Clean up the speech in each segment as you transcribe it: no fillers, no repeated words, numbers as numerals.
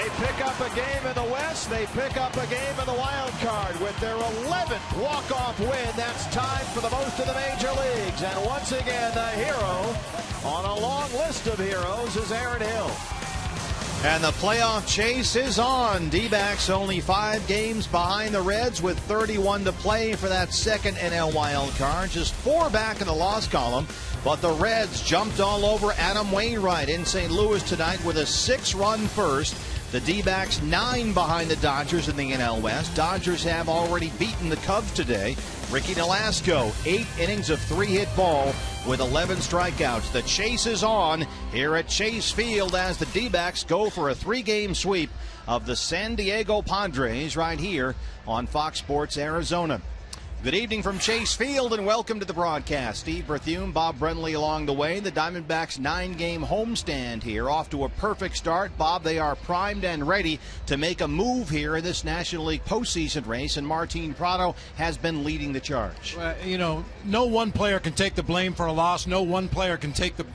They pick up a game in the West. They pick up a game in the wild card with their 11th walk-off win. That's tied for the most in the major leagues. And once again, the hero on a long list of heroes is Aaron Hill. And the playoff chase is on. D-backs only 5 games behind the Reds with 31 to play for that second NL wild card. Just 4 back in the loss column. But the Reds jumped all over Adam Wainwright in St. Louis tonight with a 6-run first. The D-backs 9 behind the Dodgers in the NL West. Dodgers have already beaten the Cubs today. Ricky Nolasco, 8 innings of 3-hit ball with 11 strikeouts. The chase is on here at Chase Field as the D-backs go for a 3-game sweep of the San Diego Padres right here on Fox Sports Arizona. Good evening from Chase Field and welcome to the broadcast. Steve Berthume, Bob Brenly along the way. The Diamondbacks 9-game homestand here off to a perfect start. Bob, they are primed and ready to make a move here in this National League postseason race, and Martin Prado has been leading the charge. No one player can take the blame for a loss. No one player can take the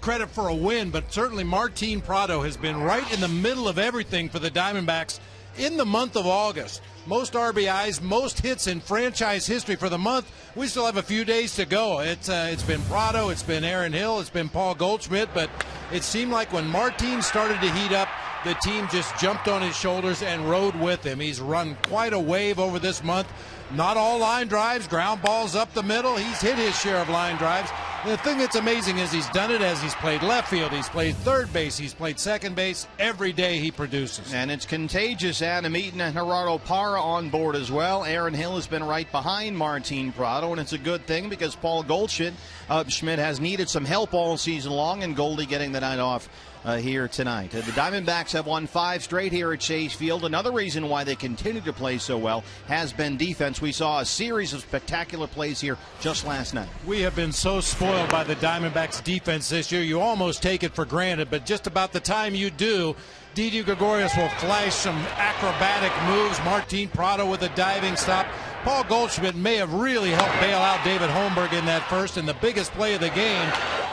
credit for a win, but certainly Martin Prado has been right in the middle of everything for the Diamondbacks in the month of August. Most RBIs, most hits in franchise history for the month. We still have a few days to go. It's been Prado, it's been Aaron Hill, it's been Paul Goldschmidt, but it seemed like when Martin started to heat up, the team just jumped on his shoulders and rode with him. He's run quite a wave over this month. Not all line drives, ground balls up the middle. He's hit his share of line drives. And the thing that's amazing is he's done it as he's played left field, he's played third base, he's played second base. Every day he produces. And it's contagious. Adam Eaton and Gerardo Parra on board as well. Aaron Hill has been right behind Martin Prado, and it's a good thing because Paul Goldschmidt has needed some help all season long, and Goldie getting the night off here tonight. The Diamondbacks have won 5 straight here at Chase Field. Another reason why they continue to play so well has been defense. We saw a series of spectacular plays here just last night. We have been so spoiled by the Diamondbacks defense this year. You almost take it for granted, but just about the time you do, Didi Gregorius will flash some acrobatic moves. Martin Prado with a diving stop. Paul Goldschmidt may have really helped bail out David Holmberg in that first, and the biggest play of the game,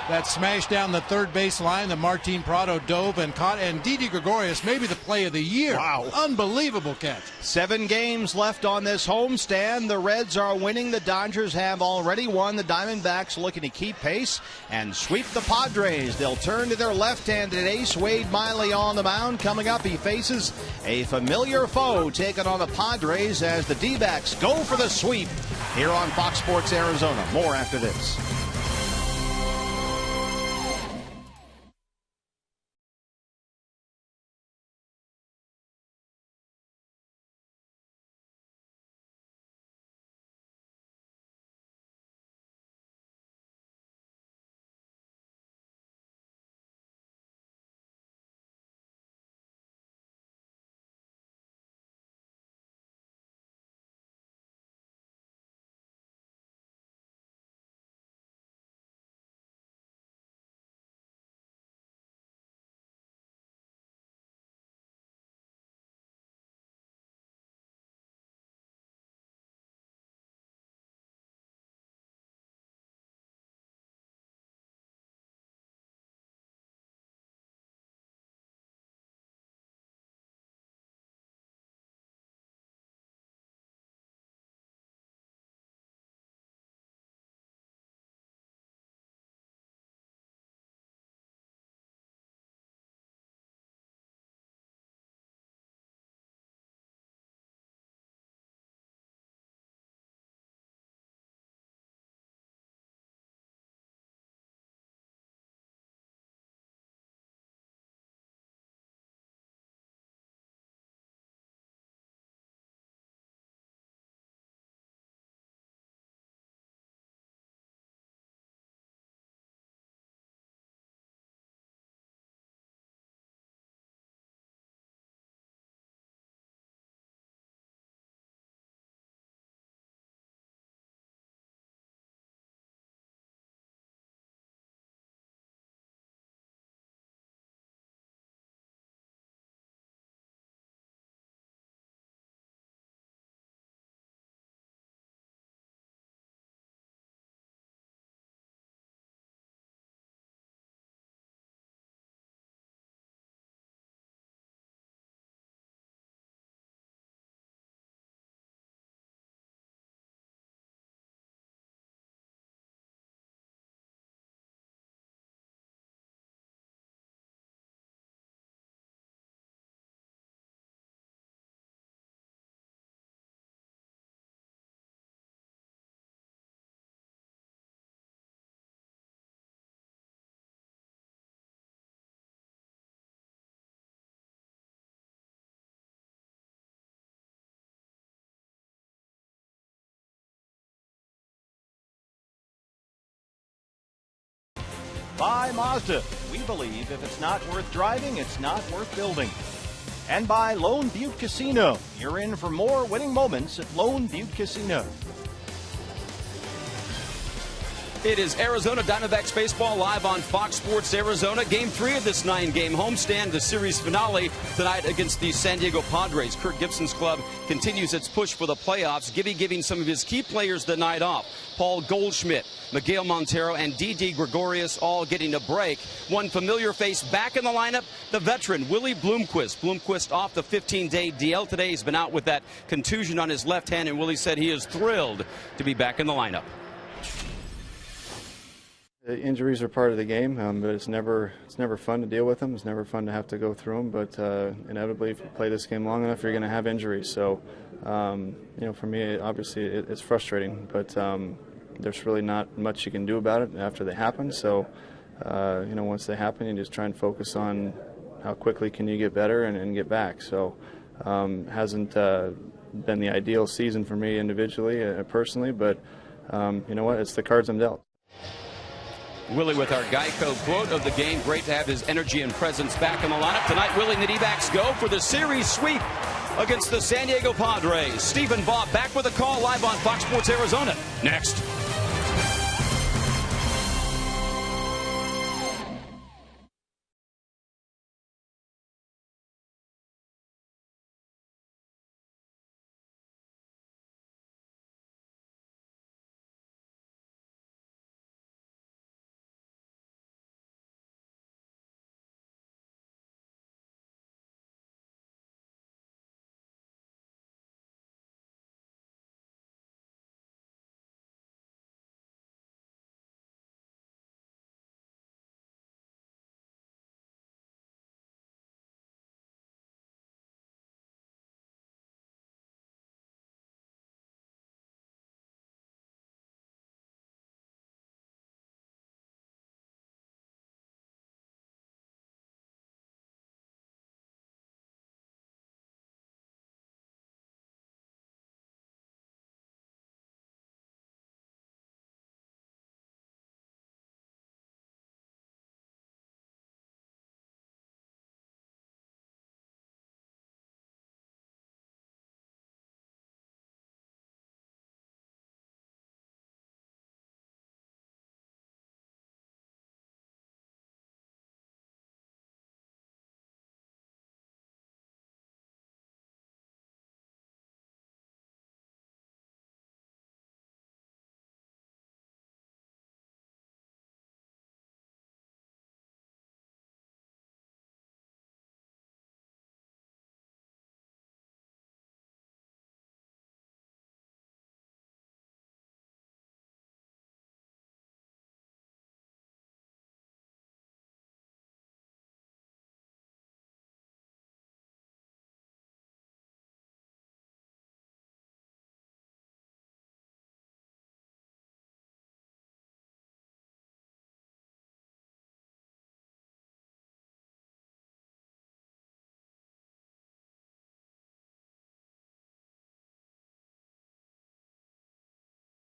that smash down the third base line that Martin Prado dove and caught, and Didi Gregorius, maybe the play of the year. Wow. Unbelievable catch. 7 games left on this homestand. The Reds are winning. The Dodgers have already won. The Diamondbacks looking to keep pace and sweep the Padres. They'll turn to their left-handed ace, Wade Miley, on the mound. Coming up, he faces a familiar foe taking on the Padres as the D-backs go for the sweep here on Fox Sports Arizona. More after this. By Mazda, we believe if it's not worth driving, it's not worth building. And by Lone Butte Casino, you're in for more winning moments at Lone Butte Casino. It is Arizona Diamondbacks baseball live on Fox Sports Arizona. Game 3 of this 9-game homestand, the series finale tonight against the San Diego Padres. Kirk Gibson's club continues its push for the playoffs, giving some of his key players the night off. Paul Goldschmidt, Miguel Montero, and Didi Gregorius all getting a break. One familiar face back in the lineup, the veteran Willie Bloomquist. Bloomquist off the 15-day DL today. He's been out with that contusion on his left hand, and Willie said he is thrilled to be back in the lineup. Injuries are part of the game, but it's never fun to deal with them. It's never fun to have to go through them. But inevitably, if you play this game long enough, you're going to have injuries. So, for me, obviously, it's frustrating. But there's really not much you can do about it after they happen. So, once they happen, you just try and focus on how quickly can you get better and get back. So, hasn't been the ideal season for me individually, personally. But you know what? It's the cards I'm dealt. Willie with our Geico quote of the game. Great to have his energy and presence back in the lineup. Tonight, Willie and the D-backs go for the series sweep against the San Diego Padres. Stephen Bob back with a call live on Fox Sports Arizona. Next.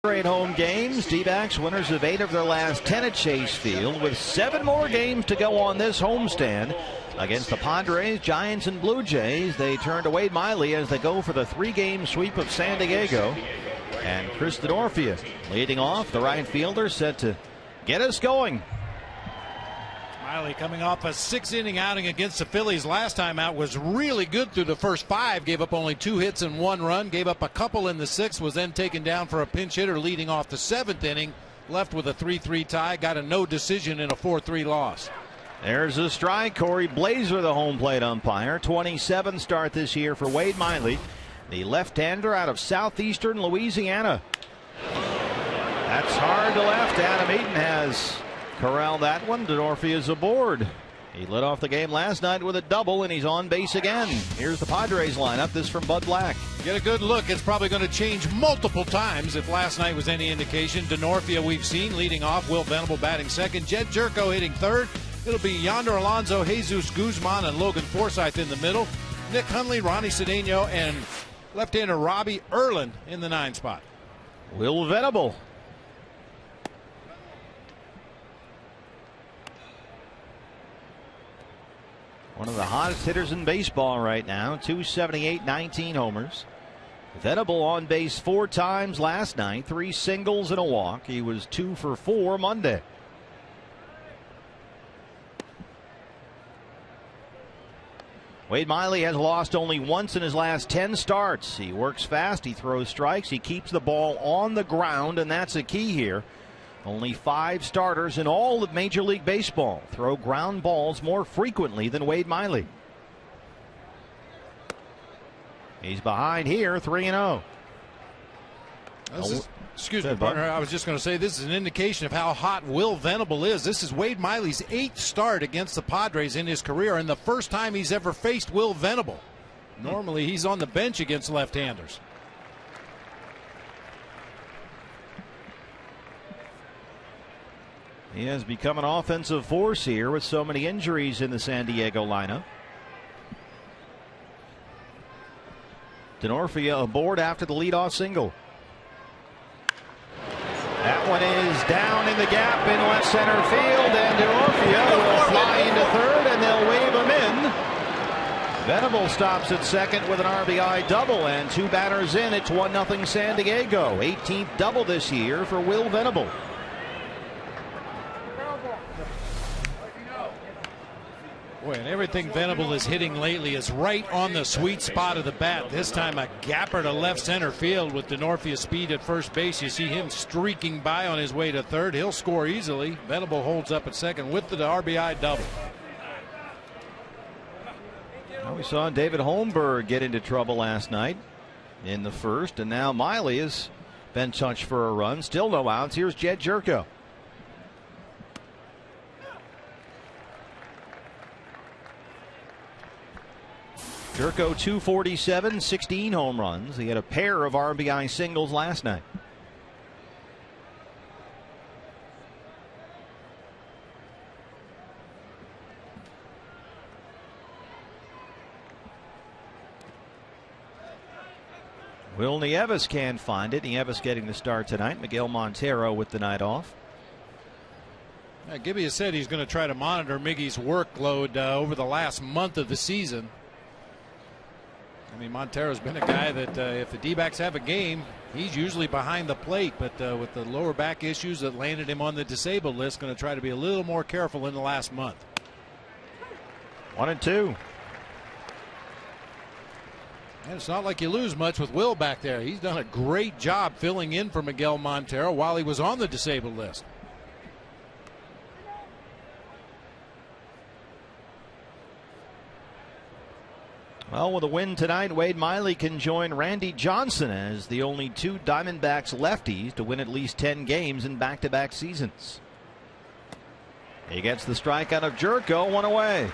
Great home games. D-backs winners of 8 of their last 10 at Chase Field, with 7 more games to go on this homestand against the Padres, Giants, and Blue Jays. They turn to Wade Miley as they go for the 3-game sweep of San Diego. And Chris Denorfia leading off, the right fielder, set to get us going. Miley coming off a 6-inning outing against the Phillies last time out, was really good through the first 5, gave up only 2 hits and 1 run, gave up a couple in the 6th, was then taken down for a pinch hitter leading off the 7th inning, left with a 3-3 tie, got a no decision in a 4-3 loss. There's a strike. Corey Blazer, the home plate umpire. 27 start this year for Wade Miley, the left-hander out of southeastern Louisiana. That's hard to left. Adam Eaton has corralled that one. Denorfia is aboard. He led off the game last night with a double, and he's on base again. Here's the Padres lineup. This from Bud Black. Get a good look. It's probably going to change multiple times if last night was any indication. Denorfia we've seen leading off. Will Venable batting second. Jed Jerko hitting third. It'll be Yonder Alonso, Jesus Guzman, and Logan Forsythe in the middle. Nick Hundley, Ronnie Cedeno, and left-hander Robbie Erlin in the 9 spot. Will Venable. One of the hottest hitters in baseball right now. 278, 19 homers. Venable on base 4 times last night. 3 singles and a walk. He was 2 for 4 Monday. Wade Miley has lost only once in his last 10 starts. He works fast, he throws strikes, he keeps the ball on the ground, and that's a key here. Only 5 starters in all of Major League Baseball throw ground balls more frequently than Wade Miley. He's behind here, 3-0. Excuse me, partner. I was just going to say this is an indication of how hot Will Venable is. This is Wade Miley's 8th start against the Padres in his career, and the first time he's ever faced Will Venable. Normally he's on the bench against left-handers. He has become an offensive force here with so many injuries in the San Diego lineup. Denorfia aboard after the leadoff single. That one is down in the gap in left center field, and Denorfia will fly into third, and they'll wave him in. Venable stops at second with an RBI double, and 2 batters in. It's 1-0 San Diego. 18th double this year for Will Venable. Boy, and everything Venable is hitting lately is right on the sweet spot of the bat. This time a gapper to left center field with Denorfia's speed at first base. You see him streaking by on his way to third. He'll score easily. Venable holds up at second with the RBI double. Well, we saw David Holmberg get into trouble last night in the first, and now Miley has been touched for a run. Still no outs. Here's Jed Jerko. Jerko 247, 16 home runs. He had a pair of RBI singles last night. Will Nieves can't find it. Nieves getting the start tonight. Miguel Montero with the night off. Gibby has said he's going to try to monitor Miggy's workload over the last month of the season. I mean, Montero's been a guy that if the D-backs have a game, he's usually behind the plate. But with the lower back issues that landed him on the disabled list, going to try to be a little more careful in the last month. 1-2. And it's not like you lose much with Will back there. He's done a great job filling in for Miguel Montero while he was on the disabled list. Well, with a win tonight, Wade Miley can join Randy Johnson as the only 2 Diamondbacks lefties to win at least 10 games in back-to-back seasons. He gets the strikeout of Jerko, 1 away.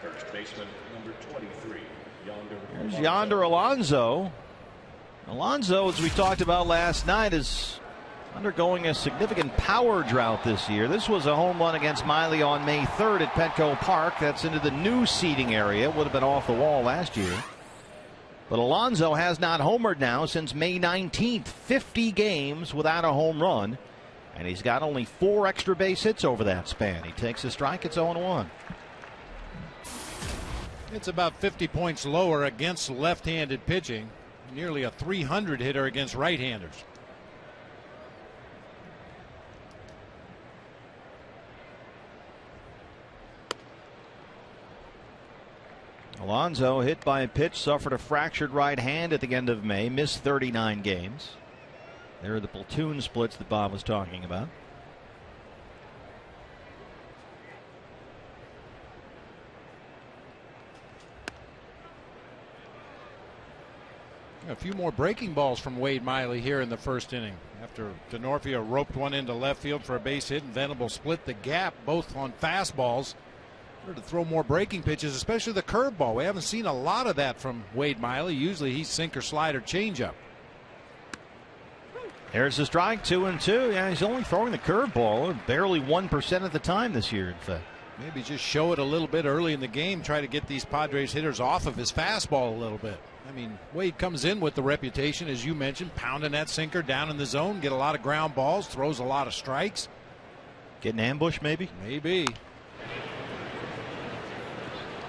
First baseman number 23, Here's Yonder Alonso. Alonso, as we talked about last night, is undergoing a significant power drought this year. This was a home run against Miley on May 3rd at Petco Park. That's into the new seating area. Would have been off the wall last year. But Alonso has not homered now since May 19th. 50 games without a home run. And he's got only 4 extra base hits over that span. He takes a strike. It's 0-1. It's about 50 points lower against left-handed pitching. Nearly a 300 hitter against right-handers. Alonso, hit by a pitch, suffered a fractured right hand at the end of May, missed 39 games. There are the platoon splits that Bob was talking about. A few more breaking balls from Wade Miley here in the first inning. After Denorfia roped one into left field for a base hit, and Venable split the gap both on fastballs. To throw more breaking pitches, especially the curveball. We haven't seen a lot of that from Wade Miley. Usually he's sinker, slider, changeup. There's the strike, 2-2. Yeah, he's only throwing the curveball barely 1% of the time this year, in fact. Maybe just show it a little bit early in the game. Try to get these Padres hitters off of his fastball a little bit. I mean, Wade comes in with the reputation, as you mentioned, pounding that sinker down in the zone, get a lot of ground balls, throws a lot of strikes. Getting ambushed, maybe? Maybe.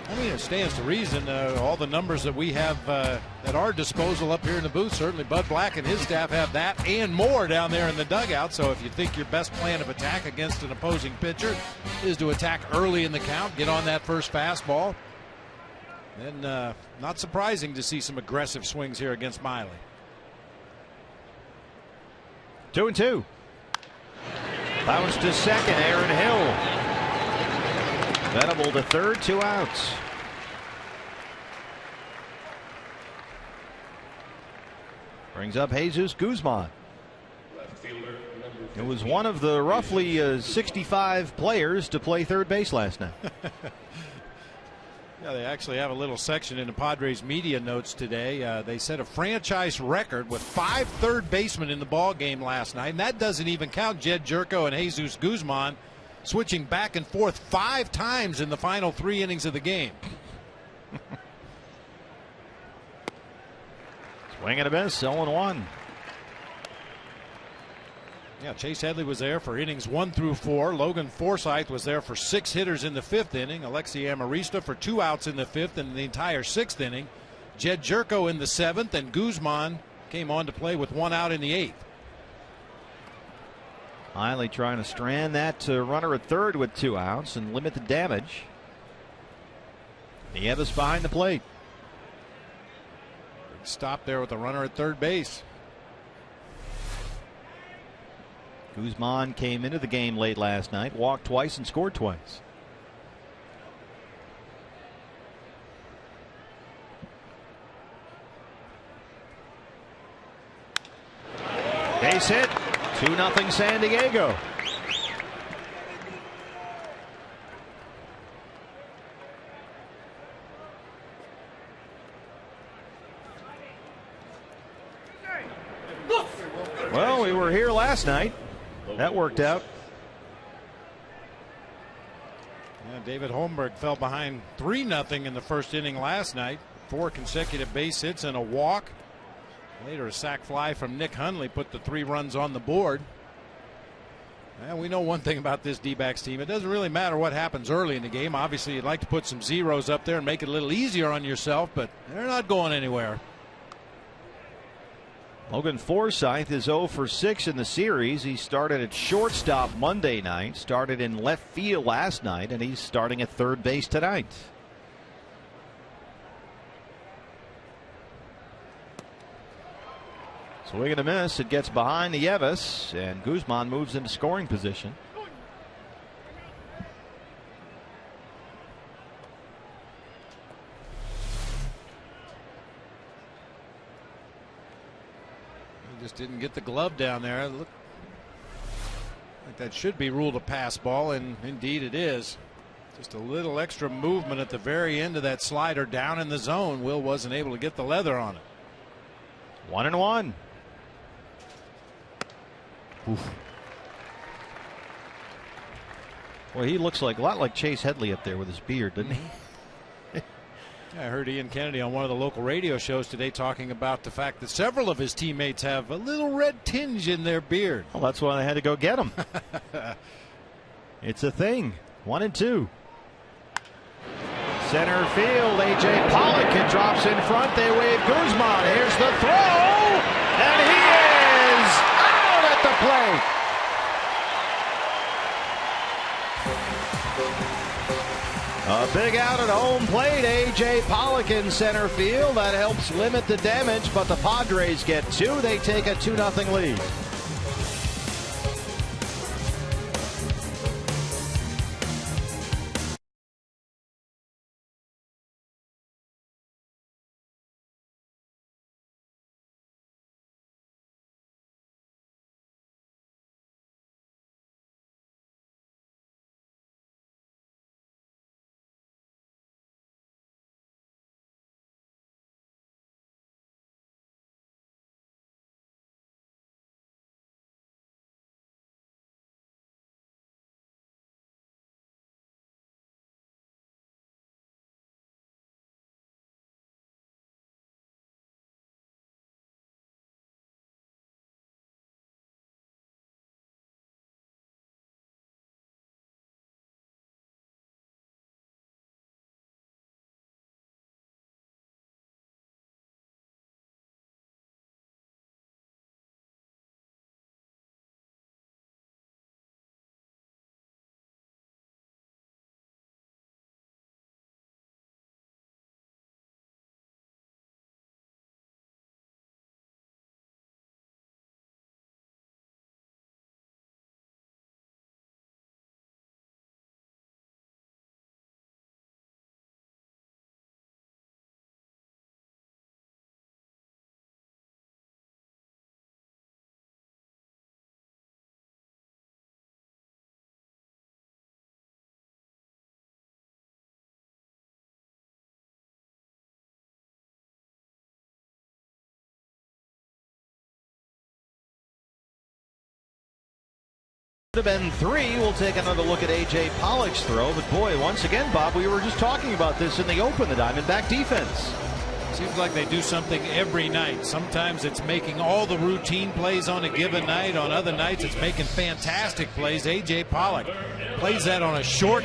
I mean, it stands to reason. All the numbers that we have at our disposal up here in the booth, certainly Bud Black and his staff have that and more down there in the dugout. So if you think your best plan of attack against an opposing pitcher is to attack early in the count, get on that first fastball, then not surprising to see some aggressive swings here against Miley. 2-2. Bounce to second, Aaron Hill. Venable to third, 2 outs. Brings up Jesus Guzman. It was one of the roughly 65 players to play third base last night. Yeah, they actually have a little section in the Padres media notes today. They set a franchise record with 5 third basemen in the ball game last night, and that doesn't even count Jed Jerko and Jesus Guzman switching back and forth 5 times in the final 3 innings of the game. Swing and a miss, 0-1. Yeah, Chase Headley was there for innings 1 through 4. Logan Forsythe was there for 6 hitters in the 5th inning. Alexi Amarista for 2 outs in the 5th and the entire 6th inning. Jed Jerko in the 7th, and Guzman came on to play with 1 out in the 8th. Miley trying to strand that to runner at third with 2 outs and limit the damage. Nieves behind the plate. Big stop there with the runner at third base. Guzman came into the game late last night, walked twice and scored twice. Base hit. 2-0 San Diego. Well, we were here last night. That worked out. Yeah, David Holmberg fell behind 3-0 in the first inning last night. 4 consecutive base hits and a walk. Later, a sac fly from Nick Hundley put the 3 runs on the board. And we know one thing about this D-backs team. It doesn't really matter what happens early in the game. Obviously, you'd like to put some zeros up there and make it a little easier on yourself, but they're not going anywhere. Logan Forsythe is 0 for 6 in the series. He started at shortstop Monday night, started in left field last night, and he's starting at third base tonight. Swing and a miss. It gets behind the Nieves, and Guzman moves into scoring position. He just didn't get the glove down there. It looked like that should be ruled a pass ball, and indeed it is. Just a little extra movement at the very end of that slider down in the zone. Will wasn't able to get the leather on it. 1-1. Oof. Well, he looks like a lot like Chase Headley up there with his beard, doesn't he? I heard Ian Kennedy on one of the local radio shows today talking about the fact that several of his teammates have a little red tinge in their beard. Well, that's why they had to go get him. It's a thing. 1-2. Center field, A.J. Pollock. It drops in front. They wave Guzman. Here's the throw. And he is out at the plate. A big out at home plate. A.J. Pollock in center field. That helps limit the damage, but the Padres get 2. They take a 2-0 lead. have been 3. We'll take another look at A.J. Pollock's throw. But boy, once again, Bob, we were just talking about this in the open, the Diamondback defense. Seems like they do something every night. Sometimes it's making all the routine plays on a given night. On other nights, it's making fantastic plays. A.J. Pollock plays that on a short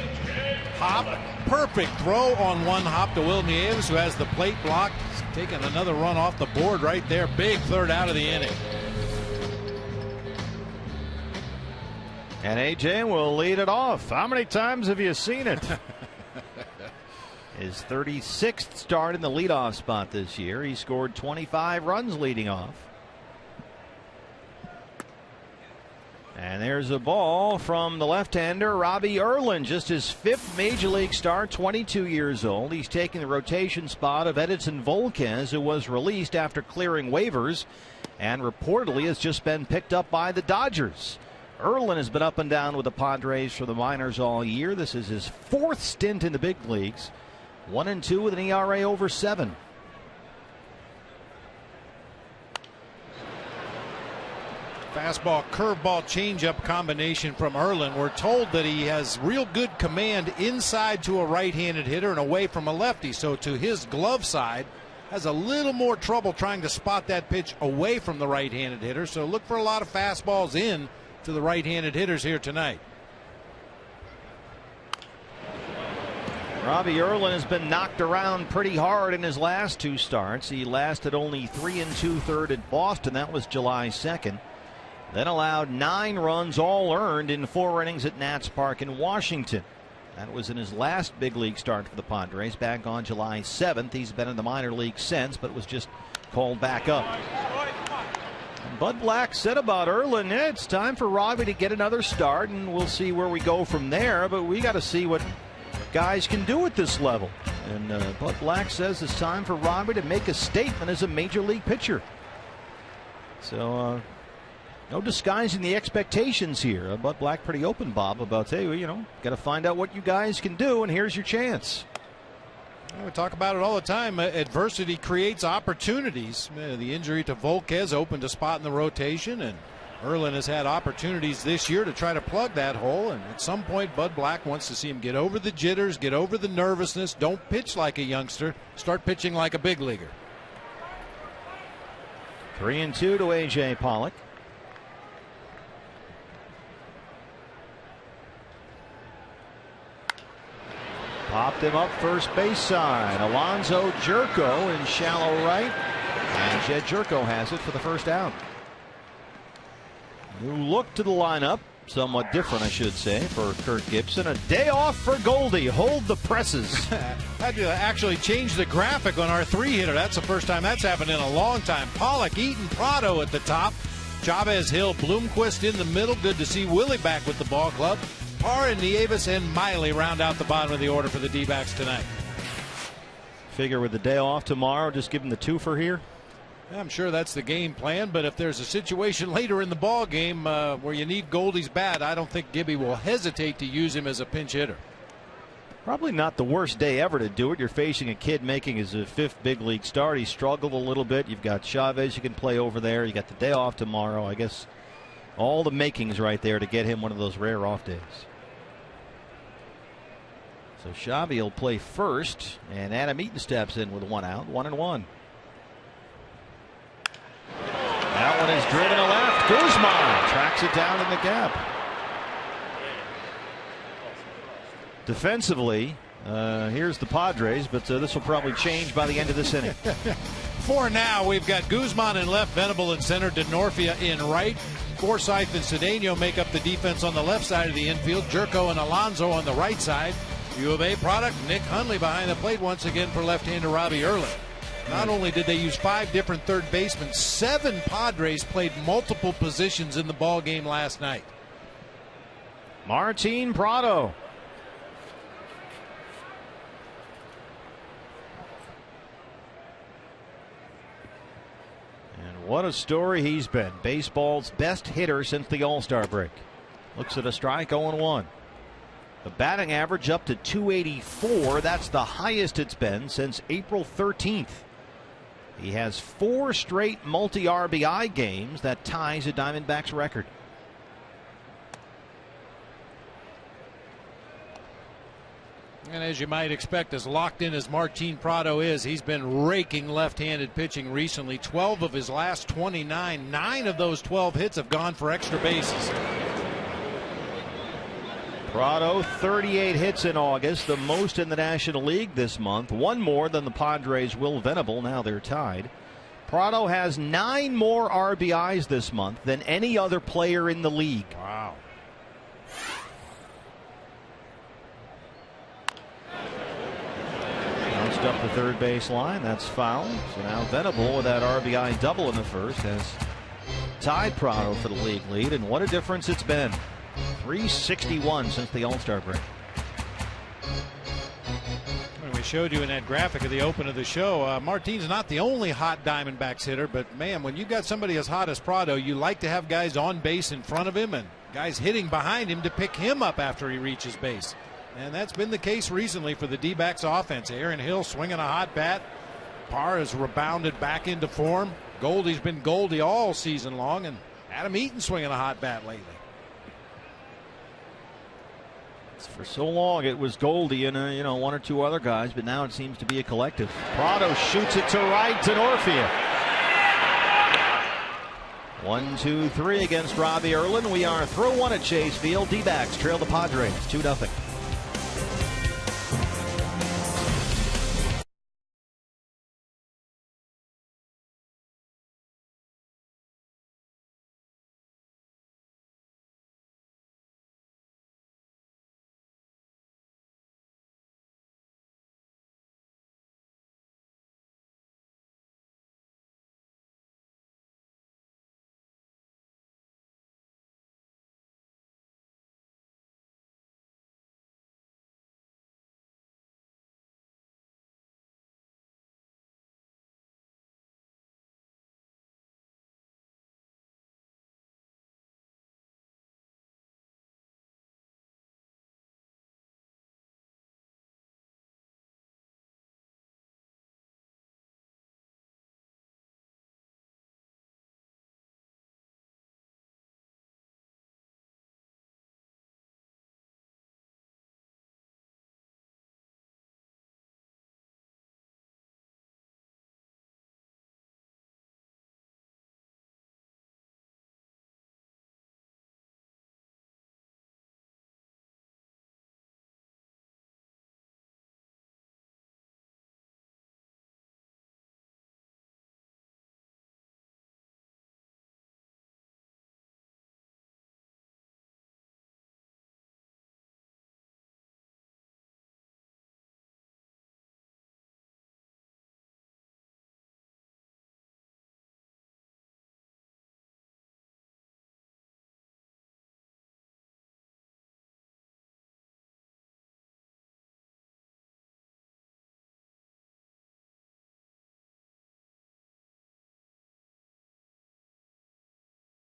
hop. Perfect throw on one hop to Will Nieves, who has the plate blocked. Taking another run off the board right there. Big third out of the inning. And A.J. will lead it off. How many times have you seen it? His 36th start in the leadoff spot this year. He scored 25 runs leading off. And there's a ball from the left-hander, Robbie Erlin, just his 5th Major League start, 22 years old. He's taking the rotation spot of Edinson Volquez, who was released after clearing waivers and reportedly has just been picked up by the Dodgers. Erlin has been up and down with the Padres for the minors all year. This is his 4th stint in the big leagues. 1-2 with an ERA over 7. Fastball, curveball, changeup combination from Erlin. We're told that he has real good command inside to a right-handed hitter and away from a lefty. So to his glove side, has a little more trouble trying to spot that pitch away from the right-handed hitter. So look for a lot of fastballs in to the right-handed hitters here tonight. Robbie Erlin has been knocked around pretty hard in his last 2 starts. He lasted only 3 2/3 at Boston. That was July 2nd. Then allowed 9 runs all earned in 4 innings at Nats Park in Washington. That was in his last big league start for the Padres back on July 7th. He's been in the minor league since, but was just called back up. Bud Black said about Erlin, it's time for Robbie to get another start, and we'll see where we go from there. But we got to see what guys can do at this level. And Bud Black says it's time for Robbie to make a statement as a major league pitcher. So no disguising the expectations here. Bud Black pretty open, Bob, about, hey, you know, got to find out what you guys can do, and here's your chance. We talk about it all the time. Adversity creates opportunities. The injury to Volquez opened a spot in the rotation, and Erlin has had opportunities this year to try to plug that hole. And at some point, Bud Black wants to see him get over the jitters, get over the nervousness. Don't pitch like a youngster. Start pitching like a big leaguer. 3-2 to A.J. Pollock. Popped him up first base side. Alonzo Jerko in shallow right. And Jed Jerko has it for the first out. New look to the lineup. Somewhat different, I should say, for Kirk Gibson. A day off for Goldie. Hold the presses. Had to actually change the graphic on our 3-hitter. That's the first time that's happened in a long time. Pollock, Eaton, Prado at the top. Chavez, Hill, Bloomquist in the middle. Good to see Willie back with the ball club. Parra, Nieves, and Miley round out the bottom of the order for the D-backs tonight. Figure with the day off tomorrow, just give him the twofer here. I'm sure that's the game plan, but if there's a situation later in the ball game where you need Goldie's bat, I don't think Gibby will hesitate to use him as a pinch hitter. Probably not the worst day ever to do it. You're facing a kid making his 5th big league start. He struggled a little bit. You've got Chavez you can play over there. You got the day off tomorrow. I guess all the makings right there to get him one of those rare off days. So Shabby will play first, and Adam Eaton steps in with 1 out, 1-1. That one is driven to left. Guzman tracks it down in the gap. Defensively, here's the Padres, but this will probably change by the end of this inning. For now, we've got Guzman in left, Venable in center, DeNorfia in right. Forsythe and Cedeno make up the defense on the left side of the infield. Jerko and Alonzo on the right side. U of A product, Nick Hundley behind the plate once again for left-hander Robbie Erlin. Not only did they use 5 different third basemen, 7 Padres played multiple positions in the ball game last night. Martin Prado. And what a story he's been. Baseball's best hitter since the All-Star break. Looks at a strike, 0-1. The batting average up to 284. That's the highest it's been since April 13th. He has 4 straight multi-RBI games. That ties a Diamondbacks record. And as you might expect, as locked in as Martin Prado is, he's been raking left-handed pitching recently. 12 of his last 29. 9 of those 12 hits have gone for extra bases. Prado, 38 hits in August, the most in the National League this month. One more than the Padres' Will Venable. Now they're tied. Prado has 9 more RBIs this month than any other player in the league. Wow. Bounced up the third base line. That's foul. So now Venable, with that RBI double in the first, has tied Prado for the league lead. And what a difference it's been. 361 since the All-Star break. We showed you in that graphic at the open of the show, Martin's not the only hot Diamondbacks hitter, but man, when you got somebody as hot as Prado, you like to have guys on base in front of him and guys hitting behind him to pick him up after he reaches base. And that's been the case recently for the D-backs offense. Aaron Hill swinging a hot bat. Parr has rebounded back into form. Goldie's been Goldie all season long, and Adam Eaton swinging a hot bat lately. For so long it was Goldie and one or two other guys, but now it seems to be a collective. Prado shoots it to right to Norfield. 1-2-3 against Robbie Erlin. We are through one at Chase Field. D-backs trail the Padres 2-0.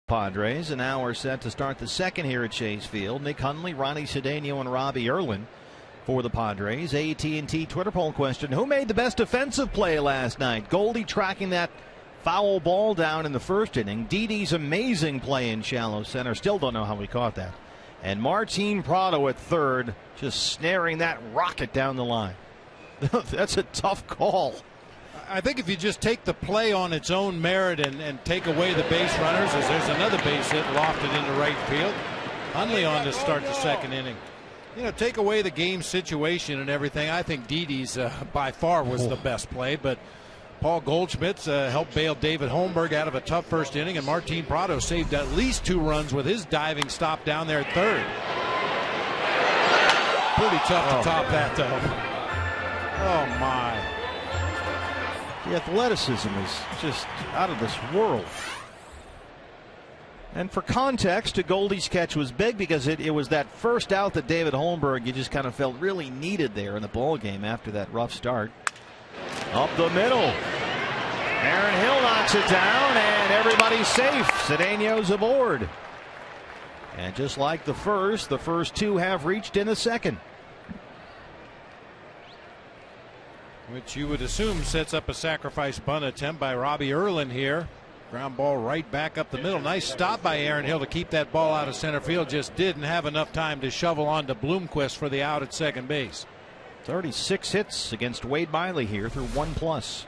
Padres, and now we're set to start the second here at Chase Field. Nick Hundley, Ronnie Cedeno, and Robbie Erlin for the Padres. AT&T Twitter poll question: who made the best defensive play last night? Goldie tracking that foul ball down in the first inning. Didi's amazing play in shallow center. Still don't know how he caught that. And Martin Prado at third, just snaring that rocket down the line. That's a tough call. I think if you just take the play on its own merit and take away the base runners, as there's another base hit lofted into right field. Hundley on to start the second inning. Take away the game situation and everything. I think Didi's by far was the best play, but Paul Goldschmidt's helped bail David Holmberg out of a tough first inning, and Martin Prado saved at least 2 runs with his diving stop down there at third. Pretty tough to top that, though. Oh, my. The athleticism is just out of this world. And for context, Goldie's catch was big because it was that first out that David Holmberg you just kind of felt really needed there in the ball game after that rough start. Up the middle. Aaron Hill knocks it down, and everybody's safe. Cedeno's aboard. And just like the first 2 have reached in the second. Which you would assume sets up a sacrifice bunt attempt by Robbie Erlin here. Ground ball right back up the middle. Nice stop by Aaron Hill to keep that ball out of center field. Just didn't have enough time to shovel on to Bloomquist for the out at second base. 36 hits against Wade Miley here through 1+.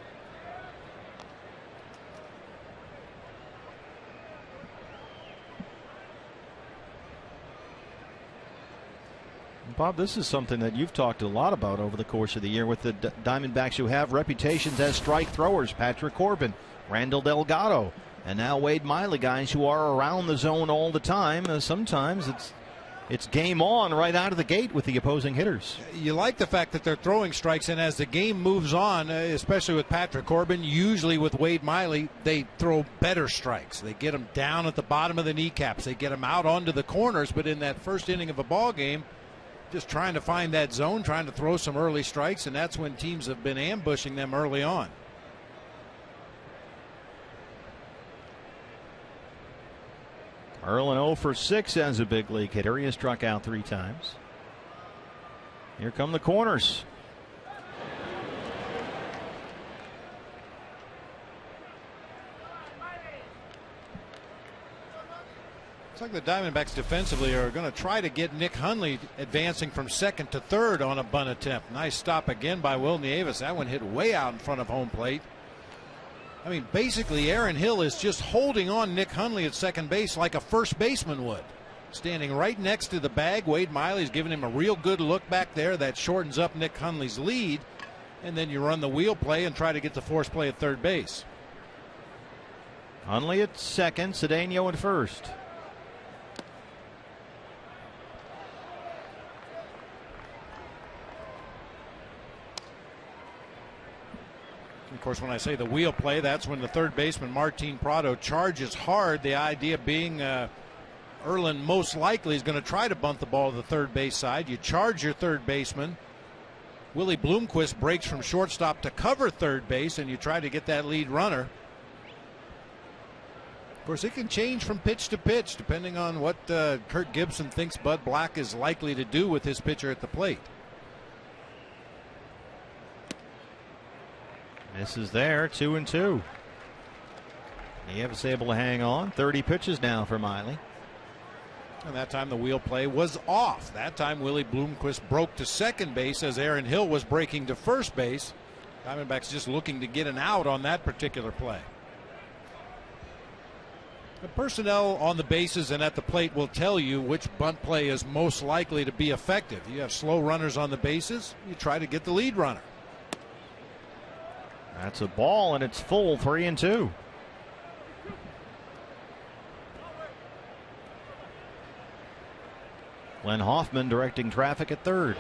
Bob, this is something that you've talked a lot about over the course of the year with the Diamondbacks, who have reputations as strike throwers. Patrick Corbin, Randall Delgado, and now Wade Miley, guys who are around the zone all the time. Sometimes it's game on right out of the gate with the opposing hitters. You like the fact that they're throwing strikes, and as the game moves on, especially with Patrick Corbin, usually with Wade Miley, they throw better strikes. They get them down at the bottom of the kneecaps. They get them out onto the corners, but in that first inning of a ball game, just trying to find that zone, trying to throw some early strikes, and that's when teams have been ambushing them early on. Erlen 0 for 6 as a big league hitter. He has struck out 3 times. Here come the corners. Looks like the Diamondbacks defensively are going to try to get Nick Hundley advancing from second to third on a bunt attempt. Nice stop again by Will Nieves. That one hit way out in front of home plate. I mean, basically, Aaron Hill is just holding on Nick Hundley at second base like a first baseman would. Standing right next to the bag. Wade Miley's giving him a real good look back there. That shortens up Nick Hundley's lead. And then you run the wheel play and try to get the force play at third base. Hundley at second, Cedeno at first. Of course, when I say the wheel play, that's when the third baseman, Martin Prado, charges hard. The idea being Erlen most likely is going to try to bunt the ball to the third base side. You charge your third baseman. Willie Bloomquist breaks from shortstop to cover third base, and you try to get that lead runner. Of course, it can change from pitch to pitch depending on what Kurt Gibson thinks Bud Black is likely to do with his pitcher at the plate. Misses there, 2-2. Nieves able to hang on. 30 pitches now for Miley. And that time the wheel play was off. That time Willie Bloomquist broke to second base as Aaron Hill was breaking to first base. Diamondbacks just looking to get an out on that particular play. The personnel on the bases and at the plate will tell you which bunt play is most likely to be effective. You have slow runners on the bases, you try to get the lead runner. That's a ball, and it's full, 3-2. Glenn Hoffman directing traffic at third.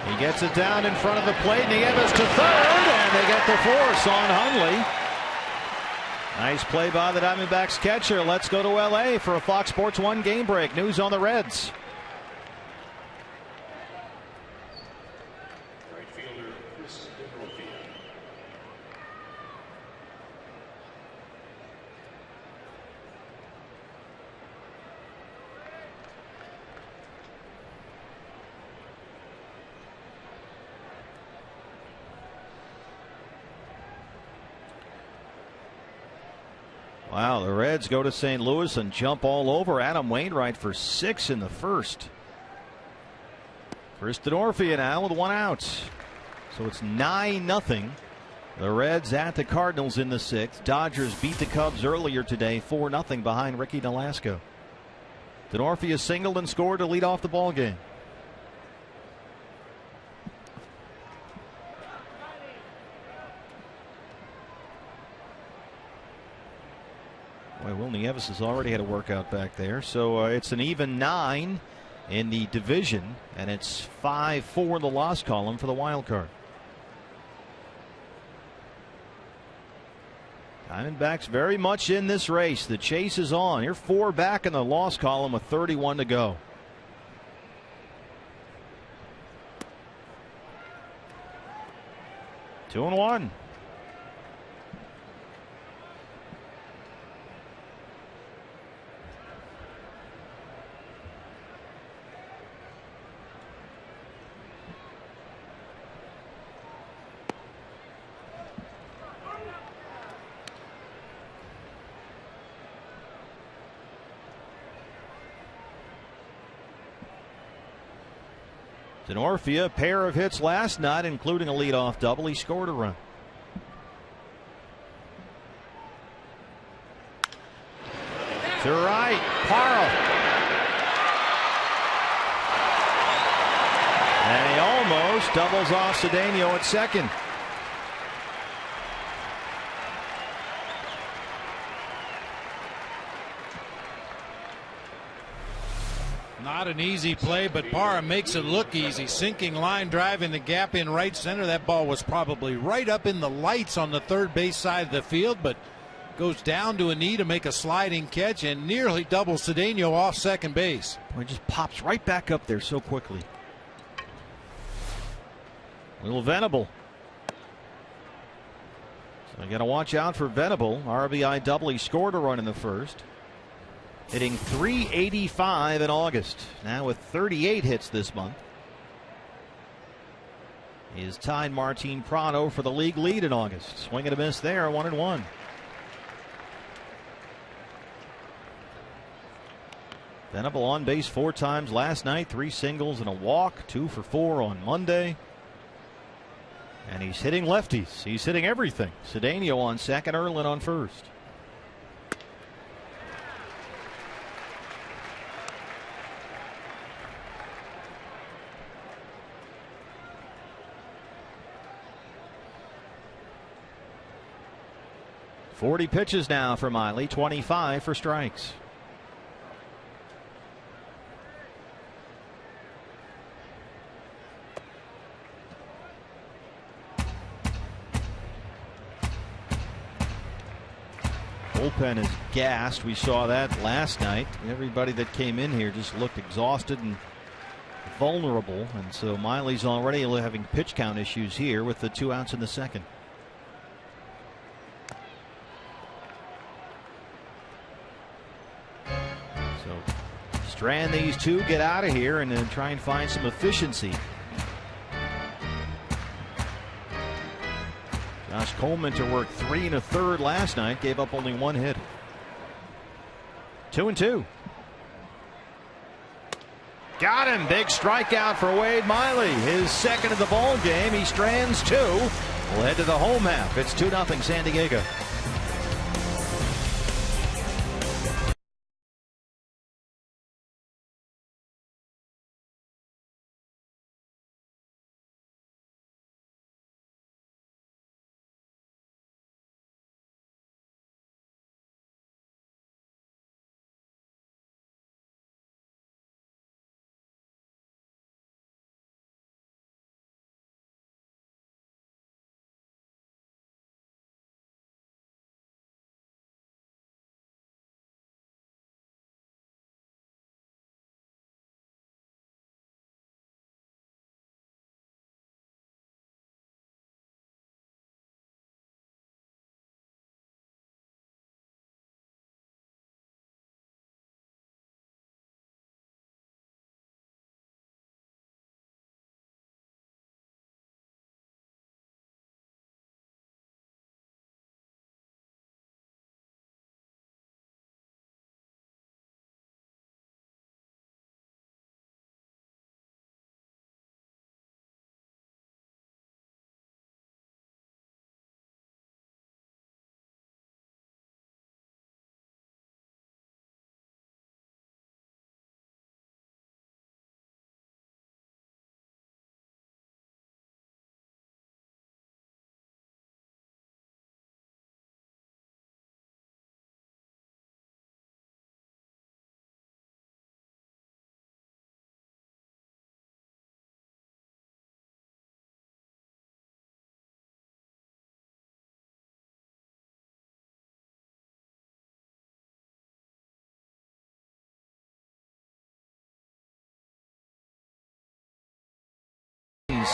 He gets it down in front of the plate. Nieves to third, and they get the force on Hundley. Nice play by the Diamondbacks catcher. Let's go to LA for a Fox Sports 1 game break. News on the Reds. Wow, the Reds go to St. Louis and jump all over Adam Wainwright for 6 in the first. Chris Denorfia now with 1 out. So it's 9-0. The Reds at the Cardinals in the 6th. Dodgers beat the Cubs earlier today 4-0 behind Ricky Nolasco. Denorfia singled and scored to lead off the ball game. Boy, Will Nieves has already had a workout back there. So it's an even 9 in the division, and it's 5-4 in the loss column for the wild card. Diamondbacks very much in this race. The chase is on. You're 4 back in the loss column with 31 to go. Two and 1. Denorfia, a pair of hits last night, including a leadoff double. He scored a run. To right, Parra. And he almost doubles off Cedeno at second. Not an easy play, but Parra makes it look easy. Sinking line drive in the gap in right center. That ball was probably right up in the lights on the third base side of the field, but goes down to a knee to make a sliding catch and nearly doubles Cedeno off second base. It just pops right back up there so quickly. Little Venable. So you got to watch out for Venable. RBI double. He scored a run in the first. Hitting .385 in August. Now with 38 hits this month. He has tied Martin Prado for the league lead in August. Swing and a miss there, 1-1. Venable on base 4 times last night, 3 singles and a walk, 2 for 4 on Monday. And he's hitting lefties. He's hitting everything. Cedeno on second, Erlin on first. .40 pitches now for Miley, 25 for strikes. Bullpen is gassed. We saw that last night. Everybody that came in here just looked exhausted and vulnerable, and so Miley's already having pitch count issues here with the 2 outs in the second. So strand these 2, get out of here, and then try and find some efficiency. Josh Coleman worked 3 1/3 last night, gave up only 1 hit. 2-2. Got him. Big strikeout for Wade Miley. His second of the ball game. He strands 2. We'll head to the home half. It's 2-0 San Diego.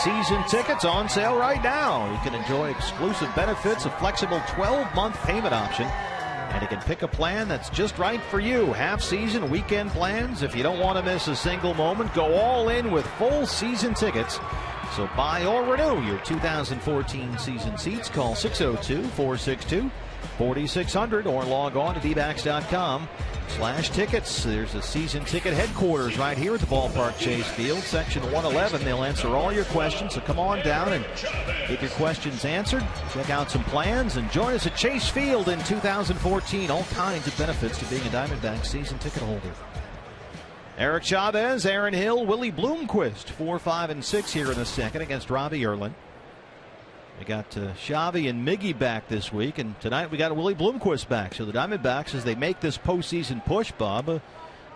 Season tickets on sale right now. You can enjoy exclusive benefits, a flexible 12-month payment option, and you can pick a plan that's just right for you. Half-season, weekend plans. If you don't want to miss a single moment, go all in with full season tickets. So buy or renew your 2014 season seats. Call 602-462-4600 or log on to dbacks.com Tickets. There's a season ticket headquarters right here at the ballpark, Chase Field, section 111. They'll answer all your questions, so come on down and get your questions answered. Check out some plans and join us at Chase Field in 2014. All kinds of benefits to being a Diamondback season ticket holder. Eric Chavez, Aaron Hill, Willie Bloomquist, 4, 5, and 6 here in the second against Robbie Erlin. We got Xavi and Miggy back this week, and tonight we got Willie Bloomquist back. So the Diamondbacks, as they make this postseason push, Bob,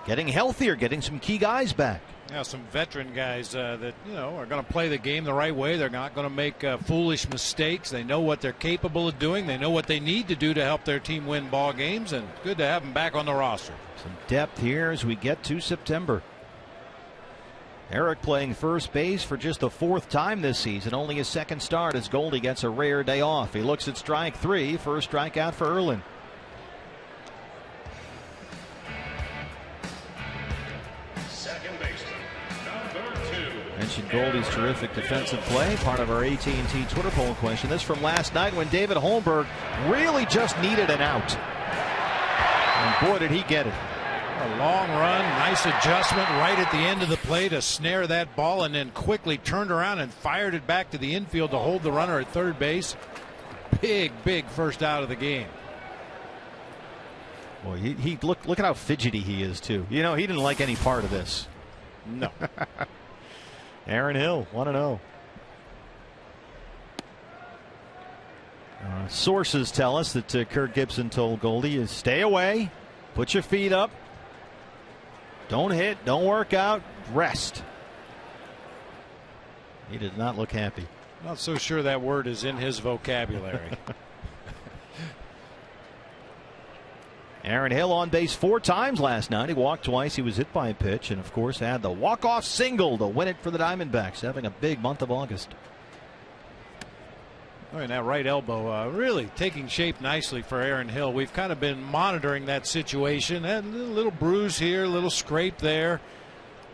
getting healthier, getting some key guys back. Yeah, some veteran guys that are going to play the game the right way. They're not going to make foolish mistakes. They know what they're capable of doing. They know what they need to do to help their team win ball games, and good to have them back on the roster. Some depth here as we get to September. Eric playing first base for just the 4th time this season. Only his 2nd start as Goldie gets a rare day off. He looks at strike 3. First strikeout for Erlin. Second baseman, number 2. Mentioned Goldie's terrific defensive play. Part of our AT&T Twitter poll question. This from last night when David Holmberg really just needed an out. And boy, did he get it. A long run, nice adjustment right at the end of the play to snare that ball, and then quickly turned around and fired it back to the infield to hold the runner at third base. Big first out of the game. Boy, he look at how fidgety he is too. He didn't like any part of this. No. Aaron Hill, 1-0. Sources tell us that Kirk Gibson told Goldie is stay away, put your feet up. Don't hit, don't work out, rest. He did not look happy. Not so sure that word is in his vocabulary. Aaron Hill on base 4 times last night. He walked twice. He was hit by a pitch, and of course had the walk-off single to win it for the Diamondbacks, having a big month of August. And that right elbow really taking shape nicely for Aaron Hill. We've kind of been monitoring that situation. Had a little bruise here, a little scrape there.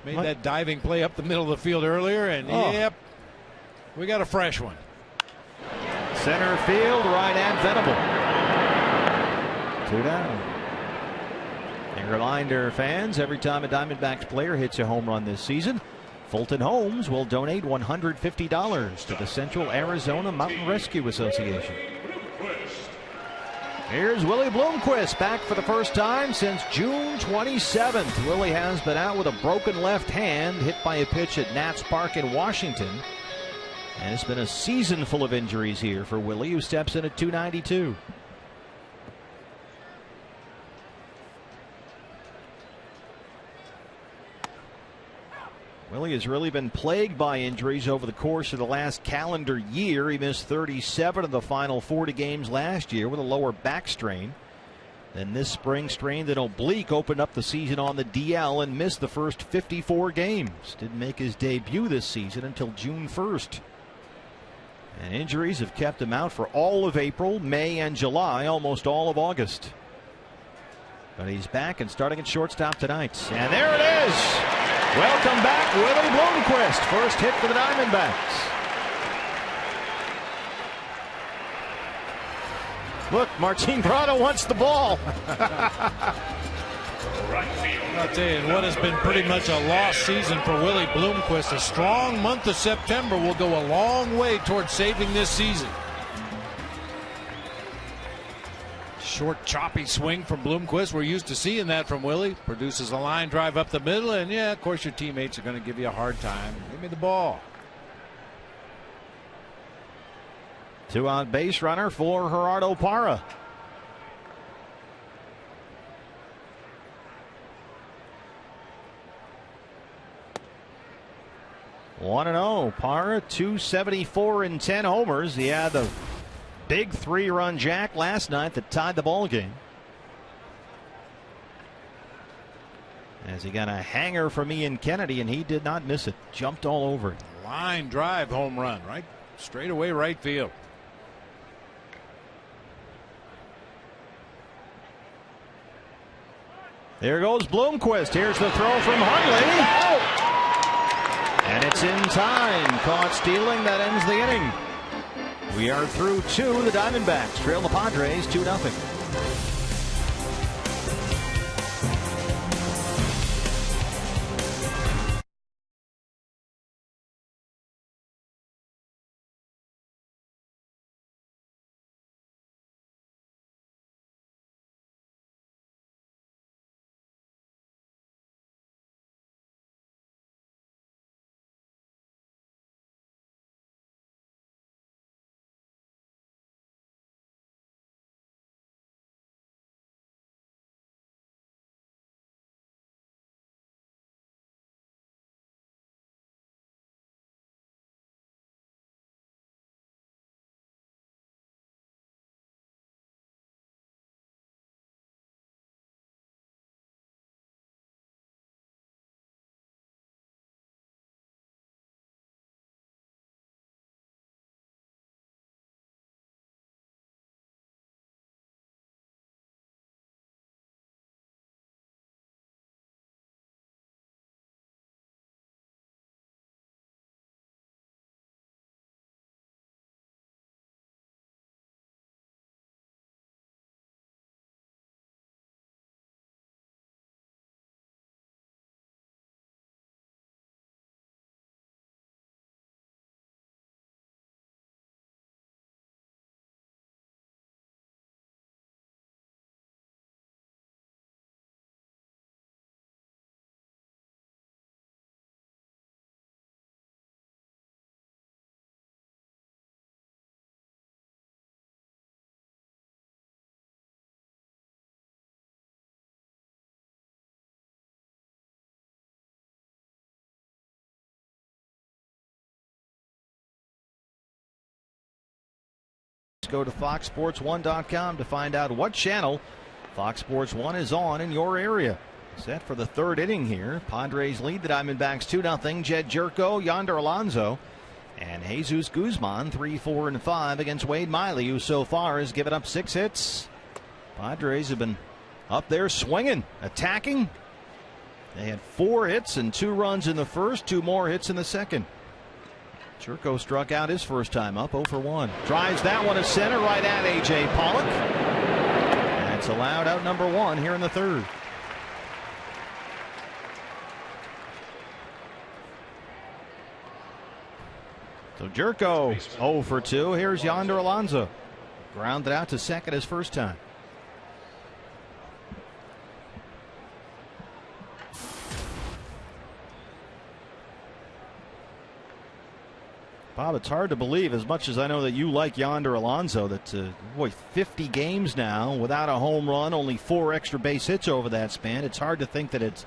Made that diving play up the middle of the field earlier, and yep, we got a fresh one. Center field, right at Venable. 2 down. A reminder, fans, every time a Diamondbacks player hits a home run this season, Fulton Homes will donate $150 to the Central Arizona Mountain Rescue Association. Here's Willie Bloomquist back for the first time since June 27th. Willie has been out with a broken left hand, hit by a pitch at Nats Park in Washington. And it's been a season full of injuries here for Willie, who steps in at 292. Willie has really been plagued by injuries over the course of the last calendar year. He missed 37 of the final 40 games last year with a lower back strain. Then this spring strained an oblique, opened up the season on the DL and missed the first 54 games. Didn't make his debut this season until June 1st. And injuries have kept him out for all of April, May, and July, almost all of August. But he's back and starting at shortstop tonight. And there it is! Welcome back, Willie Bloomquist. First hit for the Diamondbacks. Look, Martin Prado wants the ball. I'll tell you, what has been pretty much a lost season for Willie Bloomquist, a strong month of September will go a long way towards saving this season. Short, choppy swing from Bloomquist. We're used to seeing that from Willie. Produces a line drive up the middle, and yeah, of course your teammates are going to give you a hard time. Give me the ball. 2-out base runner for Gerardo Parra. One and 0. Parra, 274 and 10 homers. He had the big 3-run jack last night that tied the ball game. As he got a hanger from Ian Kennedy, and he did not miss it. Jumped all over it. Line drive home run, right? Straight away right field. There goes Bloomquist. Here's the throw from Hundley. And it's in time. Caught stealing. That ends the inning. We are through 2. The Diamondbacks trail the Padres 2-0. go to FoxSports1.com to find out what channel Fox Sports 1 is on in your area. Set for the third inning here. Padres lead the Diamondbacks 2-0. Jed Jerko, Yonder Alonso, and Jesus Guzman 3, 4, and 5 against Wade Miley, who so far has given up 6 hits. Padres have been up there swinging, attacking. They had 4 hits and 2 runs in the first, 2 more hits in the second. Jerko struck out his first time up, 0 for 1. Drives that one to center, right at A.J. Pollock. And it's allowed out number 1 here in the third. So Jerko 0 for 2. Here's Yonder Alonso. Grounded out to second his first time. Bob, it's hard to believe, as much as I know that you like Yonder Alonso, that 50 games now without a home run, only 4 extra base hits over that span. It's hard to think that it's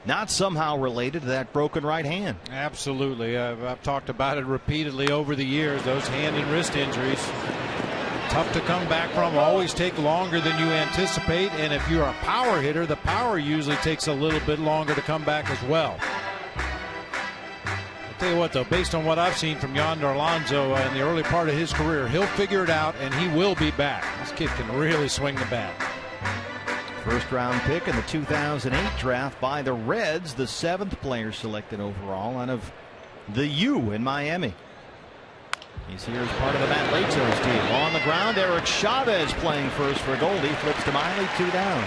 not somehow related to that broken right hand. Absolutely. I've talked about it repeatedly over the years. Those hand and wrist injuries, tough to come back from, always take longer than you anticipate. And if you're a power hitter, the power usually takes a little bit longer to come back as well. I'll tell you what, though, based on what I've seen from Yonder Alonso in the early part of his career, he'll figure it out and he will be back. This kid can really swing the bat. First round pick in the 2008 draft by the Reds, the 7th player selected overall out of the U in Miami. He's here as part of the Matt Latos team. On the ground, Eric Chavez playing first for Goldie. Flips to Miley, 2 down.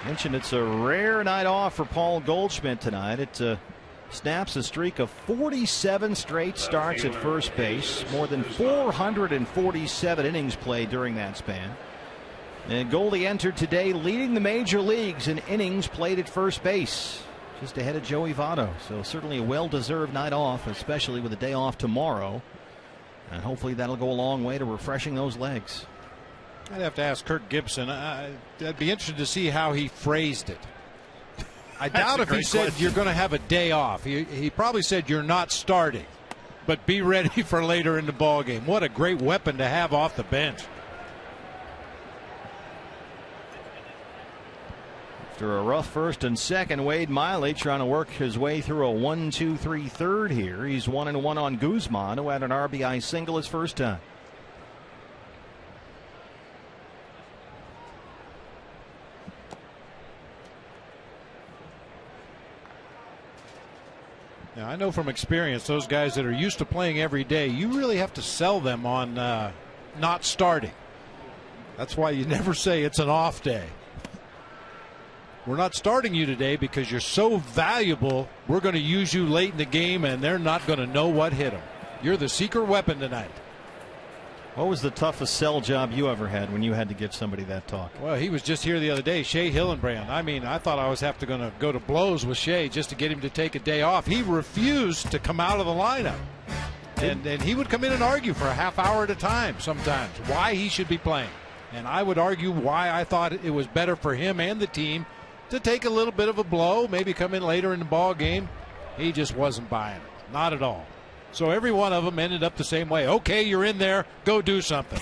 Mentioned it's a rare night off for Paul Goldschmidt tonight. It snaps a streak of 47 straight starts at first base. More than 447 innings played during that span. And Goldie entered today leading the major leagues in innings played at first base, just ahead of Joey Votto. So certainly a well-deserved night off, especially with a day off tomorrow. And hopefully that'll go a long way to refreshing those legs. I'd have to ask Kirk Gibson. I'd be interested to see how he phrased it. I doubt if he said you're going to have a day off. He probably said you're not starting, but be ready for later in the ball game. What a great weapon to have off the bench. After a rough first and second, Wade Miley trying to work his way through a 1-2-3 third here. He's 1-1 on Guzman, who had an RBI single his first time. Now, I know from experience, those guys that are used to playing every day, you really have to sell them on not starting. That's why you never say it's an off day. We're not starting you today because you're so valuable. We're going to use you late in the game, and they're not going to know what hit them. You're the secret weapon tonight. What was the toughest sell job you ever had when you had to give somebody that talk? Well, he was just here the other day, Shea Hillenbrand. I mean, I thought I was going to go to blows with Shea just to get him to take a day off. He refused to come out of the lineup. And he would come in and argue for a half hour at a time sometimes why he should be playing. And I would argue why I thought it was better for him and the team to take a little bit of a blow, maybe come in later in the ball game. He just wasn't buying it. Not at all. So every one of them ended up the same way. Okay, you're in there. Go do something.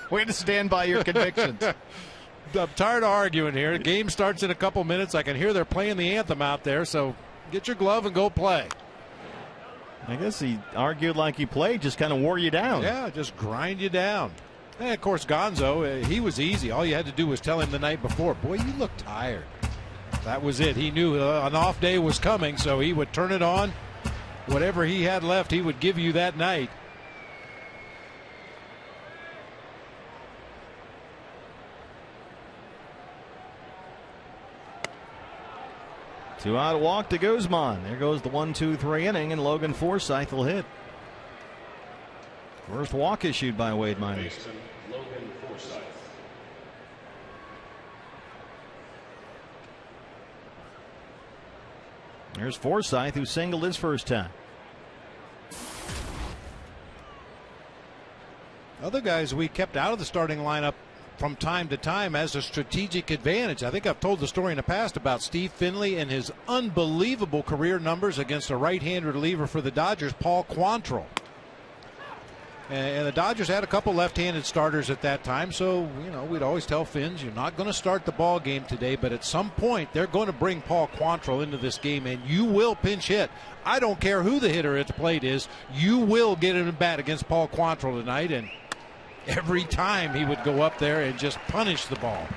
Way to stand by your convictions. I'm tired of arguing here. The game starts in a couple minutes. I can hear they're playing the anthem out there. So get your glove and go play. I guess he argued like he played, just kind of wore you down. Yeah, just grind you down. And of course, Gonzo, he was easy. All you had to do was tell him the night before, boy, you look tired. That was it. He knew an off day was coming, so he would turn it on. Whatever he had left, he would give you that night. Two out walk to Guzman. There goes the 1-2-3 inning, and Logan Forsythe will hit. First walk issued by Wade Miley. There's Forsythe, who singled his first time. Other guys we kept out of the starting lineup from time to time as a strategic advantage. I think I've told the story in the past about Steve Finley and his unbelievable career numbers against a right-handed reliever for the Dodgers, Paul Quantrill. And the Dodgers had a couple left-handed starters at that time, so we'd always tell Finns, you're not going to start the ball game today, but at some point they're going to bring Paul Quantrill into this game, and you will pinch hit. I don't care who the hitter at the plate is, you will get in a bat against Paul Quantrill tonight, and every time he would go up there and just punish the ball.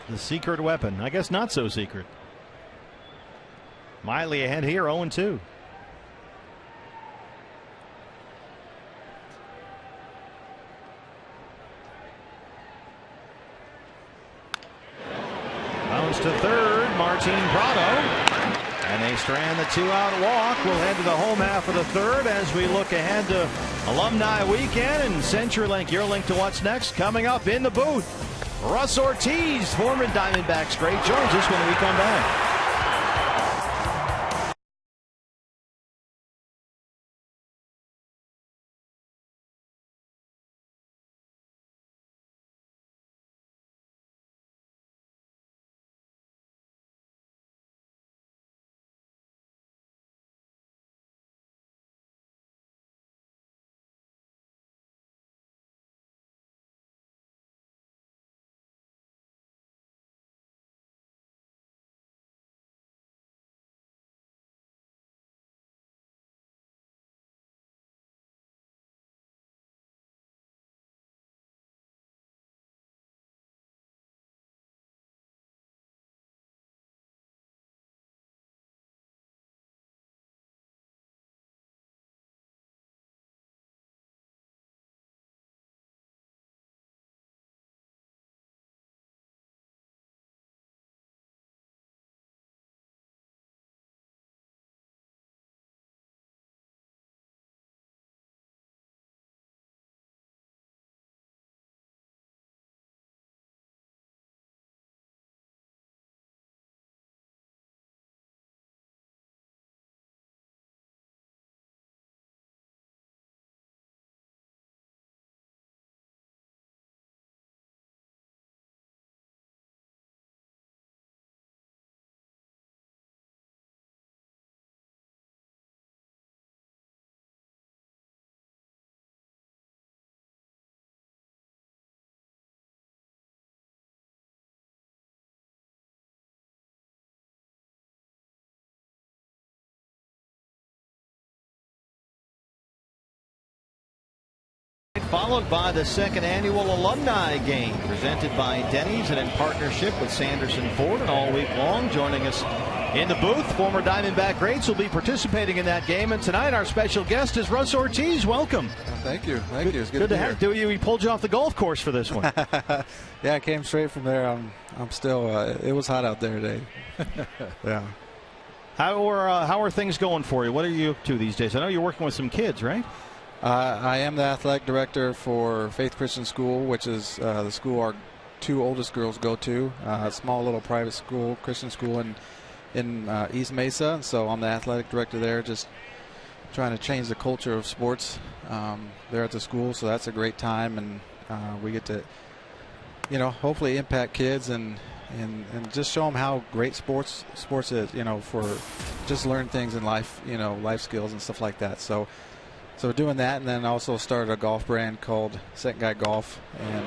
The secret weapon. I guess not so secret. Miley ahead here, 0-2. Bounce to third, Martin Prado. And they strand the 2-out walk. We'll head to the home half of the third as we look ahead to Alumni Weekend and CenturyLink. Your link to what's next coming up in the booth. Russ Ortiz, former Diamondbacks great, joins us when we come back. Followed by the second annual alumni game presented by Denny's and in partnership with Sanderson Ford. And all week long, joining us in the booth, former Diamondback greats will be participating in that game. And tonight our special guest is Russ Ortiz. Welcome. Thank you. Thank you. It's good to have you. We pulled you off the golf course for this one. Yeah, I came straight from there. I'm still. It was hot out there today. Yeah. How are things going for you? What are you up to these days? I know you're working with some kids, right? I am the athletic director for Faith Christian School, which is the school our two oldest girls go to. A small little private school, Christian school in East Mesa. So I'm the athletic director there, just trying to change the culture of sports there at the school. So that's a great time, and we get to, hopefully impact kids and just show them how great sports is. For just learn things in life, life skills and stuff like that. So we're doing that, and then also started a golf brand called Second Guy Golf, and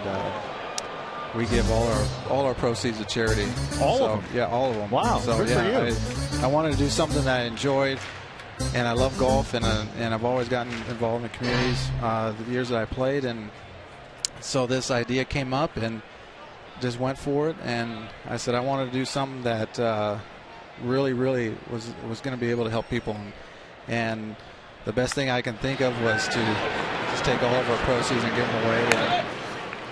we give all our proceeds to charity. All of them? Yeah, all of them. Wow, so, good for you. I wanted to do something that I enjoyed, and I love golf, and I've always gotten involved in communities the years that I played, and so this idea came up and just went for it, and I said I wanted to do something that really was going to be able to help people, and the best thing I can think of was to just take all of our proceeds and give them away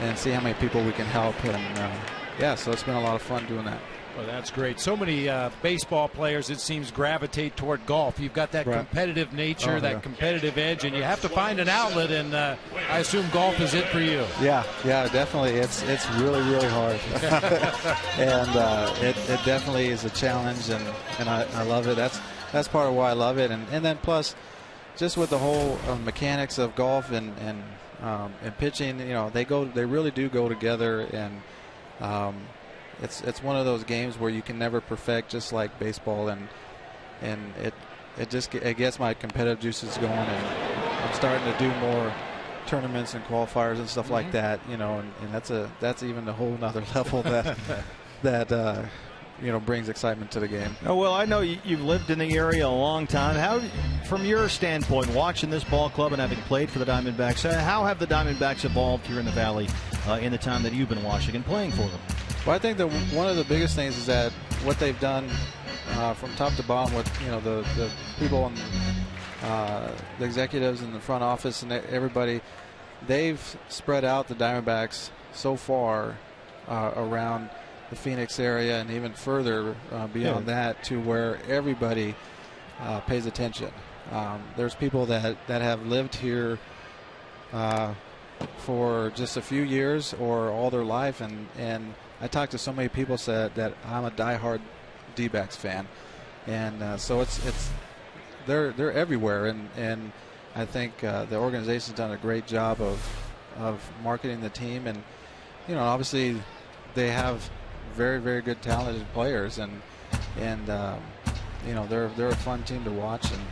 and see how many people we can help. And so it's been a lot of fun doing that. Well, that's great. So many baseball players, it seems, gravitate toward golf. You've got that competitive nature, that competitive edge, and you have to find an outlet, and I assume golf is it for you. Yeah, definitely. It's really hard. And it definitely is a challenge, and I love it. That's part of why I love it. And then plus, just with the whole mechanics of golf and pitching, they really do go together, and it's one of those games where you can never perfect, just like baseball, and it gets my competitive juices going, I'm starting to do more tournaments and qualifiers and stuff like that, you know, and that's even a whole nother level that brings excitement to the game. Oh, well, I know you've lived in the area a long time. How, from your standpoint, watching this ball club and having played for the Diamondbacks, how have the Diamondbacks evolved here in the Valley in the time that you've been watching and playing for them? Well, I think that one of the biggest things is that what they've done from top to bottom with the people and the executives in the front office and everybody, they've spread out the Diamondbacks so far around the Phoenix area and even further beyond that, to where everybody pays attention. There's people that have lived here for just a few years or all their life, and I talked to so many people said that I'm a diehard D-backs fan, and so they're everywhere, and I think the organization's done a great job of marketing the team, and obviously they have very, very good talented players, and they're a fun team to watch, and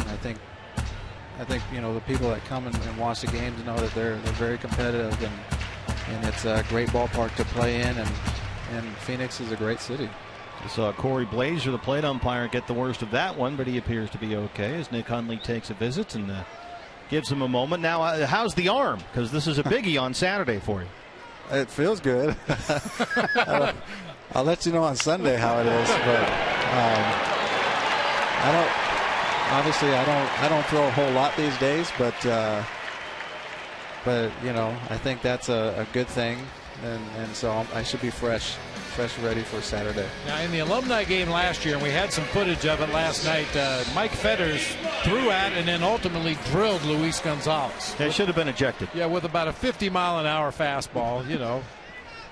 I think the people that come and watch the games know that they're very competitive, and it's a great ballpark to play in, and Phoenix is a great city. Saw Corey Blazer, the plate umpire, get the worst of that one, but he appears to be okay as Nick Hundley takes a visit and gives him a moment. Now, how's the arm? Because this is a biggie on Saturday for you. It feels good. I'll let you know on Sunday how it is, but I don't throw a whole lot these days, but I think that's a good thing, and so I should be fresh ready for Saturday. Now, in the alumni game last year, and we had some footage of it last night, Mike Fetters threw at and then ultimately drilled Luis Gonzalez. It should have been ejected. Yeah, with about a 50-mile-an-hour fastball,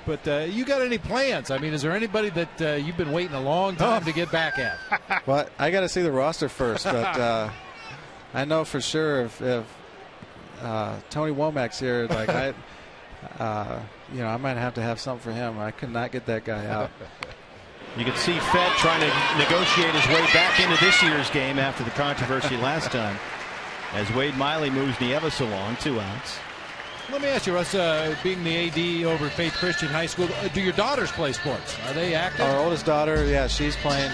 But you got any plans? I mean, is there anybody that you've been waiting a long time to get back at? Well, I got to see the roster first, but I know for sure if Tony Womack's here, like I might have to have something for him. I could not get that guy out. You can see Fett trying to negotiate his way back into this year's game after the controversy last time, as Wade Miley moves Nieves along, 2 outs. Let me ask you, Russ, being the AD over at Faith Christian High School, do your daughters play sports? Are they active? Our oldest daughter, yeah, she's playing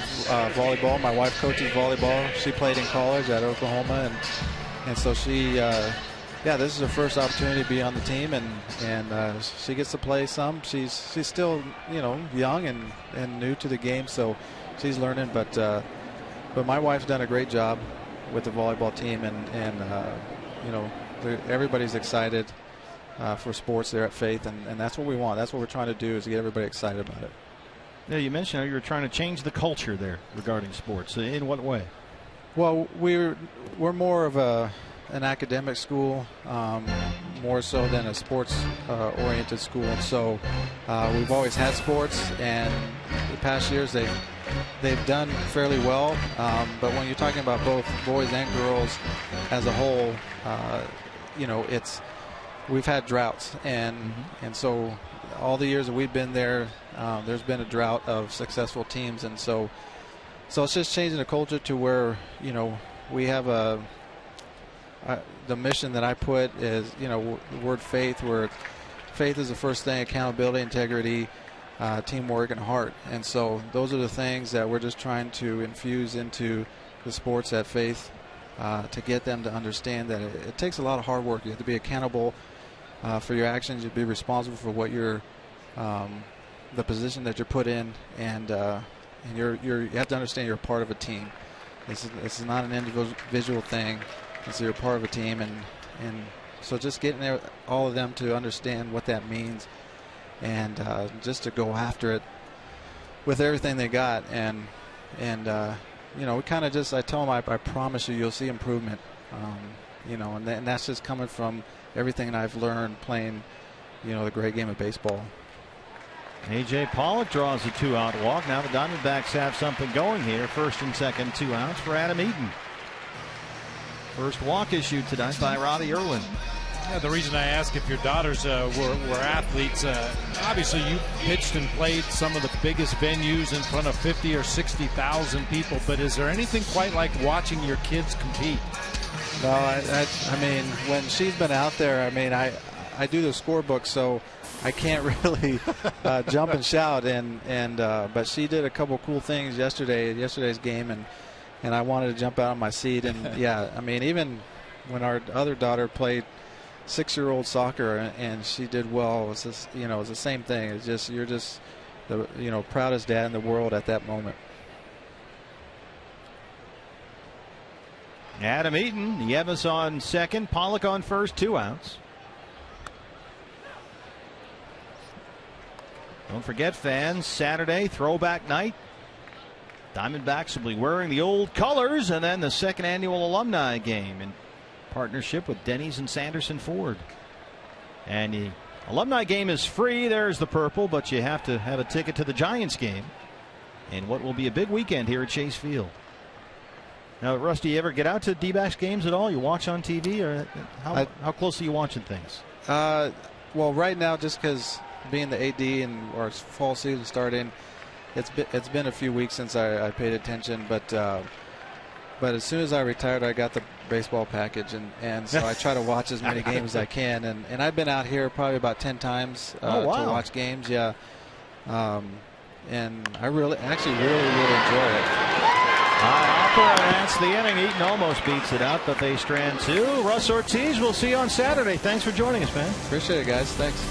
volleyball. My wife coaches volleyball. She played in college at Oklahoma, and so she this is her first opportunity to be on the team, and she gets to play some. She's still young and new to the game, so she's learning. But my wife's done a great job with the volleyball team, and everybody's excited for sports there at Faith, and that's what we want. That's what we're trying to do, is to get everybody excited about it. Yeah, you mentioned how you were trying to change the culture there regarding sports. In what way? Well, we're more of an academic school, more so than a sports-oriented school. And so we've always had sports, and the past years they've done fairly well. But when you're talking about both boys and girls as a whole, we've had droughts, and so all the years that we've been there, there's been a drought of successful teams, and so it's just changing the culture to where we have the mission that I put is the word faith, where faith is the first thing: accountability, integrity, teamwork, and heart. And so those are the things that we're just trying to infuse into the sports at Faith, to get them to understand that it takes a lot of hard work. You have to be accountable for your actions. You have to be responsible for what you're the position that you're put in, and you have to understand you're a part of a team. This is not an individual thing. You're a part of a team, and so just getting all of them to understand what that means, and just to go after it with everything they got, and we kind of just, I tell them, I promise you'll see improvement, and that's just coming from everything I've learned playing the great game of baseball. A.J. Pollock draws a 2-out walk. Now the Diamondbacks have something going here. First and second, 2 outs for Adam Eaton. First walk issued tonight by Robbie Irwin. Yeah, the reason I ask if your daughters were athletes, obviously you pitched and played some of the biggest venues in front of 50 or 60,000 people, but is there anything quite like watching your kids compete? No, I mean, when she's been out there, I mean, I do the scorebook, so I can't really jump and shout. But she did a couple cool things yesterday's game, and I wanted to jump out of my seat. And yeah, I mean, even when our other daughter played 6-year-old soccer and she did well, it's just, it was the same thing. It's just, you're just the proudest dad in the world at that moment. Adam Eaton, Yevis on second, Pollock on first, 2 outs. Don't forget, fans, Saturday, throwback night. Diamondbacks will be wearing the old colors, and then the second annual alumni game in partnership with Denny's and Sanderson Ford. And the alumni game is free. There's the purple, but you have to have a ticket to the Giants game in what will be a big weekend here at Chase Field. Now, Rusty, you ever get out to D-backs games at all? You watch on TV, or how close are you watching things? Well, right now, just because being the AD and our fall season starting, it's been a few weeks since I paid attention. But as soon as I retired, I got the baseball package, and so I try to watch as many games as I can. And I've been out here probably about 10 times to watch games. Yeah, and I really enjoy it. Hopper, and that's the inning. Eaton almost beats it out, but they strand 2. Russ Ortiz, we'll see you on Saturday. Thanks for joining us, man. Appreciate it, guys. Thanks.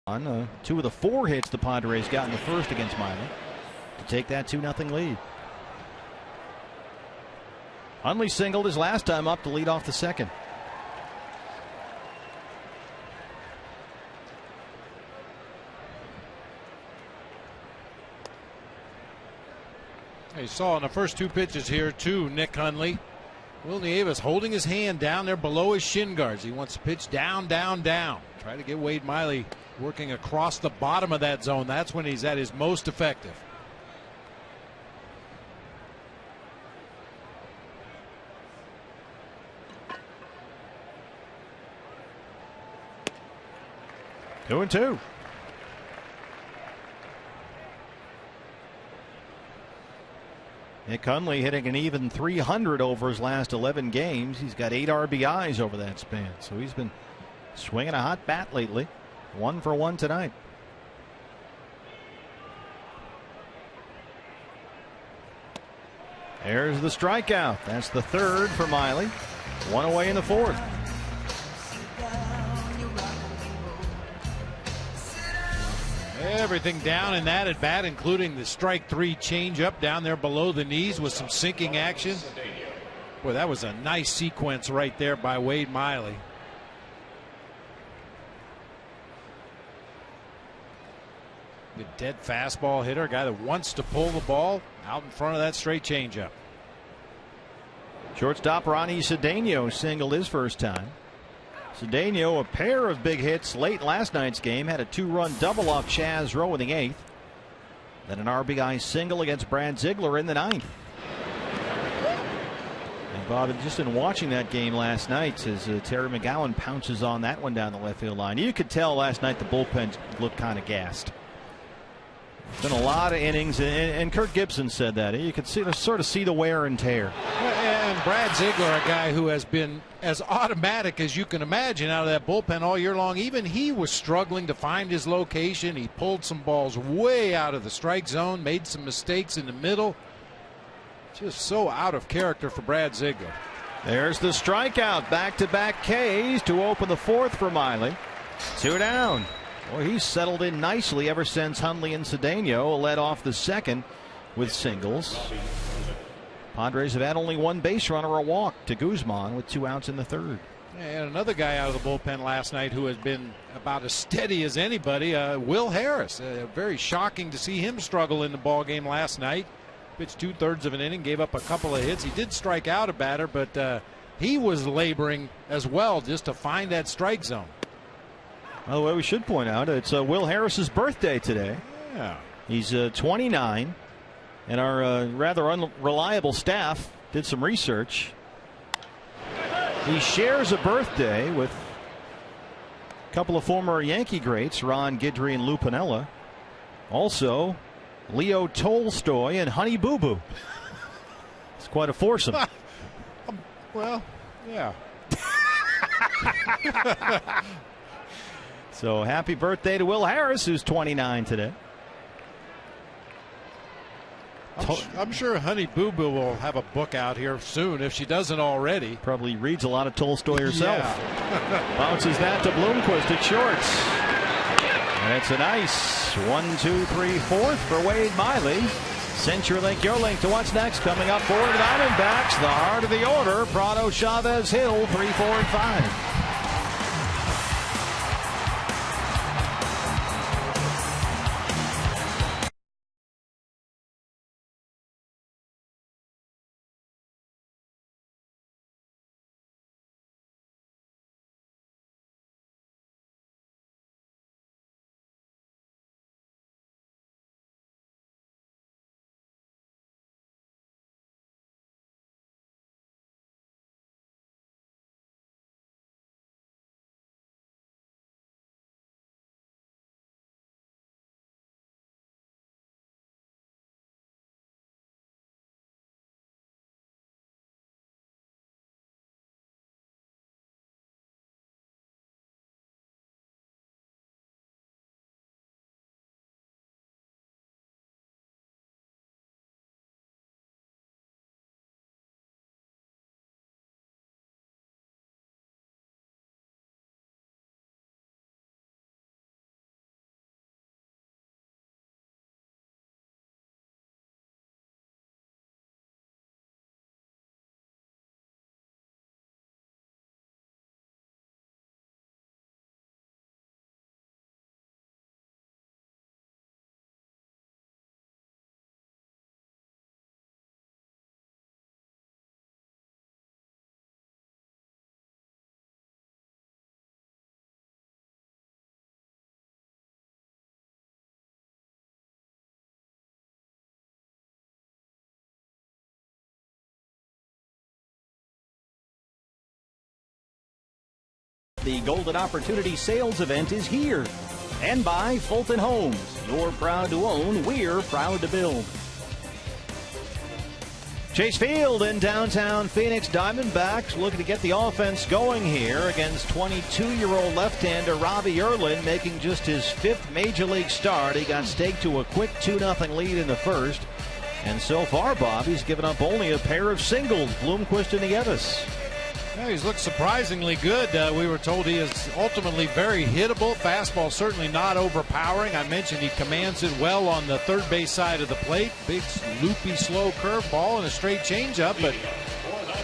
On 2 of the 4 hits the Padres got in the first against Miley to take that 2-0 lead. Hundley singled his last time up to lead off the second. You saw in the first 2 pitches here to Nick Hundley. Will Nieves holding his hand down there below his shin guards. He wants to pitch down, down, down. Try to get Wade Miley working across the bottom of that zone. That's when he's at his most effective. Two and two. Nick Hundley hitting an even 300 over his last 11 games. He's got 8 RBIs over that span. So he's been swinging a hot bat lately. 1 for 1 tonight. There's the strikeout. That's the 3rd for Miley. 1 away in the 4th. Everything down in that at bat, including the strike 3 changeup down there below the knees with some sinking action. Boy, that was a nice sequence right there by Wade Miley. Good dead fastball hitter, a guy that wants to pull the ball out in front of that straight changeup. Shortstop Ronnie Cedeno singled his first time. Cedeno, a pair of big hits late last night's game, had a 2-run double off Chaz Rowe in the 8th. Then an RBI single against Brad Ziegler in the 9th. And Bob, just in watching that game last night, as Terry McGowan pounces on that one down the left field line, you could tell last night the bullpen looked kind of gassed. Been a lot of innings, and Kirk Gibson said that. You could sort of see the wear and tear. And Brad Ziegler, a guy who has been as automatic as you can imagine out of that bullpen all year long. Even he was struggling to find his location. He pulled some balls way out of the strike zone, made some mistakes in the middle. Just so out of character for Brad Ziegler. There's the strikeout. Back-to-back Ks to open the 4th for Miley. 2 down. Well, he's settled in nicely ever since Hundley and Cedeno led off the 2nd with singles. Padres have had only 1 base runner, a walk to Guzman with 2 outs in the 3rd. And another guy out of the bullpen last night who has been about as steady as anybody, Will Harris. Very shocking to see him struggle in the ball game last night. Pitched 2/3 of an inning, gave up a couple of hits. He did strike out a batter, but he was laboring as well just to find that strike zone. By the way, we should point out it's Will Harris's birthday today. Yeah. He's 29, and our rather unreliable staff did some research. He shares a birthday with a couple of former Yankee greats, Ron Guidry and Lou Piniella. Also, Leo Tolstoy and Honey Boo Boo. It's quite a foursome. Well, yeah. So happy birthday to Will Harris, who's 29 today. I'm sure Honey Boo Boo will have a book out here soon if she doesn't already. Probably reads a lot of Tolstoy herself. Yeah. Bounces that to Bloomquist at shorts. And it's a nice 1, 2, 3, 4th for Wade Miley. CenturyLink, your link to what's next. Coming up for the Diamondbacks, the heart of the order, Prado, Chavez, Hill, 3, 4, and 5. The Golden Opportunity Sales Event is here. And by Fulton Homes. You're proud to own, we're proud to build. Chase Field in downtown Phoenix. Diamondbacks looking to get the offense going here against 22-year-old left-hander Robbie Erlin, making just his 5th major league start. He got staked to a quick 2-0 lead in the first. And so far, Bob, he's given up only a pair of singles, Bloomquist and Nieves. Yeah, he's looked surprisingly good. We were told he is ultimately very hittable. Fastball certainly not overpowering. I mentioned he commands it well on the third base side of the plate. Big, loopy, slow curveball and a straight changeup. But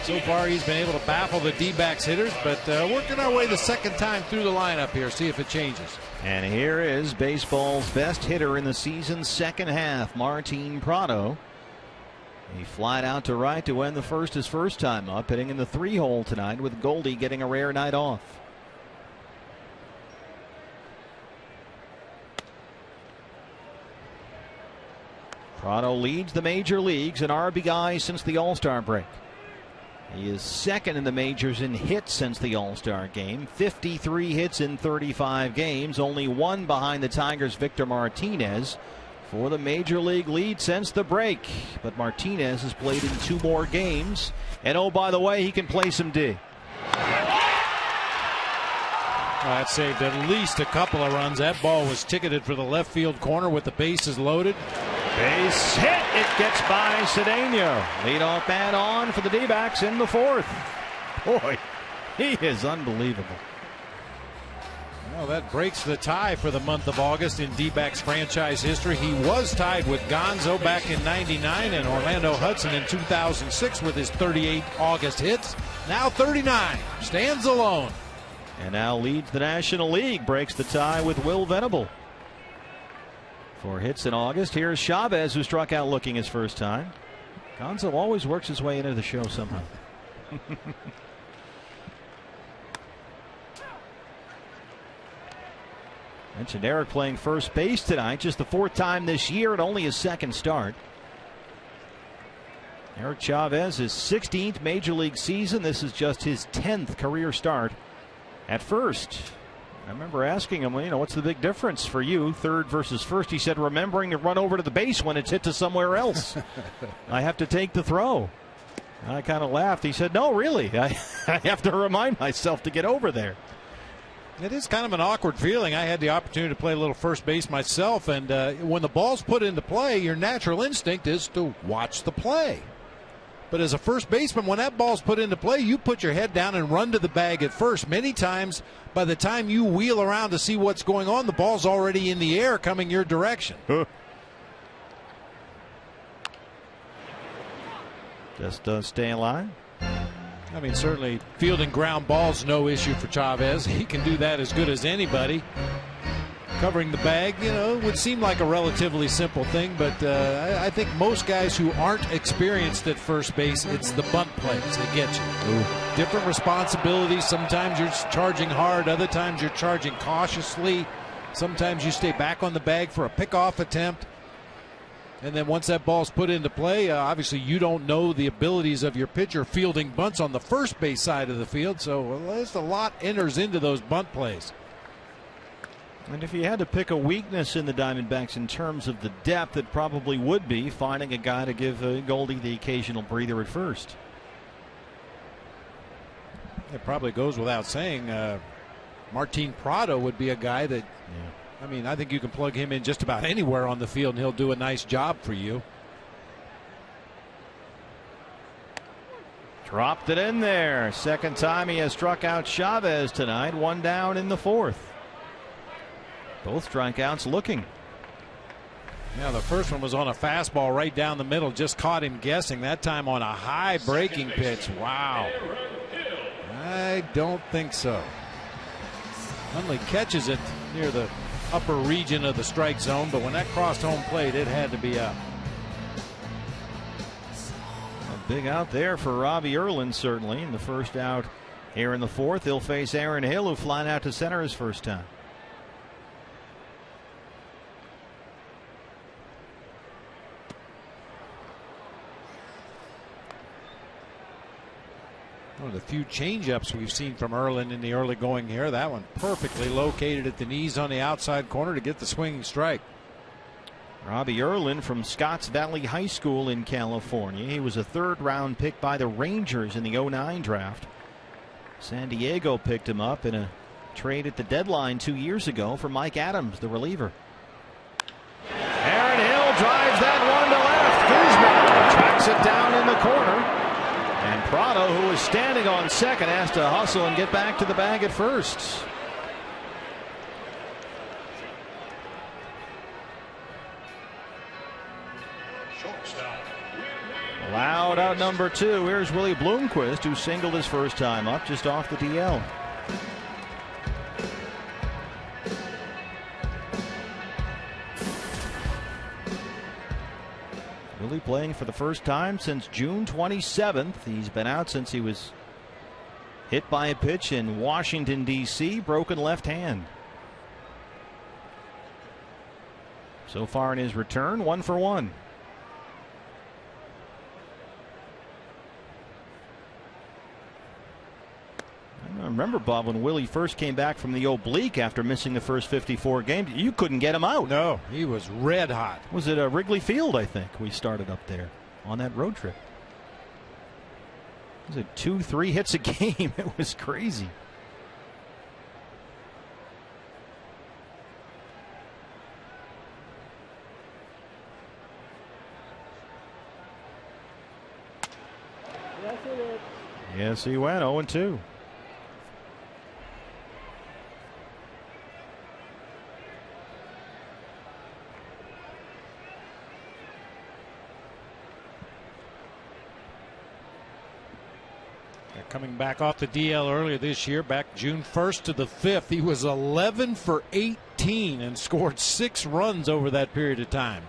so far he's been able to baffle the D-backs hitters. But working our way the second time through the lineup here. See if it changes. And here is baseball's best hitter in the season's second half, Martin Prado. He flied out to right to end the first his first time up, hitting in the 3-hole tonight with Goldie getting a rare night off. Prado leads the major leagues in RBI since the All-Star break. He is second in the majors in hits since the All-Star game. 53 hits in 35 games, only one behind the Tigers' Victor Martinez for the major league lead since the break. But Martinez has played in 2 more games. And oh, by the way, he can play some D. That saved at least a couple of runs. That ball was ticketed for the left field corner with the bases loaded. Base hit. It gets by Cedeno. Leadoff man on for the D-backs in the 4th. Boy, he is unbelievable. Well, that breaks the tie for the month of August in D-backs franchise history. He was tied with Gonzo back in '99 and Orlando Hudson in 2006 with his 38 August hits. Now 39. Stands alone. And now leads the National League. Breaks the tie with Will Venable for hits in August. Here's Chavez, who struck out looking his first time. Gonzo always works his way into the show somehow. Mentioned Eric playing first base tonight, just the 4th time this year and only his 2nd start. Eric Chavez, his 16th major league season. This is just his 10th career start at first. I remember asking him, what's the big difference for you, third versus first? He said, remembering to run over to the base when it's hit to somewhere else. I have to take the throw. I kind of laughed. He said, no, really, I have to remind myself to get over there. It is kind of an awkward feeling. I had the opportunity to play a little first base myself, and when the ball's put into play, your natural instinct is to watch the play. But as a first baseman, when that ball's put into play, you put your head down and run to the bag at first. Many times, by the time you wheel around to see what's going on, the ball's already in the air coming your direction. Just stay in line. I mean, certainly fielding ground balls, no issue for Chavez. He can do that as good as anybody. Covering the bag, would seem like a relatively simple thing, but I think most guys who aren't experienced at first base, it's the bunt plays that get you. Ooh. Different responsibilities. Sometimes you're charging hard. Other times you're charging cautiously. Sometimes you stay back on the bag for a pickoff attempt. And then once that ball's put into play, obviously you don't know the abilities of your pitcher fielding bunts on the first base side of the field. So there's a lot enters into those bunt plays. And if you had to pick a weakness in the Diamondbacks in terms of the depth, it probably would be finding a guy to give Goldie the occasional breather at first. It probably goes without saying. Martin Prado would be a guy that, I mean, I think you can plug him in just about anywhere on the field and he'll do a nice job for you. Dropped it in there. Second time he has struck out Chavez tonight. 1 down in the 4th. Both strikeouts looking. Yeah, the first one was on a fastball right down the middle. Just caught him guessing. That time on a high breaking pitch. Wow. I don't think so. Hundley catches it near the upper region of the strike zone, but when that crossed home plate, it had to be up. A big out there for Robbie Erlin, certainly. In the first out here in the 4th, he'll face Aaron Hill, who flying out to center his first time. One of the few changeups we've seen from Erlin in the early going here. That one perfectly located at the knees on the outside corner to get the swinging strike. Robbie Erlin from Scotts Valley High School in California. He was a third-round pick by the Rangers in the '09 draft. San Diego picked him up in a trade at the deadline 2 years ago for Mike Adams, the reliever. Aaron Hill drives that one to left. Guzman tracks it down in the corner. And Prado, who was standing on second, has to hustle and get back to the bag at first. Loud out number 2. Here's Willie Bloomquist, who singled his first time up just off the DL. Willie playing for the first time since June 27th. He's been out since he was hit by a pitch in Washington, D.C., broken left hand. So far in his return, 1 for 1. I remember, Bob, when Willie first came back from the oblique after missing the first 54 games, you couldn't get him out. No, he was red hot. Was it Wrigley Field, I think, we started up there on that road trip. Was it 2-3 hits a game? It was crazy. Yes, he went 0-2. Coming back off the DL earlier this year, back June 1st to the 5th, he was 11 for 18 and scored 6 runs over that period of time.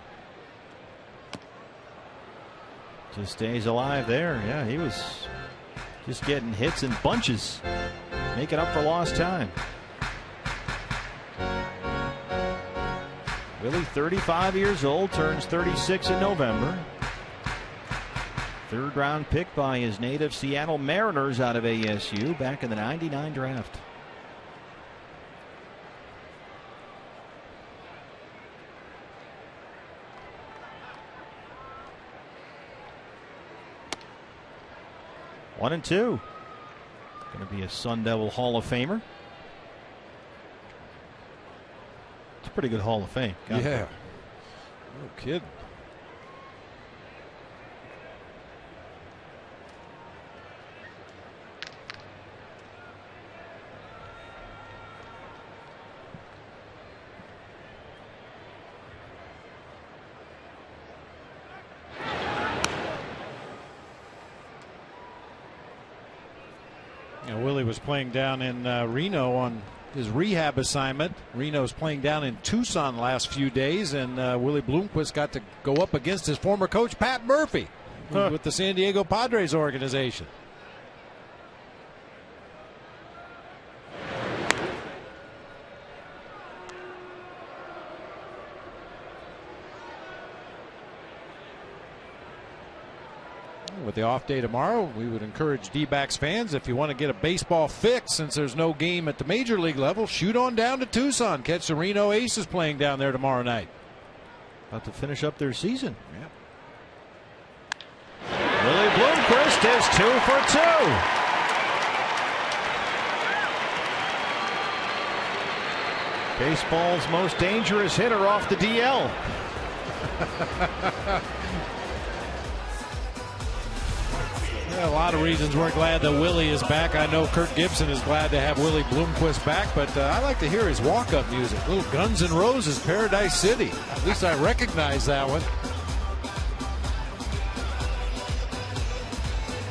Just stays alive there. Yeah, he was just getting hits in bunches, making up for lost time. Willie, 35 years old, turns 36 in November. Third-round pick by his native Seattle Mariners out of ASU back in the '99 draft. One and two. Going to be a Sun Devil Hall of Famer. It's a pretty good Hall of Fame. Yeah. No kidding. Willie was playing down in Reno on his rehab assignment. Reno's playing down in Tucson last few days, and Willie Bloomquist got to go up against his former coach Pat Murphy with the San Diego Padres organization. With the off day tomorrow, we would encourage D-backs fans, if you want to get a baseball fix, since there's no game at the major league level, shoot on down to Tucson. Catch the Reno Aces playing down there tomorrow night. About to finish up their season. Yeah. Willie Bloomquist is 2 for 2. Baseball's most dangerous hitter off the DL. A lot of reasons we're glad that Willie is back. I know Kirk Gibson is glad to have Willie Bloomquist back, but I like to hear his walk-up music. Little Guns N' Roses, Paradise City. At least I recognize that one.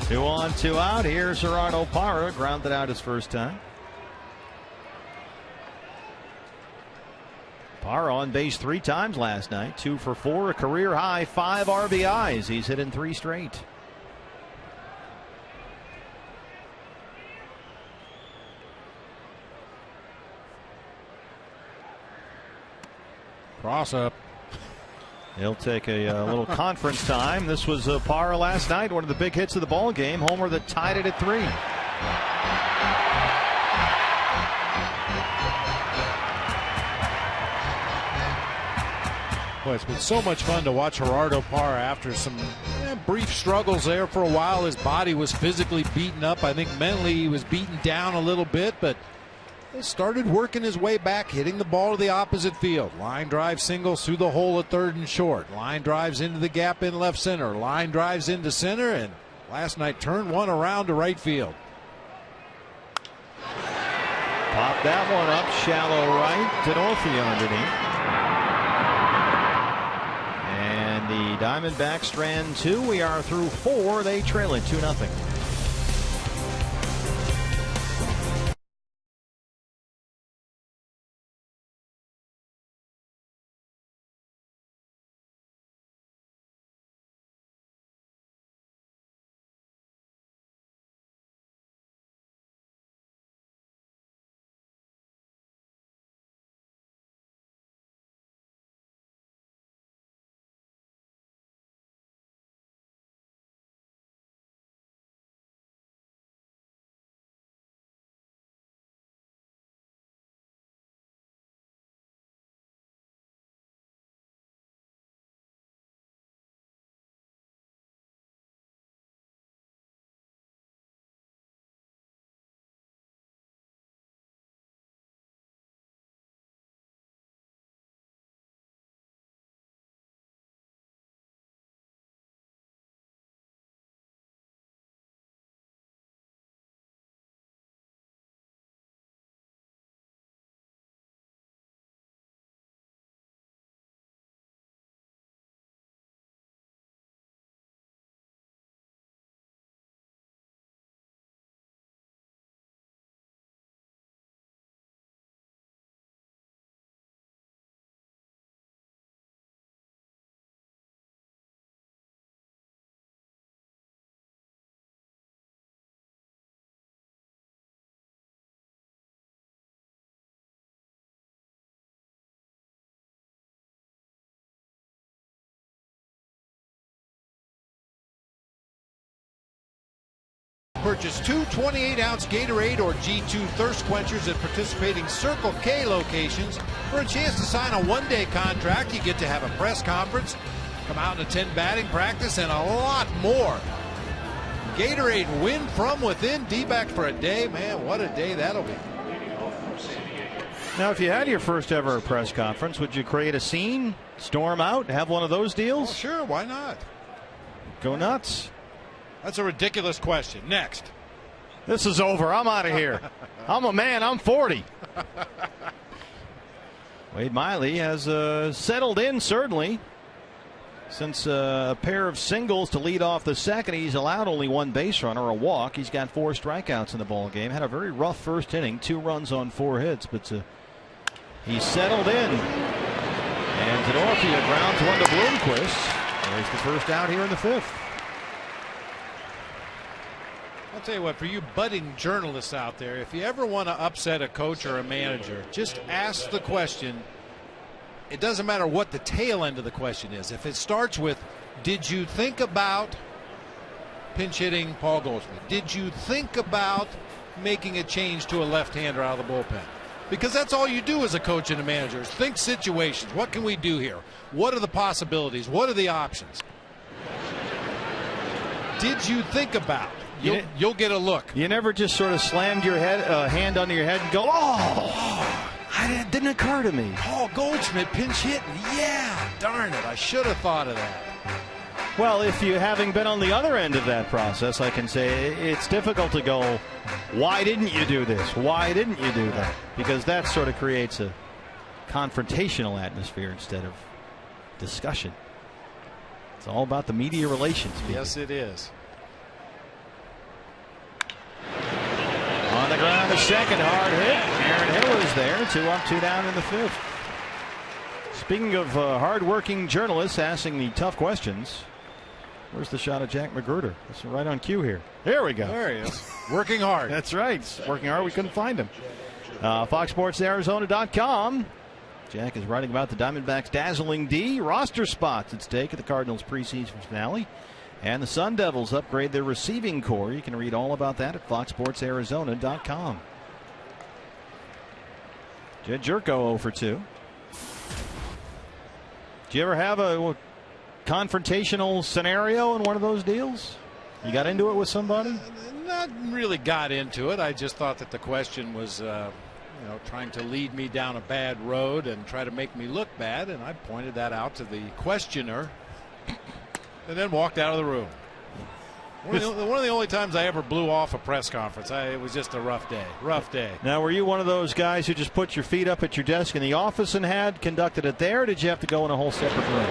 2 on, 2 out. Here's Gerardo Parra, grounded out his first time. Parra on base 3 times last night. 2 for 4, a career high 5 RBIs. He's hit in 3 straight. Cross up. He'll take a little conference time. This was Parra last night, one of the big hits of the ball game. Homer that tied it at 3. Boy, it's been so much fun to watch Gerardo Parra after some brief struggles there for a while. His body was physically beaten up. I think mentally he was beaten down a little bit, but he started working his way back, hitting the ball to the opposite field. Line drive singles through the hole at third and short. Line drives into the gap in left center. Line drives into center, and last night turned one around to right field. Pop that one up, shallow right. D'Onofrio underneath. And the Diamondbacks strand 2. We are through 4. They trail it 2-0. Purchase 2 28-ounce Gatorade or G2 thirst quenchers at participating Circle K locations for a chance to sign a one-day contract. You get to have a press conference, come out and attend batting practice, and a lot more. Gatorade, win from within. D-backs for a day. Man, what a day that'll be. Now, if you had your first ever press conference, would you create a scene, storm out, have one of those deals? Oh, sure, why not? Go nuts. That's a ridiculous question. Next. This is over. I'm out of here. I'm a man. I'm 40. Wade Miley has settled in, certainly. Since a pair of singles to lead off the second, he's allowed only one base runner, a walk. He's got 4 strikeouts in the ball game. Had a very rough first inning, 2 runs on 4 hits, but he's settled in. And D'Onofrio grounds one to Bloomquist. There's the first out here in the 5th. I'll tell you what, for you budding journalists out there, if you ever want to upset a coach or a manager, just ask the question. It doesn't matter what the tail end of the question is. If it starts with, did you think about pinch hitting Paul Goldschmidt? Did you think about making a change to a left-hander out of the bullpen? Because that's all you do as a coach and a manager is think situations. What can we do here? What are the possibilities? What are the options? Did you think about? You'll get a look. You never just sort of slammed your hand under your head and go, it didn't occur to me. Paul Goldschmidt pinch hitting. Yeah, darn it. I should have thought of that. Well, if you having been on the other end of that process, I can say it's difficult to go, why didn't you do this? Why didn't you do that? Because that sort of creates a confrontational atmosphere instead of discussion. It's all about the media relations. Yes, it is. On the ground, a second hard hit. Aaron Hill is there. 2 up, 2 down in the 5th. Speaking of hard-working journalists asking the tough questions, where's the shot of Jack McGruder? It's right on cue here. There we go. There he is. Working hard. That's right. Working hard. We couldn't find him. FoxSportsArizona.com. Jack is writing about the Diamondbacks' dazzling D. Roster spots at stake at the Cardinals' preseason finale. And the Sun Devils upgrade their receiving core. You can read all about that at FoxSportsArizona.com. Jed Jerko 0 for 2. Do you ever have a confrontational scenario in one of those deals? You got into it with somebody? Not really got into it. I just thought that the question was, trying to lead me down a bad road and try to make me look bad, and I pointed that out to the questioner and then walked out of the room. One of the only times I ever blew off a press conference. It was just a rough day. Rough day. Now, were you one of those guys who just put your feet up at your desk in the office and had conducted it there, or did you have to go in a whole separate room?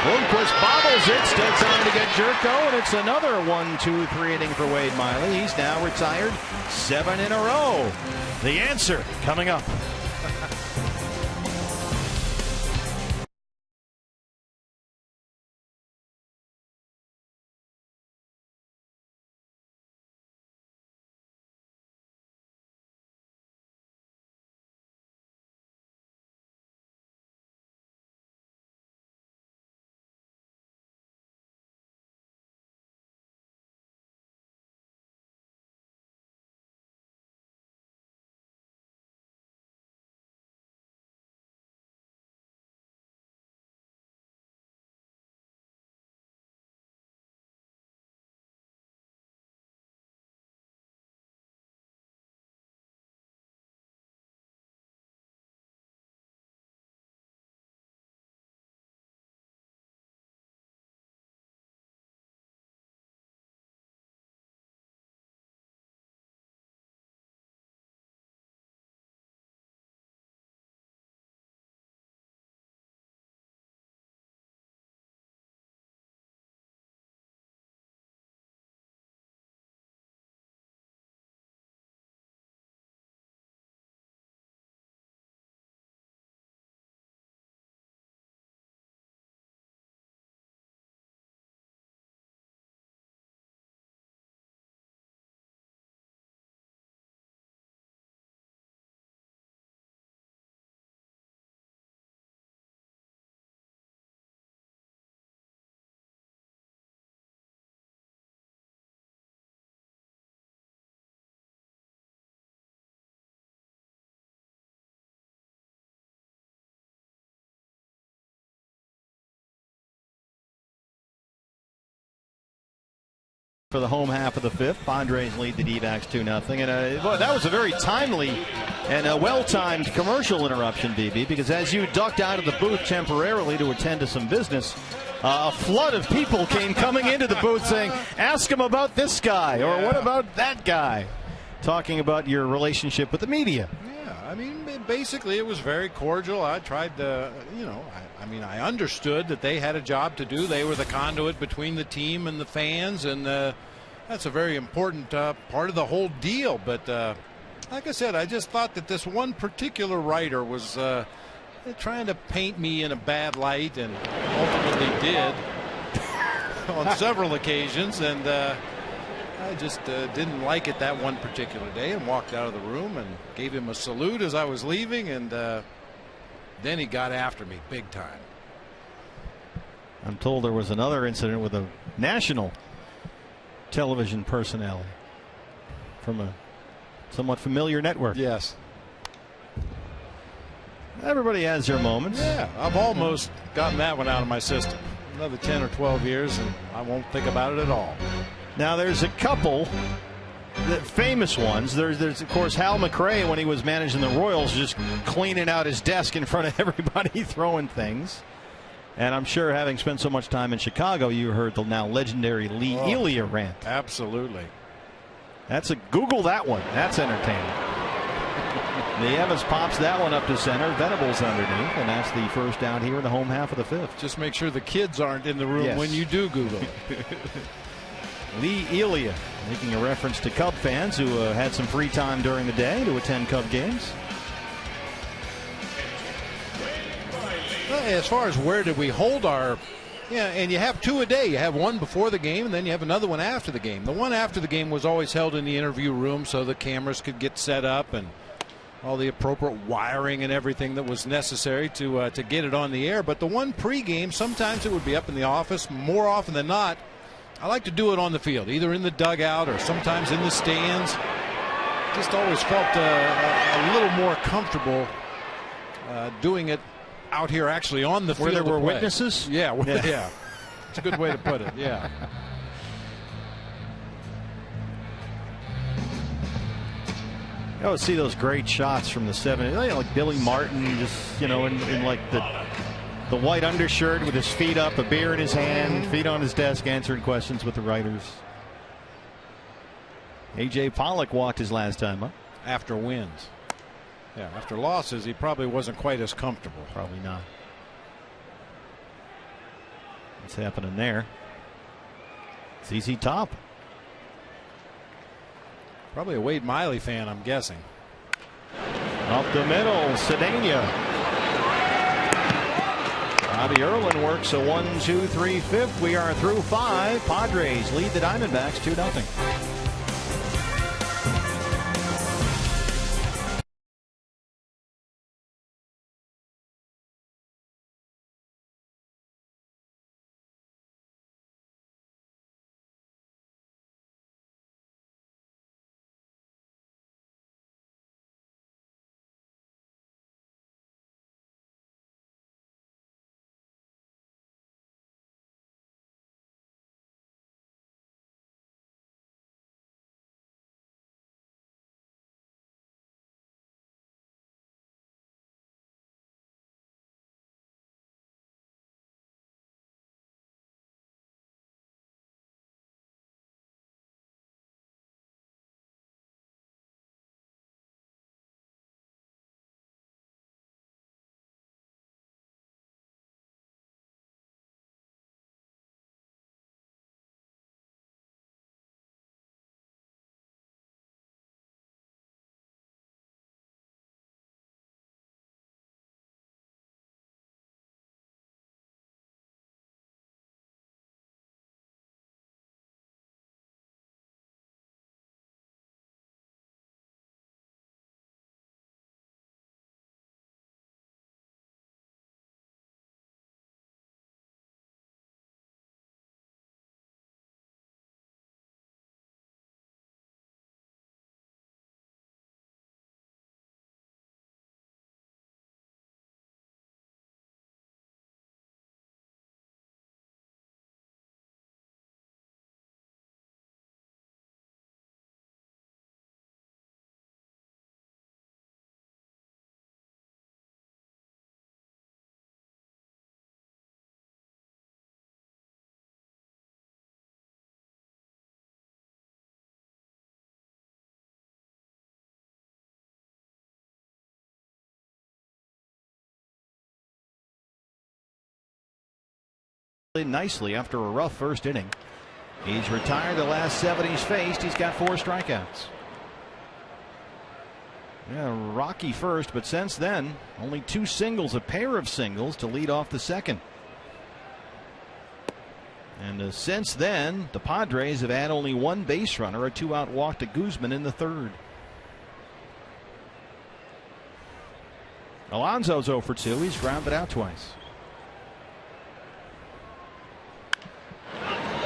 Bloomquist bobbles it, still trying to get Jerko, and it's another 1-2-3 inning for Wade Miley. He's now retired 7 in a row. The answer coming up. For the home half of the fifth, Padres lead the D-backs 2-0, and boy, that was a very timely and a well-timed commercial interruption, BB, because as you ducked out of the booth temporarily to attend to some business, a flood of people came coming into the booth saying, "Ask him about this guy," or "What about that guy?" Talking about your relationship with the media. Yeah, I mean, basically, it was very cordial. I tried to, I understood that they had a job to do. They were the conduit between the team and the fans, and that's a very important part of the whole deal. But like I said, I just thought that this one particular writer was trying to paint me in a bad light, and ultimately did on several occasions. And I just didn't like it that one particular day, and walked out of the room and gave him a salute as I was leaving, and then he got after me big time. I'm told there was another incident with a national television personality from a somewhat familiar network. Yes. Everybody has their moments. Yeah, I've almost gotten that one out of my system. Another 10 or 12 years, and I won't think about it at all. Now, there's a couple famous ones. There's of course Hal McRae when he was managing the Royals, just cleaning out his desk in front of everybody, throwing things. And I'm sure, having spent so much time in Chicago, you heard the now legendary Lee Elia rant. Absolutely. Google that one. That's entertaining. The Evans pops that one up to center. Venables underneath, and that's the first down here in the home half of the fifth. Just make sure the kids aren't in the room when you do Google. Lee Elia, making a reference to Cub fans who had some free time during the day to attend Cub games. Well, as far as where did we hold our, and you have two a day. You have one before the game, and then you have another one after the game. The one after the game was always held in the interview room so the cameras could get set up and all the appropriate wiring and everything that was necessary to get it on the air. But the one pregame, sometimes it would be up in the office. More often than not, I like to do it on the field, either in the dugout or sometimes in the stands. Just always felt a little more comfortable doing it out here actually on the field. Where there were to play. witnesses? Yeah. Yeah. It's a good way to put it. Yeah. I always see those great shots from the 70s, like Billy Martin, just in like the white undershirt with his feet up, a beer in his hand, feet on his desk, answering questions with the writers. A.J. Pollock walked his last time up. After wins. Yeah, after losses, he probably wasn't quite as comfortable. Probably not. What's happening there? ZZ Top. Probably a Wade Miley fan, I'm guessing. Up the middle, Cedeno. Bobby Erlin works a 1-2-3 fifth. We are through 5. Padres lead the Diamondbacks 2-0. Nicely after a rough first inning. He's retired the last 7 he's faced. He's got 4 strikeouts. Yeah, rocky first, but since then only 2 singles, a pair of singles to lead off the second. And since then the Padres have had only 1 base runner, a 2-out walk to Guzman in the 3rd. Alonso's 0 for 2. He's grounded out twice.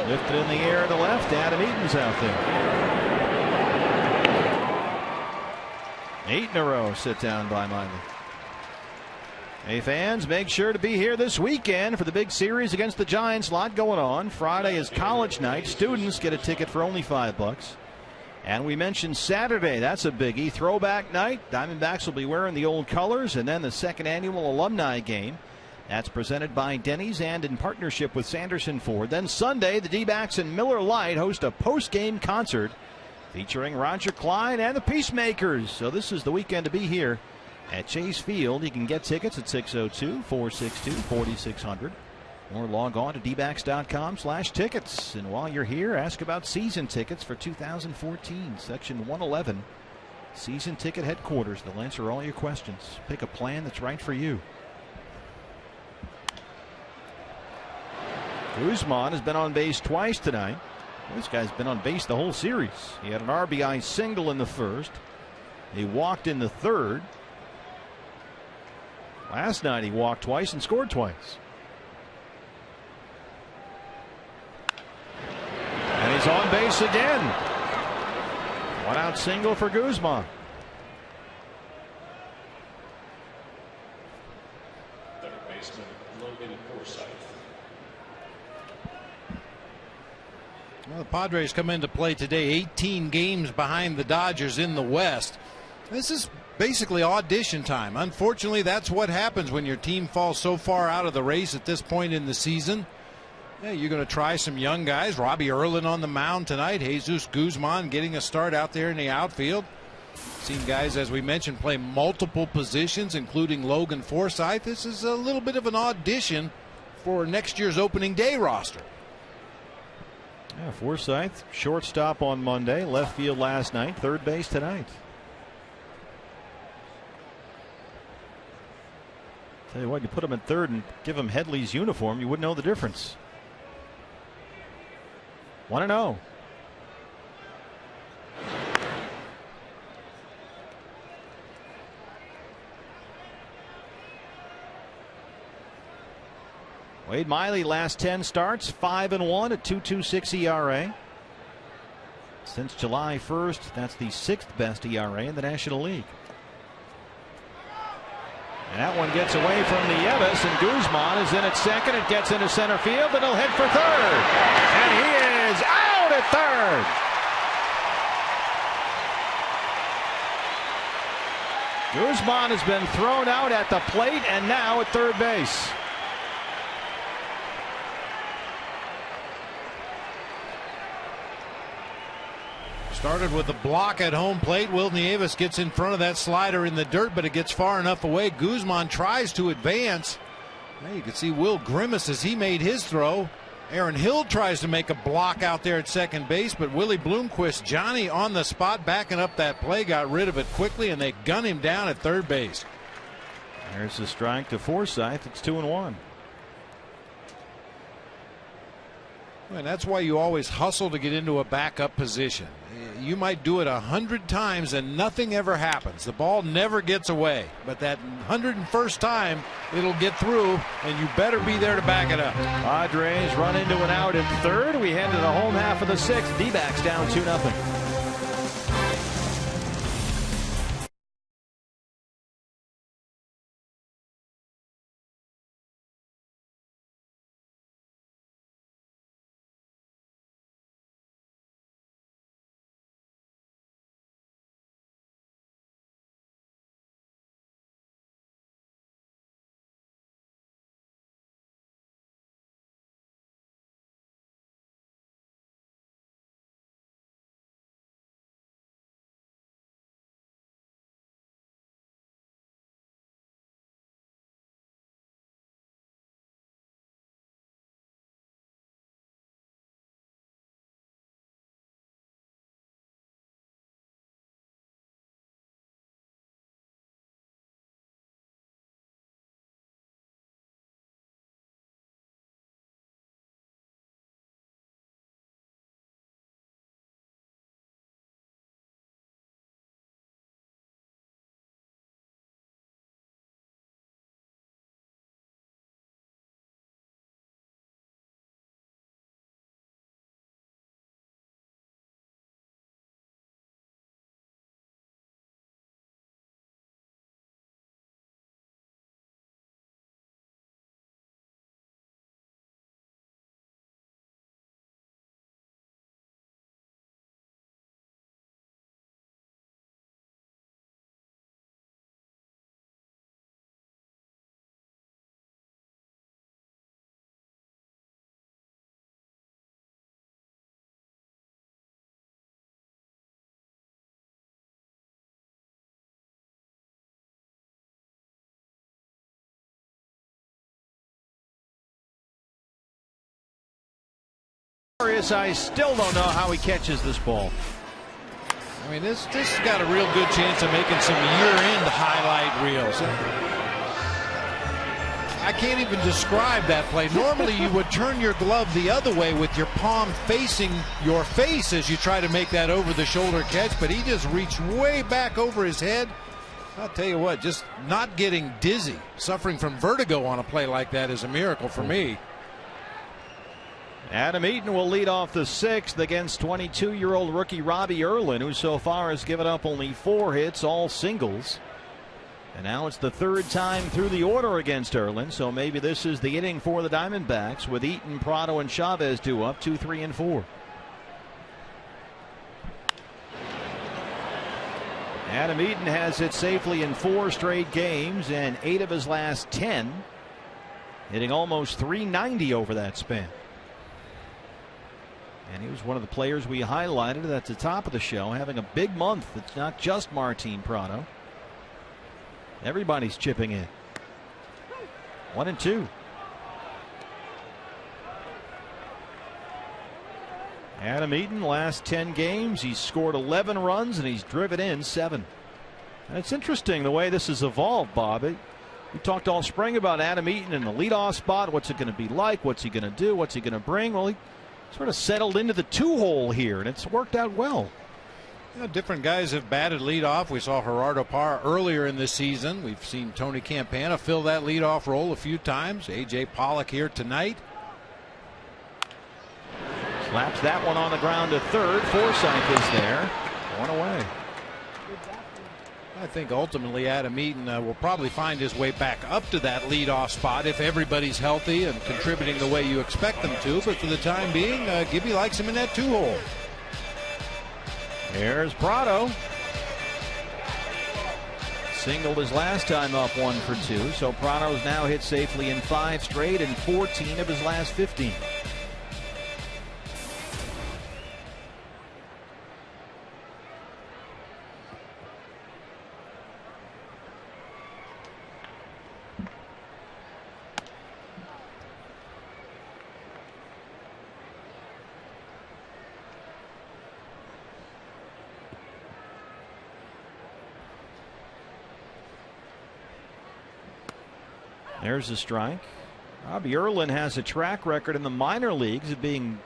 Lifted in the air to left. Adam Eaton's out there. 8 in a row sit down by Miley. Hey fans, make sure to be here this weekend for the big series against the Giants. A lot going on. Friday is college night. Students get a ticket for only $5. And we mentioned Saturday. That's a biggie. Throwback night. Diamondbacks will be wearing the old colors. And then the 2nd annual alumni game. That's presented by Denny's and in partnership with Sanderson Ford. Then Sunday, the D-backs and Miller Lite host a post-game concert featuring Roger Clyne and the Peacemakers. So this is the weekend to be here at Chase Field. You can get tickets at 602-462-4600 or log on to dbacks.com/tickets. And while you're here, ask about season tickets for 2014, Section 111. Season ticket headquarters. They'll answer all your questions. Pick a plan that's right for you. Guzman has been on base twice tonight. This guy's been on base the whole series. He had an RBI single in the 1st. He walked in the 3rd. Last night he walked twice and scored twice. And he's on base again. 1-out single for Guzman. Forsythe. Well, the Padres come into play today 18 games behind the Dodgers in the West. This is basically audition time. Unfortunately, that's what happens when your team falls so far out of the race at this point in the season. Yeah, you're going to try some young guys. Robbie Erlin on the mound tonight. Jesus Guzman getting a start out there in the outfield. Seen guys, as we mentioned, play multiple positions, including Logan Forsythe. This is a little bit of an audition for next year's opening day roster. Yeah, Forsythe, shortstop on Monday, left field last night, third base tonight. Tell you what, you put him in third and give him Headley's uniform, you wouldn't know the difference. 1-0. Wade Miley, last 10 starts, 5-1 at 2.26 ERA. Since July 1st, that's the 6th best ERA in the National League. And that one gets away from the Nieves, and Guzman is in at second. It gets into center field, and he'll hit for third. And he is out at third. Guzman has been thrown out at the plate and now at third base. Started with a block at home plate. Will Nieves gets in front of that slider in the dirt, but it gets far enough away. Guzman tries to advance. Now you can see Will grimace as he made his throw. Aaron Hill tries to make a block out there at second base, but Willie Bloomquist, Johnny on the spot, backing up that play, got rid of it quickly, and they gun him down at third base. There's a strike to Forsythe. It's 2-1. And that's why you always hustle to get into a backup position. You might do it 100 times and nothing ever happens. The ball never gets away. But that 101st time, it'll get through, and you better be there to back it up. Padres run into an out at third. We head to the home half of the 6th. D-backs down 2-0. I still don't know how he catches this ball. I mean, this has got a real good chance of making some year-end highlight reels. I can't even describe that play. Normally you would turn your glove the other way with your palm facing your face as you try to make that over-the-shoulder catch, but he just reached way back over his head. I'll tell you what, just not getting dizzy, suffering from vertigo on a play like that is a miracle for me. Adam Eaton will lead off the 6th against 22-year-old rookie Robbie Erlin, who so far has given up only 4 hits, all singles. And now it's the third time through the order against Erlin, so maybe this is the inning for the Diamondbacks with Eaton, Prado, and Chavez due up 2, 3, and 4. Adam Eaton has hit safely in 4 straight games and 8 of his last 10, hitting almost .390 over that span. And he was one of the players we highlighted at the top of the show, having a big month. It's not just Martin Prado. Everybody's chipping in. 1 and 2. Adam Eaton, last 10 games, he's scored 11 runs and he's driven in 7. And it's interesting the way this has evolved, Bob. We talked all spring about Adam Eaton in the leadoff spot. What's it going to be like? What's he going to do? What's he going to bring? Well, he sort of settled into the 2-hole here, and it's worked out well. You know, different guys have batted leadoff. We saw Gerardo Parra earlier in the season. We've seen Tony Campana fill that leadoff role a few times. A.J. Pollock here tonight. Slaps that one on the ground to third. Forsythe is there. 1 away. I think ultimately Adam Eaton will probably find his way back up to that leadoff spot if everybody's healthy and contributing the way you expect them to. But for the time being, Gibby likes him in that 2-hole. Here's Prado. Singled his last time up 1 for 2. So Prado's now hit safely in 5 straight and 14 of his last 15. There's a strike. Robbie Erlin has a track record in the minor leagues of being,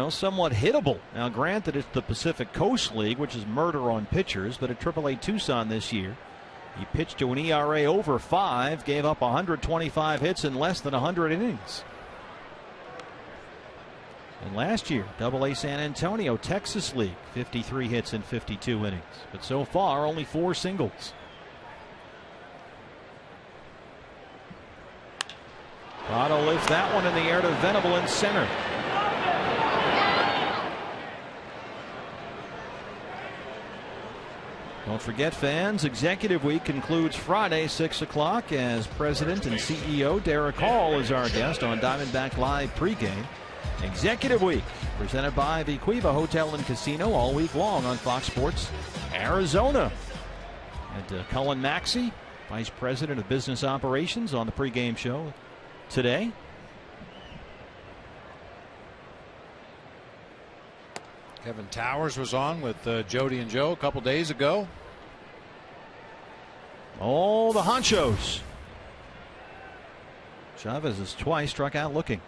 somewhat hittable. Now, granted, it's the Pacific Coast League, which is murder on pitchers, but at AAA Tucson this year, he pitched to an ERA over 5, gave up 125 hits in less than 100 innings. And last year, AA San Antonio, Texas League, 53 hits in 52 innings. But so far, only 4 singles. Prado lifts that one in the air to Venable in center. Don't forget, fans, Executive Week concludes Friday, 6 o'clock, as President and CEO Derek Hall is our guest on Diamondback Live pregame. Executive Week, presented by the Cueva Hotel and Casino, all week long on Fox Sports Arizona. And Cullen Maxey, Vice President of Business Operations, on the pregame show today. Kevin Towers was on with Jody and Joe a couple days ago. Oh, the honchos. Chavez has twice struck out looking.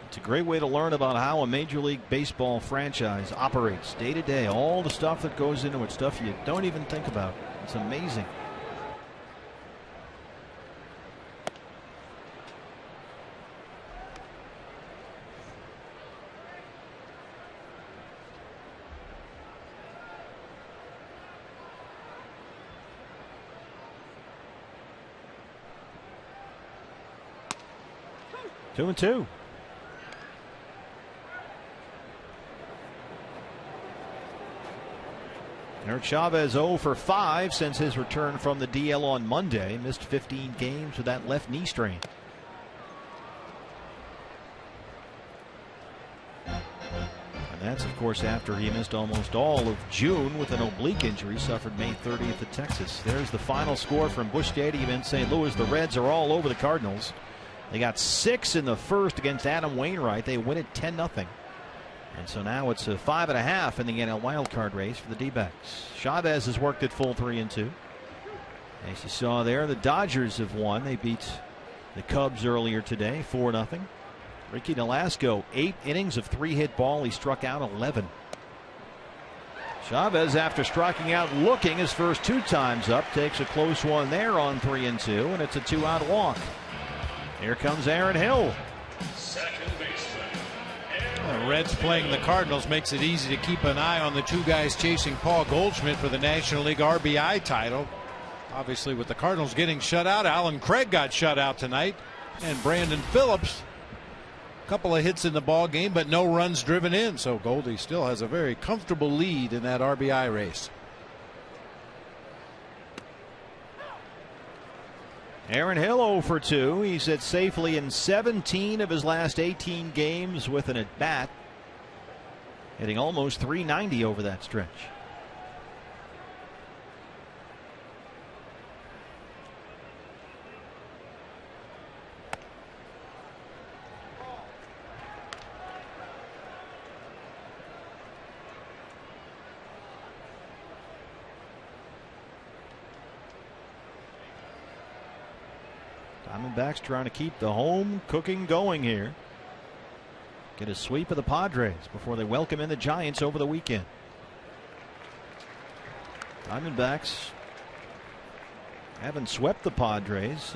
It's a great way to learn about how a Major League Baseball franchise operates day to day. All the stuff that goes into it, stuff you don't even think about. It's amazing. Two and two. Eric Chavez 0 for 5 since his return from the DL on Monday. Missed 15 games with that left knee strain. And that's, of course, after he missed almost all of June with an oblique injury suffered May 30th at Texas. There's the final score from Busch Stadium in St. Louis. The Reds are all over the Cardinals. They got 6 in the first against Adam Wainwright. They win it 10-0. And so now it's a 5.5 in the NL wildcard race for the D-backs. Chavez has worked at full 3 and 2. As you saw there, the Dodgers have won. They beat the Cubs earlier today, 4-0. Ricky Nolasco, 8 innings of 3-hit ball. He struck out 11. Chavez, after striking out looking his first 2 times up, takes a close one there on 3 and 2, and it's a 2-out walk. Here comes Aaron Hill. Second baseman. Reds playing the Cardinals makes it easy to keep an eye on the two guys chasing Paul Goldschmidt for the National League RBI title. Obviously, with the Cardinals getting shut out, Alan Craig got shut out tonight, and Brandon Phillips, a couple of hits in the ball game, but no runs driven in. So Goldie still has a very comfortable lead in that RBI race. Aaron Hill 0 for 2. He's hit safely in 17 of his last 18 games with an at-bat, hitting almost .390 over that stretch. Diamondbacks trying to keep the home cooking going here. Get a sweep of the Padres before they welcome in the Giants over the weekend. Diamondbacks haven't swept the Padres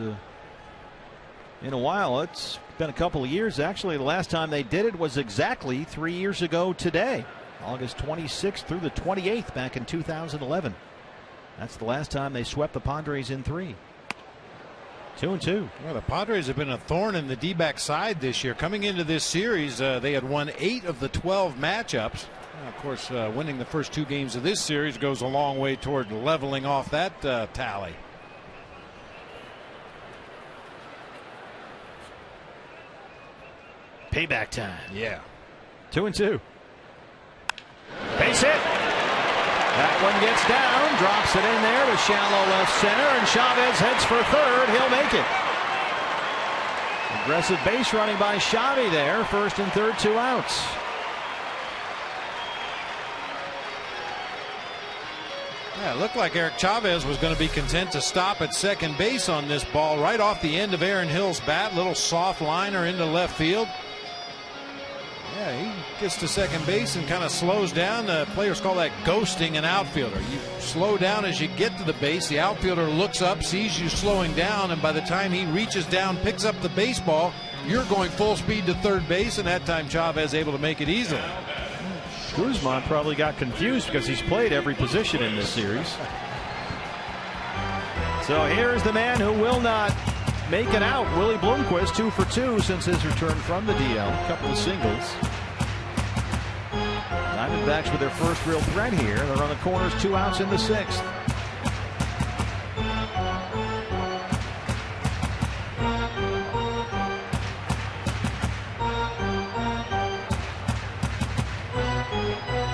in a while. It's been a couple of years. Actually, the last time they did it was exactly 3 years ago today, August 26th through the 28th back in 2011. That's the last time they swept the Padres in 3. 2-2. Well, the Padres have been a thorn in the D-back side this year. Coming into this series, they had won 8 of the 12 matchups. Of course, winning the first 2 games of this series goes a long way toward leveling off that tally. Payback time. Yeah. 2-2. Base hit. That one gets down, drops it in there to shallow left center, and Chavez heads for third. He'll make it. Aggressive base running by Chavez there. First and third, 2 outs. Yeah, it looked like Eric Chavez was going to be content to stop at second base on this ball right off the end of Aaron Hill's bat. Little soft liner into left field. Yeah, he gets to second base and kind of slows down. Players call that ghosting an outfielder. You slow down as you get to the base. The outfielder looks up, sees you slowing down, and by the time he reaches down, picks up the baseball, you're going full speed to third base, and that time Chavez able to make it easily. Guzman probably got confused because he's played every position in this series. So here's the man who will not make it out. Willie Bloomquist 2 for 2 since his return from the DL. A couple of singles. Diamondbacks with their first real threat here. They're on the corners, 2 outs in the 6th.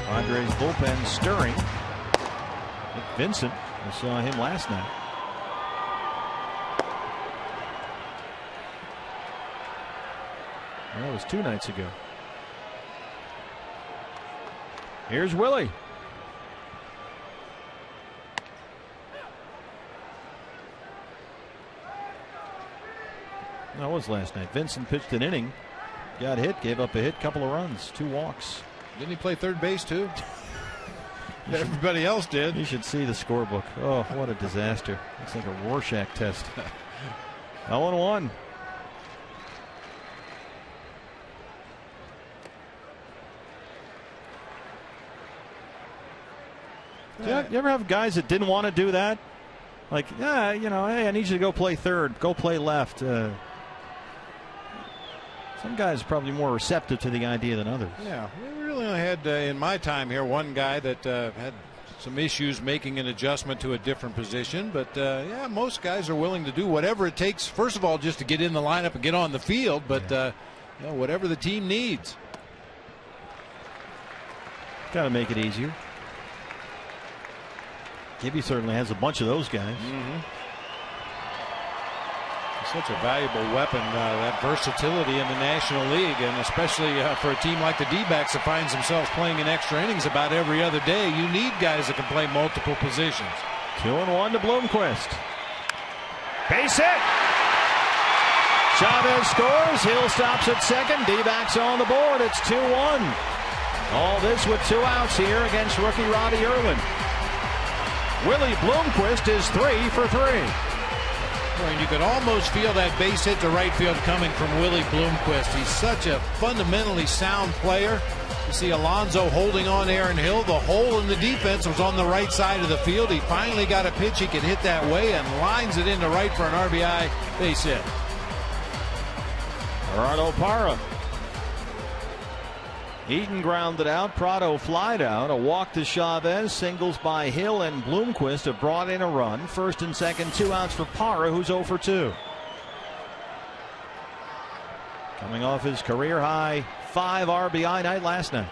Padres bullpen stirring. Nick Vincent, we saw him last night. That was 2 nights ago. Here's Willie. That was last night. Vincent pitched an inning, got hit, gave up a hit, couple of runs, 2 walks. Didn't he play third base too? Everybody else did. You should see the scorebook. Oh, what a disaster. It's like a Rorschach test. 0-1. You ever have guys that didn't want to do that? Like, yeah, you know, hey, I need you to go play third, go play left. Some guys are probably more receptive to the idea than others. Yeah, we really only had, in my time here, one guy that had some issues making an adjustment to a different position. But, yeah, most guys are willing to do whatever it takes, first of all, just to get in the lineup and get on the field. But, you know, whatever the team needs. Got to make it easier. Gibby certainly has a bunch of those guys. Such a valuable weapon, that versatility in the National League, and especially for a team like the D-backs that finds themselves playing in extra innings about every other day. You need guys that can play multiple positions. 2-1 to Bloomquist. Base hit. Chavez scores. Hill stops at second. D-backs on the board. It's 2-1. All this with 2 outs here against rookie Robbie Erlin. Willie Bloomquist is 3 for 3. And you could almost feel that base hit to right field coming from Willie Bloomquist. He's such a fundamentally sound player. You see Alonso holding on Aaron Hill. The hole in the defense was on the right side of the field. He finally got a pitch he could hit that way and lines it into right for an RBI base hit. Gerardo Parra. Eaton grounded out. Prado flied out. A walk to Chavez. Singles by Hill and Bloomquist have brought in a run. First and second, 2 outs for Parra, who's 0 for 2. Coming off his career high 5 RBI night last night.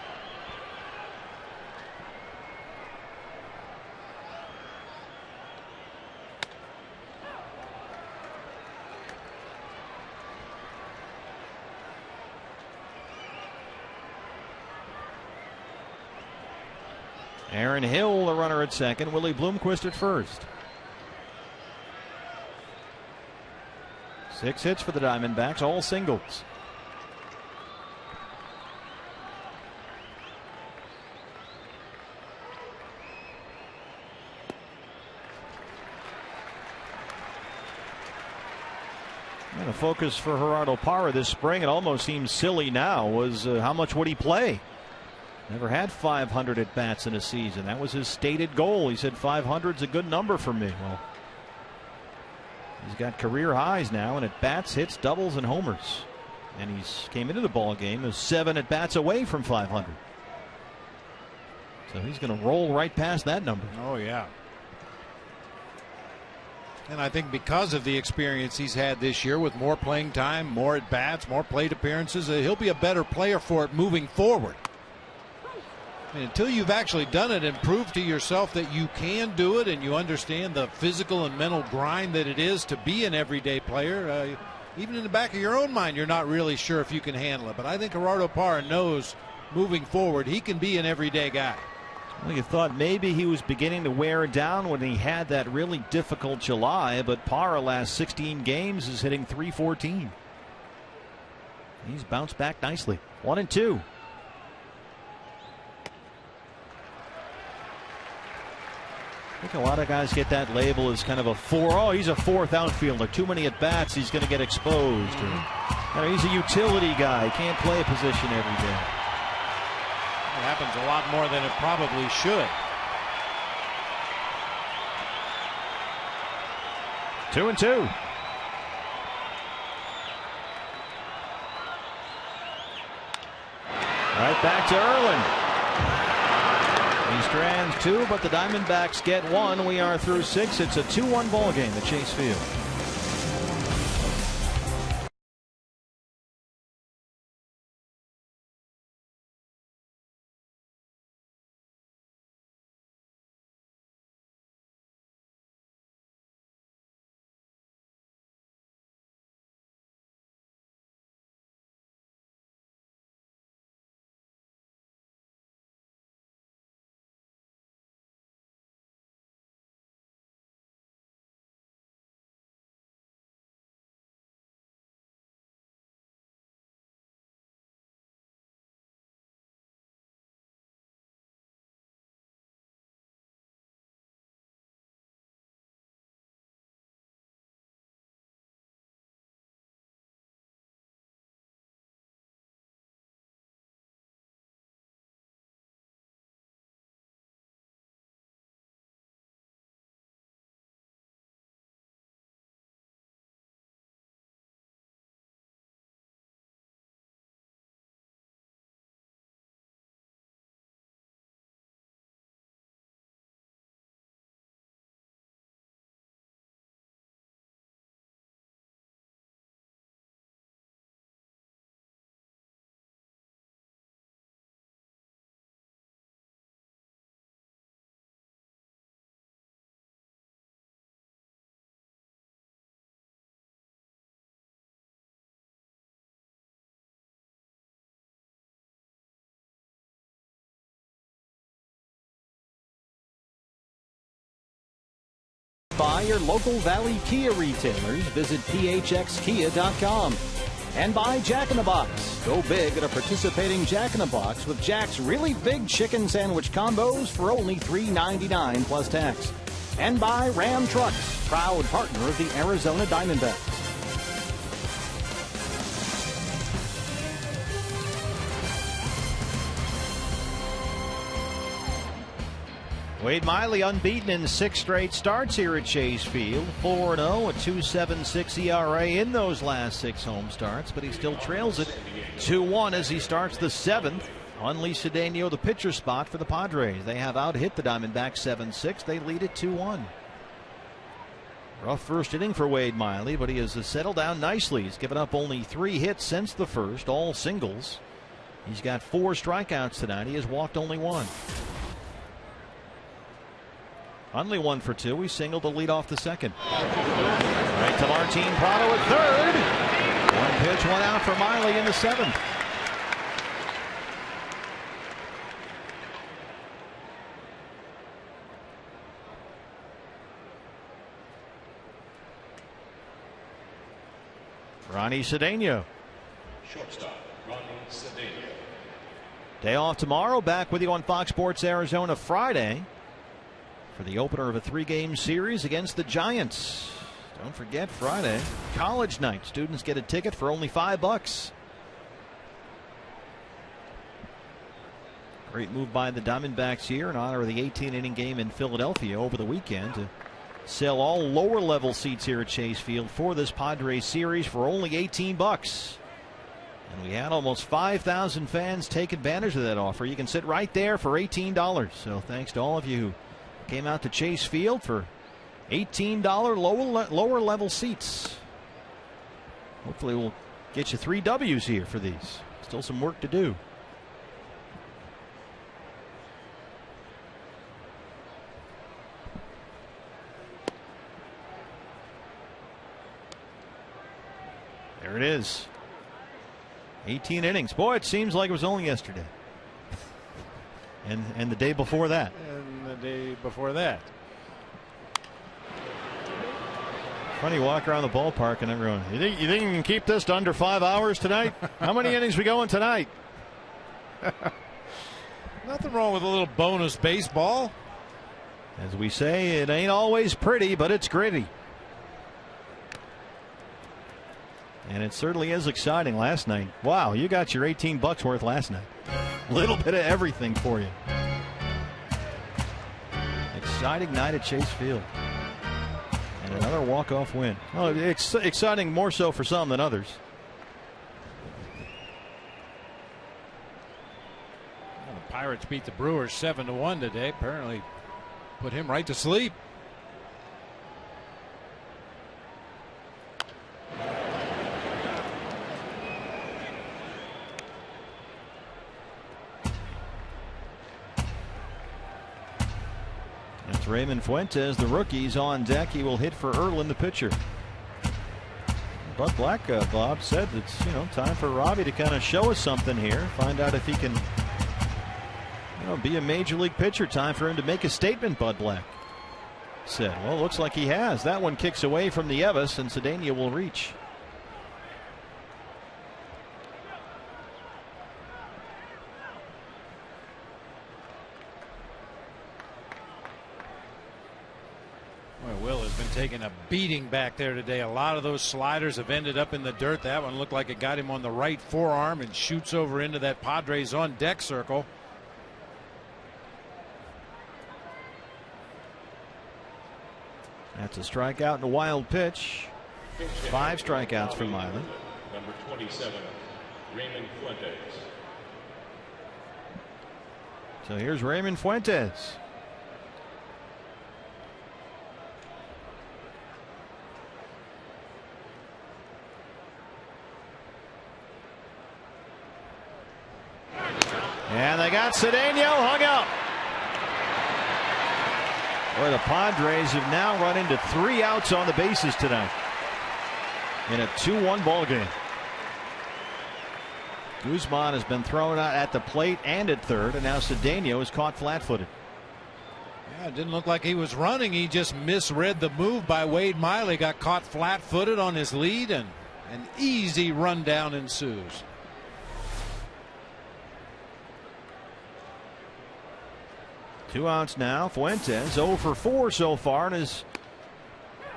Aaron Hill, the runner at second. Willie Bloomquist at first. 6 hits for the Diamondbacks, all singles. And the focus for Gerardo Parra this spring, it almost seems silly now, was how much would he play? Never had 500 at bats in a season. That was his stated goal. He said 500's a good number for me. Well, he's got career highs now in at bats, hits, doubles, and homers. And he's came into the ball game as 7 at bats away from 500. So he's going to roll right past that number. Oh, yeah. And I think because of the experience he's had this year with more playing time, more at bats, more plate appearances, he'll be a better player for it moving forward. And until you've actually done it and proved to yourself that you can do it and you understand the physical and mental grind that it is to be an everyday player, even in the back of your own mind, you're not really sure if you can handle it. But I think Gerardo Parra knows moving forward he can be an everyday guy. Well, you thought maybe he was beginning to wear down when he had that really difficult July, but Parra last 16 games is hitting .314. He's bounced back nicely. 1-2. I think a lot of guys get that label as kind of a he's a 4th outfielder. Too many at bats, he's going to get exposed. He's a utility guy. Can't play a position every day. It happens a lot more than it probably should. 2-2. Right back to Erlin. He strands 2, but the Diamondbacks get 1. We are through 6. It's a 2-1 ball game at Chase Field. By your local Valley Kia retailers. Visit phxkia.com. And by Jack in the Box. Go big at a participating Jack in the Box with Jack's really big chicken sandwich combos for only $3.99 plus tax. And by Ram Trucks, proud partner of the Arizona Diamondbacks. Wade Miley unbeaten in 6 straight starts here at Chase Field. 4-0, a 2.76 ERA in those last 6 home starts, but he still trails it 2-1 as he starts the 7th. On Lee Cedeno, the pitcher spot for the Padres. They have out-hit the Diamondbacks 7-6. They lead it 2-1. Rough first inning for Wade Miley, but he has settled down nicely. He's given up only 3 hits since the first, all singles. He's got 4 strikeouts tonight. He has walked only 1. Only 1 for 2. He singled to lead off the second. Right to Martin Prado at third. 1 pitch, 1 out for Miley in the 7th. Ronnie Cedeno. Shortstop, Ronnie Cedeno. Day off tomorrow. Back with you on Fox Sports Arizona Friday for the opener of a 3-game series against the Giants. Don't forget, Friday, college night. Students get a ticket for only $5. Great move by the Diamondbacks here in honor of the 18-inning game in Philadelphia over the weekend to sell all lower level seats here at Chase Field for this Padres series for only $18. And we had almost 5,000 fans take advantage of that offer. You can sit right there for $18. So thanks to all of you who came out to Chase Field for $18 lower level seats. Hopefully we'll get you 3 W's here for these. Still some work to do. There it is. 18 innings. Boy, it seems like it was only yesterday. and the day before that. And the day before that. Funny, walk around the ballpark and everyone, you think you can keep this to under 5 hours tonight? How many innings we going tonight? Nothing wrong with a little bonus baseball. As we say, it ain't always pretty, but it's gritty. And it certainly is exciting last night. Wow, you got your $18 worth last night. A little bit of everything for you. Exciting night at Chase Field. And another walk-off win. Oh, it's exciting more so for some than others. Well, the Pirates beat the Brewers 7-1 today. Apparently put him right to sleep. It's Raymond Fuentes, the rookie's on deck. He will hit for Erlin, the pitcher. Bud Black, Bob said it's time for Robbie to kind of show us something here. Find out if he can be a major league pitcher. Time for him to make a statement, Bud Black said. Well, it looks like he has. That one kicks away from the Evis, and Cedeno will reach. Will has been taking a beating back there today. A lot of those sliders have ended up in the dirt. That one looked like it got him on the right forearm and shoots over into that Padres on deck circle. That's a strikeout and a wild pitch. 5 strikeouts for Miley. Number 27, Raymond Fuentes. So here's Raymond Fuentes. And they got Cedeno hung up. Boy, the Padres have now run into 3 outs on the bases tonight in a 2-1 ball game. Guzman has been thrown out at the plate and at third, and now Cedeno is caught flat-footed. Yeah, it didn't look like he was running. He just misread the move by Wade Miley. Got caught flat-footed on his lead, and an easy rundown ensues. 2 outs now. Fuentes 0 for 4 so far in his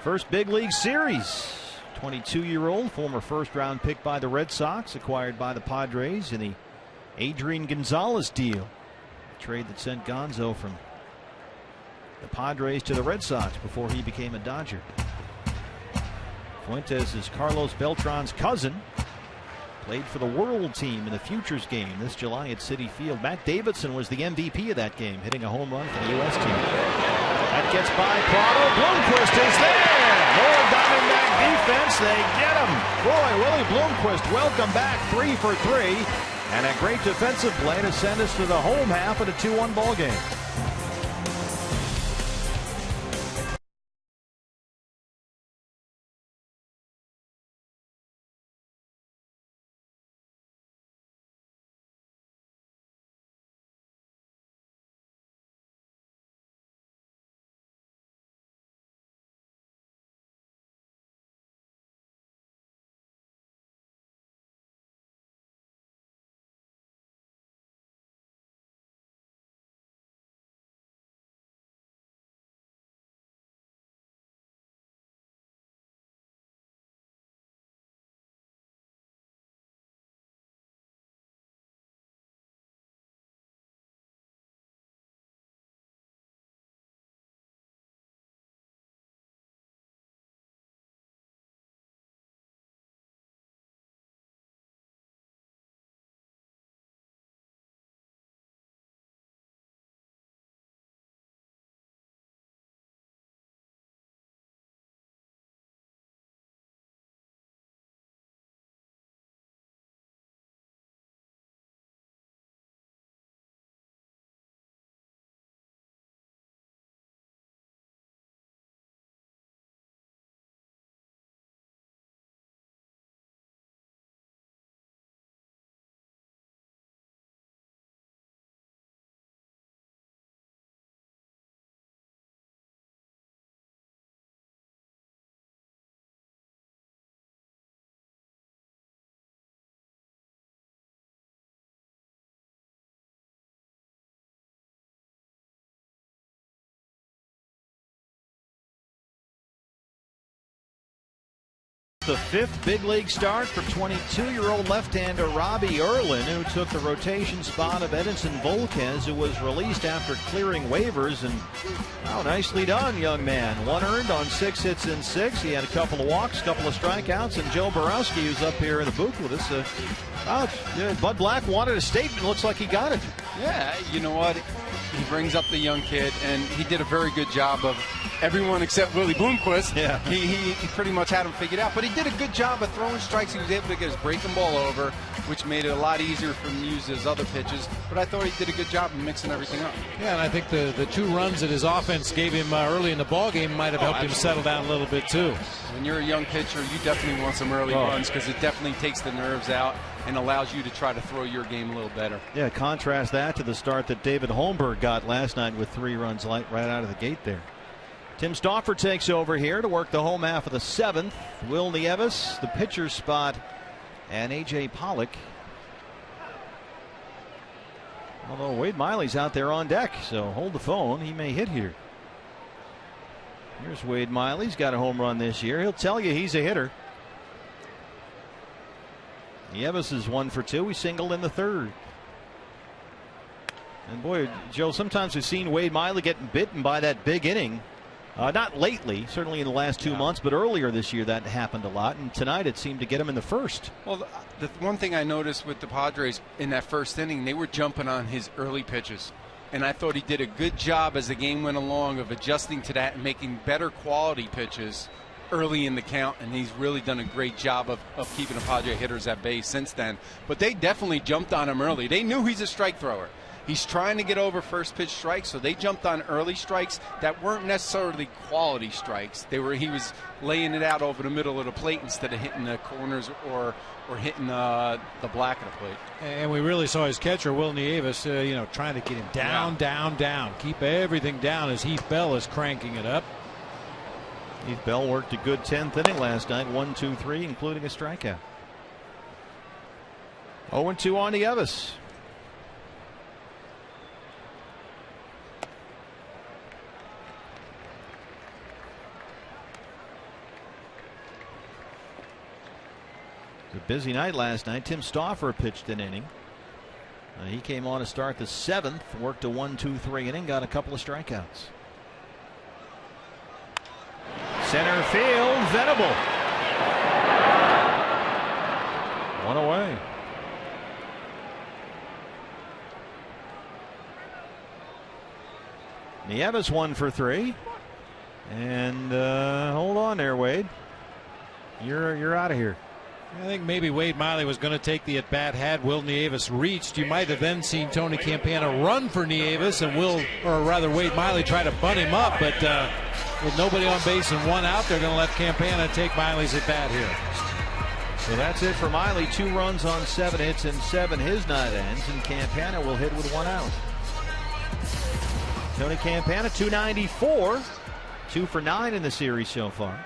first big league series. 22-year-old, former first-round pick by the Red Sox, acquired by the Padres in the Adrian Gonzalez deal. A trade that sent Gonzo from the Padres to the Red Sox before he became a Dodger. Fuentes is Carlos Beltran's cousin. Played for the World Team in the Futures game this July at Citi Field. Matt Davidson was the MVP of that game, hitting a home run for the U.S. team. That gets by Prado. Bloomquist is there. More Diamondback defense. They get him. Boy, Willie Bloomquist, welcome back. 3 for 3. And a great defensive play to send us to the home half of the 2-1 ball game. The 5th big league start for 22-year-old left-hander Robbie Erlin, who took the rotation spot of Edinson Volquez, who was released after clearing waivers. And wow, nicely done, young man. 1 earned on 6 hits in 6. He had a couple of walks, a couple of strikeouts, and Joe Borowski, who's up here in the booth with us. Bud Black wanted a statement. Looks like he got it. Yeah, you know what? He brings up the young kid, and he did a very good job of everyone except Willie Bloomquist. Yeah. He pretty much had him figured out, but he did a good job of throwing strikes. He was able to get his breaking ball over, which made it a lot easier for him to use his other pitches. But I thought he did a good job of mixing everything up. Yeah, and I think the 2 runs that his offense gave him early in the ball game might have helped him settle down a little bit too. When you're a young pitcher, you definitely want some early runs because it definitely takes the nerves out and allows you to try to throw your game a little better. Yeah, contrast that to the start that David Holmberg got last night with 3 runs right out of the gate there. Tim Stauffer takes over here to work the home half of the 7th. Will Nieves, the pitcher's spot, and A.J. Pollock. Although Wade Miley's out there on deck, so hold the phone. He may hit here. Here's Wade Miley. He's got a home run this year. He'll tell you he's a hitter. Nieves is 1 for 2. He singled in the 3rd. And boy, Joe, sometimes we've seen Wade Miley getting bitten by that big inning. Not lately, certainly in the last 2 months, but earlier this year that happened a lot. And tonight it seemed to get him in the 1st. Well, the one thing I noticed with the Padres in that 1st inning, they were jumping on his early pitches. And I thought he did a good job as the game went along of adjusting to that and making better quality pitches early in the count, and he's really done a great job of keeping the Padre hitters at bay since then. But they definitely jumped on him early. They knew he's a strike thrower. He's trying to get over first pitch strikes, so they jumped on early strikes that weren't necessarily quality strikes. He was laying it out over the middle of the plate instead of hitting the corners or hitting the black of the plate. And we really saw his catcher, Will Nieves, trying to get him down, down. Keep everything down as Heath Bell is cranking it up. Heath Bell worked a good 10th inning last night, 1, 2, 3, including a strikeout. 0-2 on Nieves. A busy night last night. Tim Stauffer pitched an inning. He came on to start the 7th, worked a 1-2-3 inning, got a couple of strikeouts. Center field, Venable. One away. Nieves 1 for 3. And hold on there, Wade. You're out of here. I think maybe Wade Miley was going to take the at-bat. Had Will Nieves reached, you might have then seen Tony Campana run for Nieves and Wade Miley try to bunt him up. But with nobody on base and one out, they're going to let Campana take Miley's at-bat here. So that's it for Miley. 2 runs on 7 hits and 7 his night ends, and Campana will hit with 1 out. Tony Campana, .294, 2 for 9 in the series so far.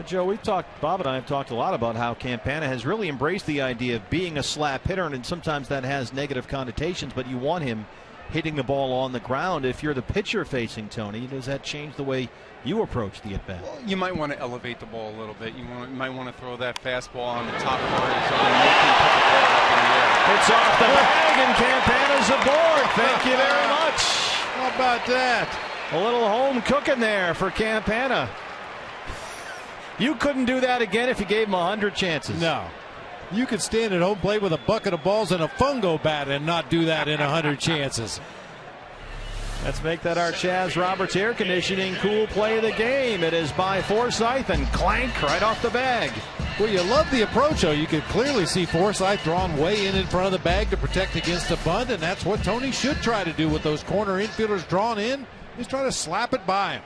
Joe, Bob and I have talked a lot about how Campana has really embraced the idea of being a slap hitter, and sometimes that has negative connotations, but you want him hitting the ball on the ground. If you're the pitcher facing Tony, does that change the way you approach the at-bat? Well, you might want to elevate the ball a little bit. You might want to throw that fastball on the top corner. It's off the bag, and Campana's aboard. Thank you very much. How about that? A little home cooking there for Campana. You couldn't do that again if you gave him 100 chances. No. You could stand at home plate with a bucket of balls and a fungo bat and not do that in 100 chances. Let's make that our Chaz Roberts air conditioning cool play of the game. It is by Forsythe, and clank right off the bag. Well, you love the approach, though. You could clearly see Forsythe drawn way in front of the bag to protect against a bunt, and that's what Tony should try to do with those corner infielders drawn in. Just try to slap it by him.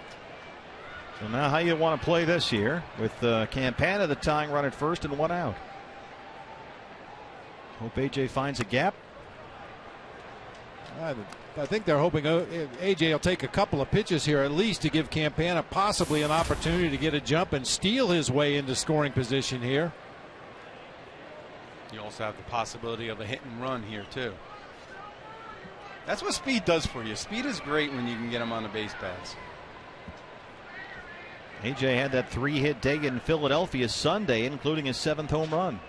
So now how you want to play this here with Campana the tying run at first and 1 out. Hope AJ finds a gap. I think they're hoping AJ will take a couple of pitches here at least to give Campana possibly an opportunity to get a jump and steal his way into scoring position here. You also have the possibility of a hit and run here too. That's what speed does for you. Speed is great when you can get him on the base paths. AJ had that 3-hit day in Philadelphia Sunday, including his 7th home run.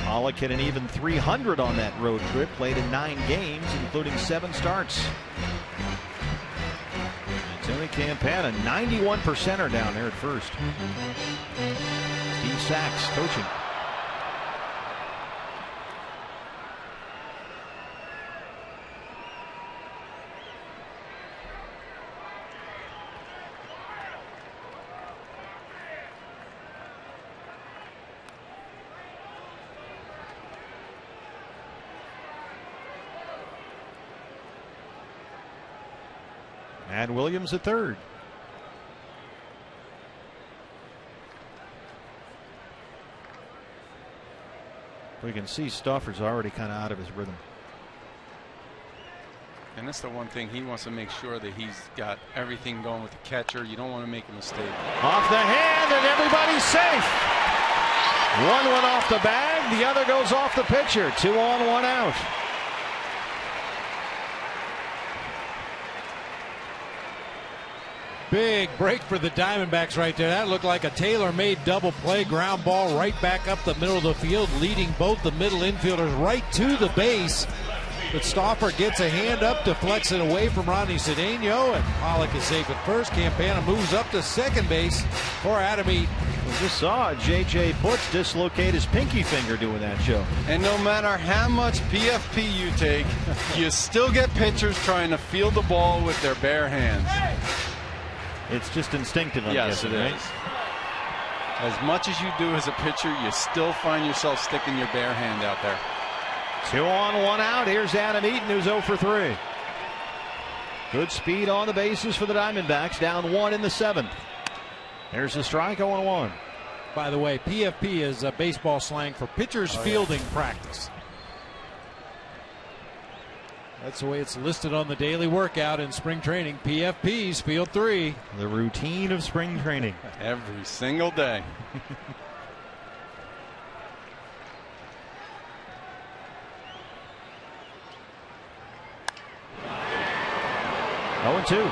Pollock hit an even 300 on that road trip, played in 9 games, including 7 starts. And Tony Campana, 91%er down there at first. Steve Sachs coaching. And Williams at third. We can see Stauffer's already kind of out of his rhythm. And that's the one thing he wants to make sure that he's got everything going with the catcher. You don't want to make a mistake. Off the hand, and everybody's safe. One went off the bag, the other goes off the pitcher. 2 on, 1 out. Big break for the Diamondbacks right there. That looked like a tailor-made double play. Ground ball right back up the middle of the field, leading both the middle infielders right to the base. But Stauffer gets a hand up, deflects it away from Ronnie Cedeno, and Pollock is safe at first. Campana moves up to second base for Adam Eaton. We just saw J.J. Putz dislocate his pinky finger doing that show. And no matter how much PFP you take, you still get pitchers trying to field the ball with their bare hands. It's just instinctive, I'm guessing, it right? is. As much as you do as a pitcher, you still find yourself sticking your bare hand out there. 2 on, 1 out. Here's Adam Eaton, who's 0 for 3. Good speed on the bases for the Diamondbacks. Down 1 in the 7th. There's the strike, 0-1. By the way, PFP is baseball slang for pitchers fielding practice. That's the way it's listed on the daily workout in spring training. PFP's Field 3. The routine of spring training. Every single day. 0-2.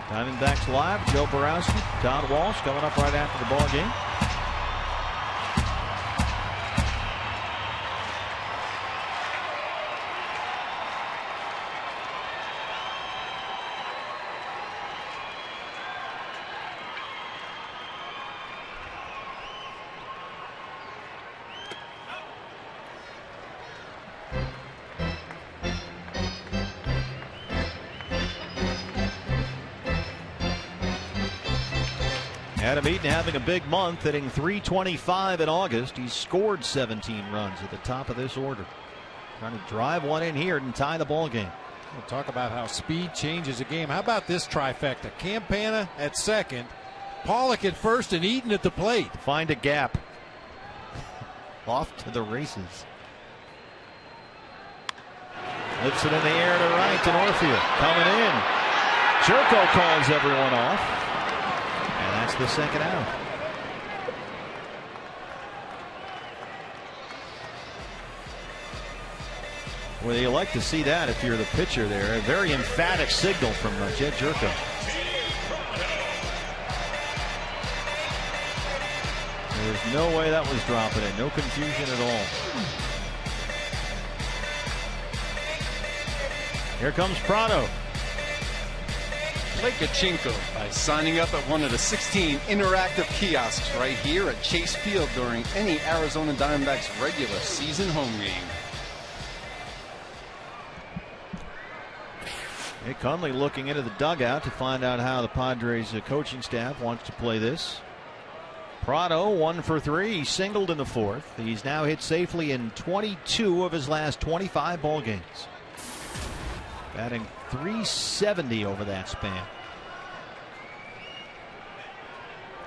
Diamondbacks live. Joe Borowski, Todd Walsh coming up right after the ball game. Adam Eaton having a big month, hitting .325 in August. He's scored 17 runs at the top of this order. Trying to drive one in here and tie the ball game. We'll talk about how speed changes a game. How about this trifecta? Campana at second, Pollock at first, and Eaton at the plate. Find a gap. Off to the races. Lifts it in the air to right to Norfield. Coming in. Jerko calls everyone off. And that's the second out. Well, you like to see that if you're the pitcher there. A very emphatic signal from Jed Jerko. There's no way that was dropping in. No confusion at all. Here comes Prado. Play Kachinko by signing up at one of the 16 interactive kiosks right here at Chase Field during any Arizona Diamondbacks regular season home game. Hey, Conley looking into the dugout to find out how the Padres coaching staff wants to play this. Prado 1 for 3. He singled in the fourth. He's now hit safely in 22 of his last 25 ball games. Batting .370 over that span.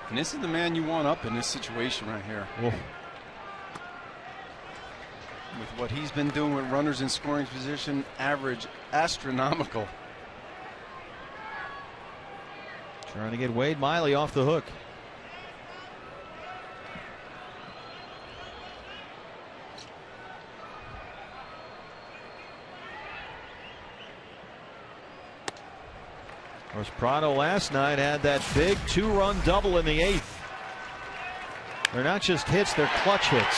And this is the man you want up in this situation right here. Whoa. With what he's been doing with runners in scoring position, average astronomical. Trying to get Wade Miley off the hook. Of course, Prado last night had that big 2-run double in the 8th. They're not just hits, they're clutch hits.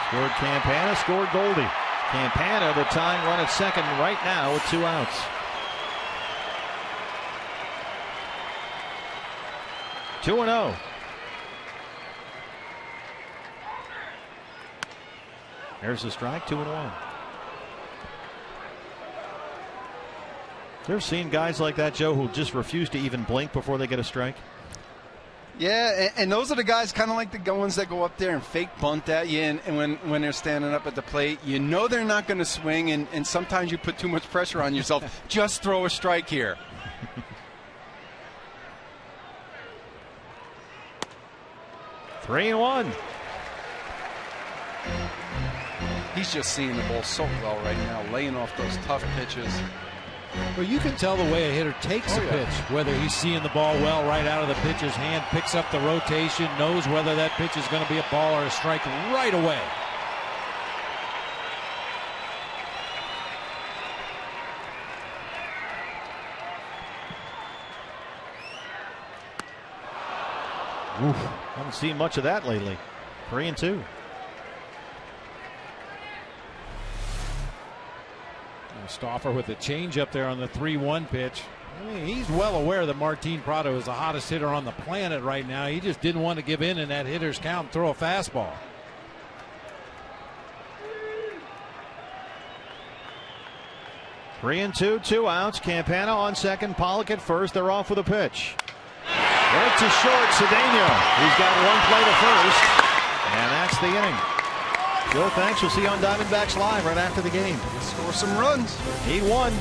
Scored Campana, scored Goldie. Campana, the tying run at second right now with 2 outs. Two and 0. There's the strike, 2-1. You ever seen guys like that, Joe, who just refuse to even blink before they get a strike? Yeah, and those are the guys kind of like the ones that go up there and fake bunt at you, and when they're standing up at the plate, you know they're not going to swing, and sometimes you put too much pressure on yourself. Just throw a strike here. 3-1. He's just seeing the ball so well right now, laying off those tough pitches. Well, you can tell the way a hitter takes a pitch, whether he's seeing the ball well right out of the pitcher's hand, picks up the rotation, knows whether that pitch is going to be a ball or a strike right away. Oof, haven't seen much of that lately. 3-2. Stauffer with a changeup there on the 3-1 pitch. I mean, he's well aware that Martin Prado is the hottest hitter on the planet right now. He just didn't want to give in that hitter's count and throw a fastball. Three and two, 2 outs. Campana on second, Pollock at first. They're off with a pitch. Right to short, Cedeno. He's got one play to first, and that's the inning. Joe, thanks. We'll see you on Diamondbacks Live right after the game. Score some runs. He won.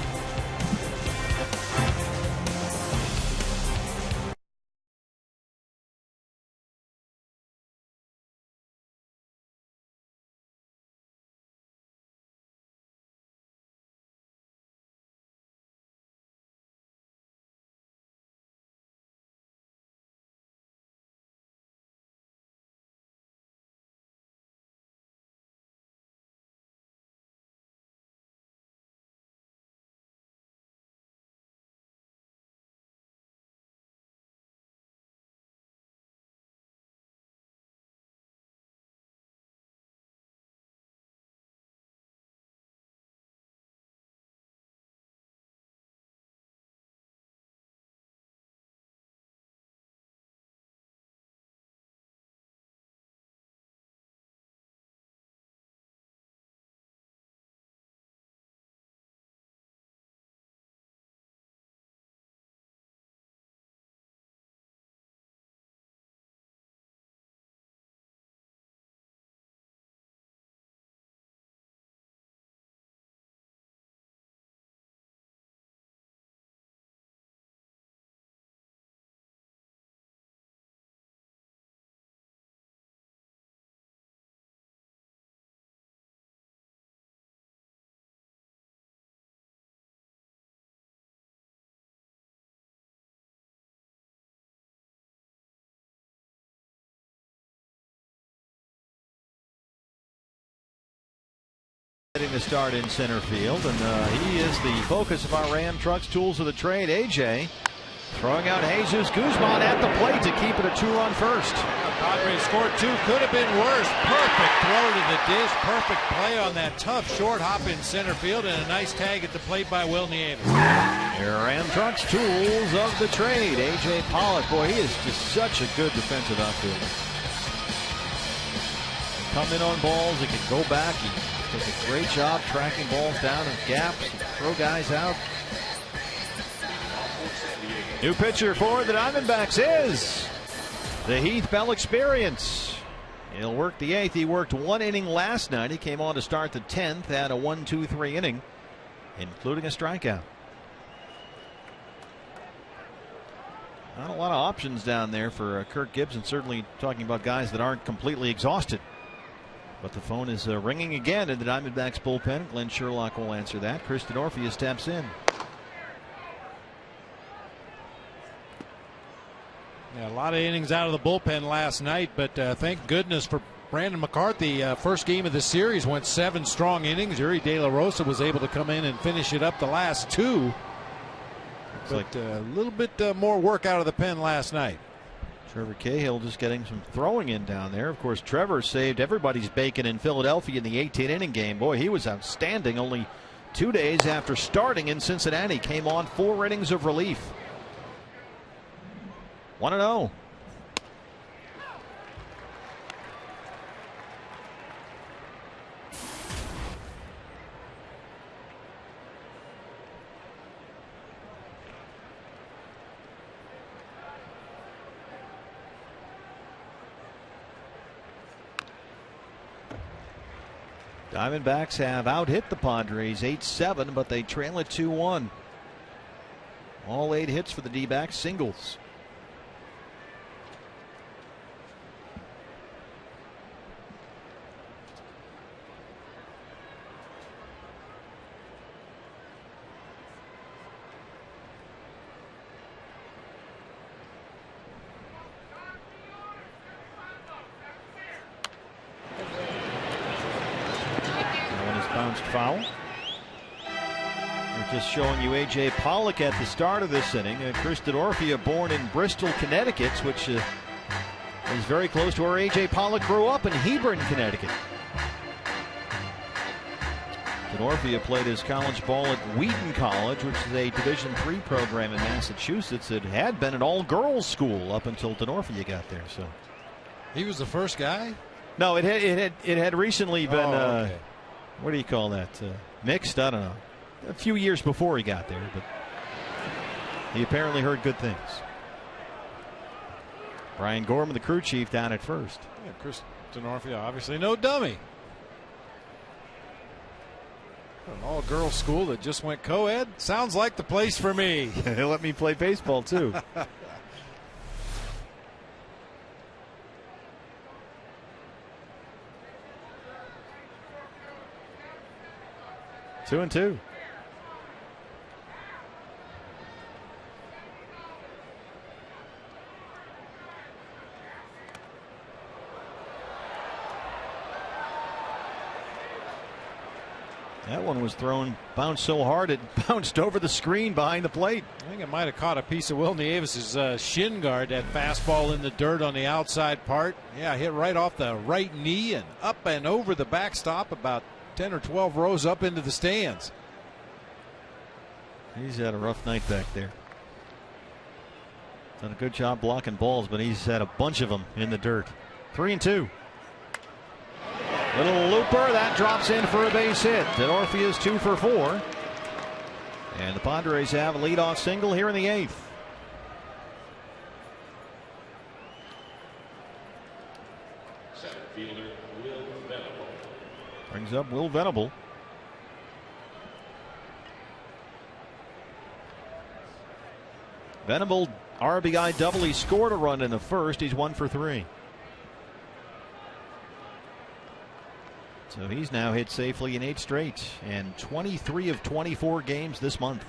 Getting the start in center field, and he is the focus of our Ram Trucks Tools of the Trade. AJ throwing out Jesus Guzman at the plate to keep it a 2-run first. Padres scored 2, could have been worse. Perfect throw to the dish, perfect play on that tough short hop in center field, and a nice tag at the plate by Will Nieves. Ram Trucks Tools of the Trade. AJ Pollock, boy, he is just such a good defensive outfielder. Come in on balls, he can go back. He does a great job tracking balls down in gaps, throw guys out. New pitcher for the Diamondbacks is the Heath Bell Experience. He'll work the 8th. He worked 1 inning last night. He came on to start the 10th, had a 1-2-3 inning, including a strikeout. Not a lot of options down there for Kirk Gibson, certainly talking about guys that aren't completely exhausted. But the phone is ringing again in the Diamondbacks bullpen. Glenn Sherlock will answer that. Chris Denorfia steps in. Yeah, a lot of innings out of the bullpen last night, but thank goodness for Brandon McCarthy. First game of the series went 7 strong innings. Yuri De La Rosa was able to come in and finish it up the last 2. But a little bit more work out of the pen last night. Trevor Cahill just getting some throwing in down there. Of course, Trevor saved everybody's bacon in Philadelphia in the 18-inning game. Boy, he was outstanding. Only 2 days after starting in Cincinnati, came on 4 innings of relief. 1-0. Diamondbacks have out-hit the Padres 8-7, but they trail it 2-1. All 8 hits for the D-backs, singles. Foul. We're just showing you A.J. Pollock at the start of this inning. Chris Denorfia, born in Bristol, Connecticut, which is very close to where A.J. Pollock grew up in Hebron, Connecticut. Denorfia played his college ball at Wheaton College, which is a Division III program in Massachusetts. It had been an all-girls school up until Denorfia got there. So he was the first guy? No, it had recently been. Okay. What do you call that? Mixed? I don't know. A few years before he got there, but he apparently heard good things. Brian Gorman, the crew chief, down at first. Yeah, Chris Denorfia, obviously no dummy. An all-girls school that just went co-ed. Sounds like the place for me. Let me play baseball, too. 2-2. That one was thrown, bounced so hard it bounced over the screen behind the plate. I think it might have caught a piece of Will Nieves' shin guard. That fastball in the dirt on the outside part. Yeah, hit right off the right knee and up and over the backstop about 10 or 12 rows up into the stands. He's had a rough night back there. Done a good job blocking balls, but he's had a bunch of them in the dirt. 3-2. Little looper that drops in for a base hit. Denorfia's 2 for 4. And the Padres have a leadoff single here in the 8th. Center fielder Will Venable. Brings up Will Venable. Venable RBI double. He scored a run in the first. He's 1 for 3. So he's now hit safely in 8 straight and 23 of 24 games this month.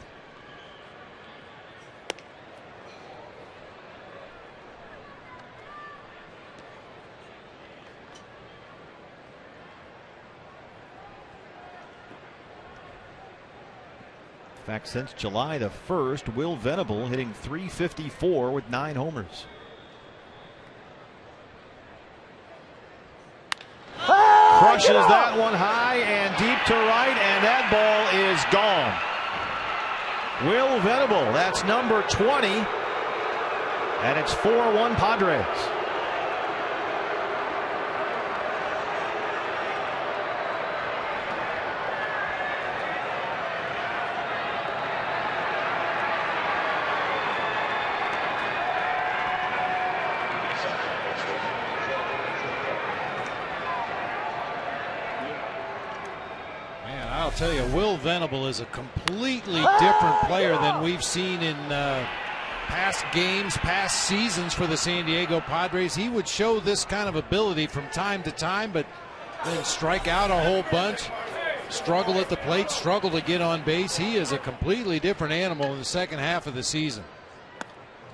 In fact, since July the 1st, Will Venable hitting .354 with 9 homers. Crushes that one high and deep to right, and that ball is gone. Will Venable, that's number 20, and it's 4-1 Padres. I'll tell you, Will Venable is a completely different player than we've seen in past games, past seasons for the San Diego Padres. He would show this kind of ability from time to time, but then strike out a whole bunch, struggle at the plate, struggle to get on base. He is a completely different animal in the second half of the season.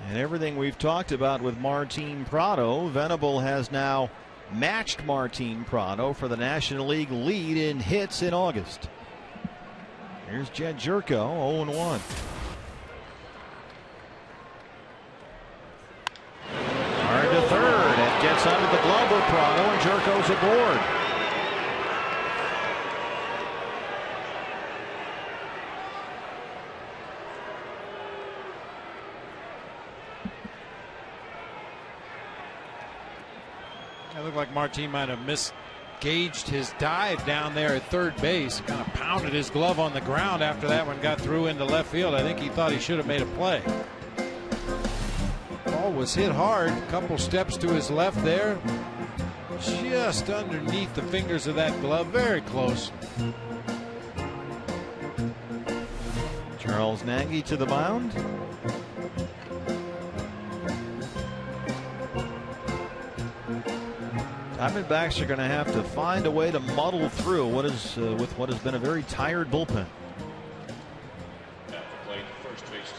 And everything we've talked about with Martin Prado, Venable has now matched Martin Prado for the National League lead in hits in August. Here's Jed Jerko, 0-1. Hard to third. It gets under the glove of Prado, and Jerko's aboard. It looked like Martin might have misgauged his dive down there at third base. Kind of pounded his glove on the ground after that one got through into left field. I think he thought he should have made a play. Ball was hit hard. A couple steps to his left there. Just underneath the fingers of that glove. Very close. Charles Nagy to the mound. Diamondbacks are going to have to find a way to muddle through what is with what has been a very tired bullpen.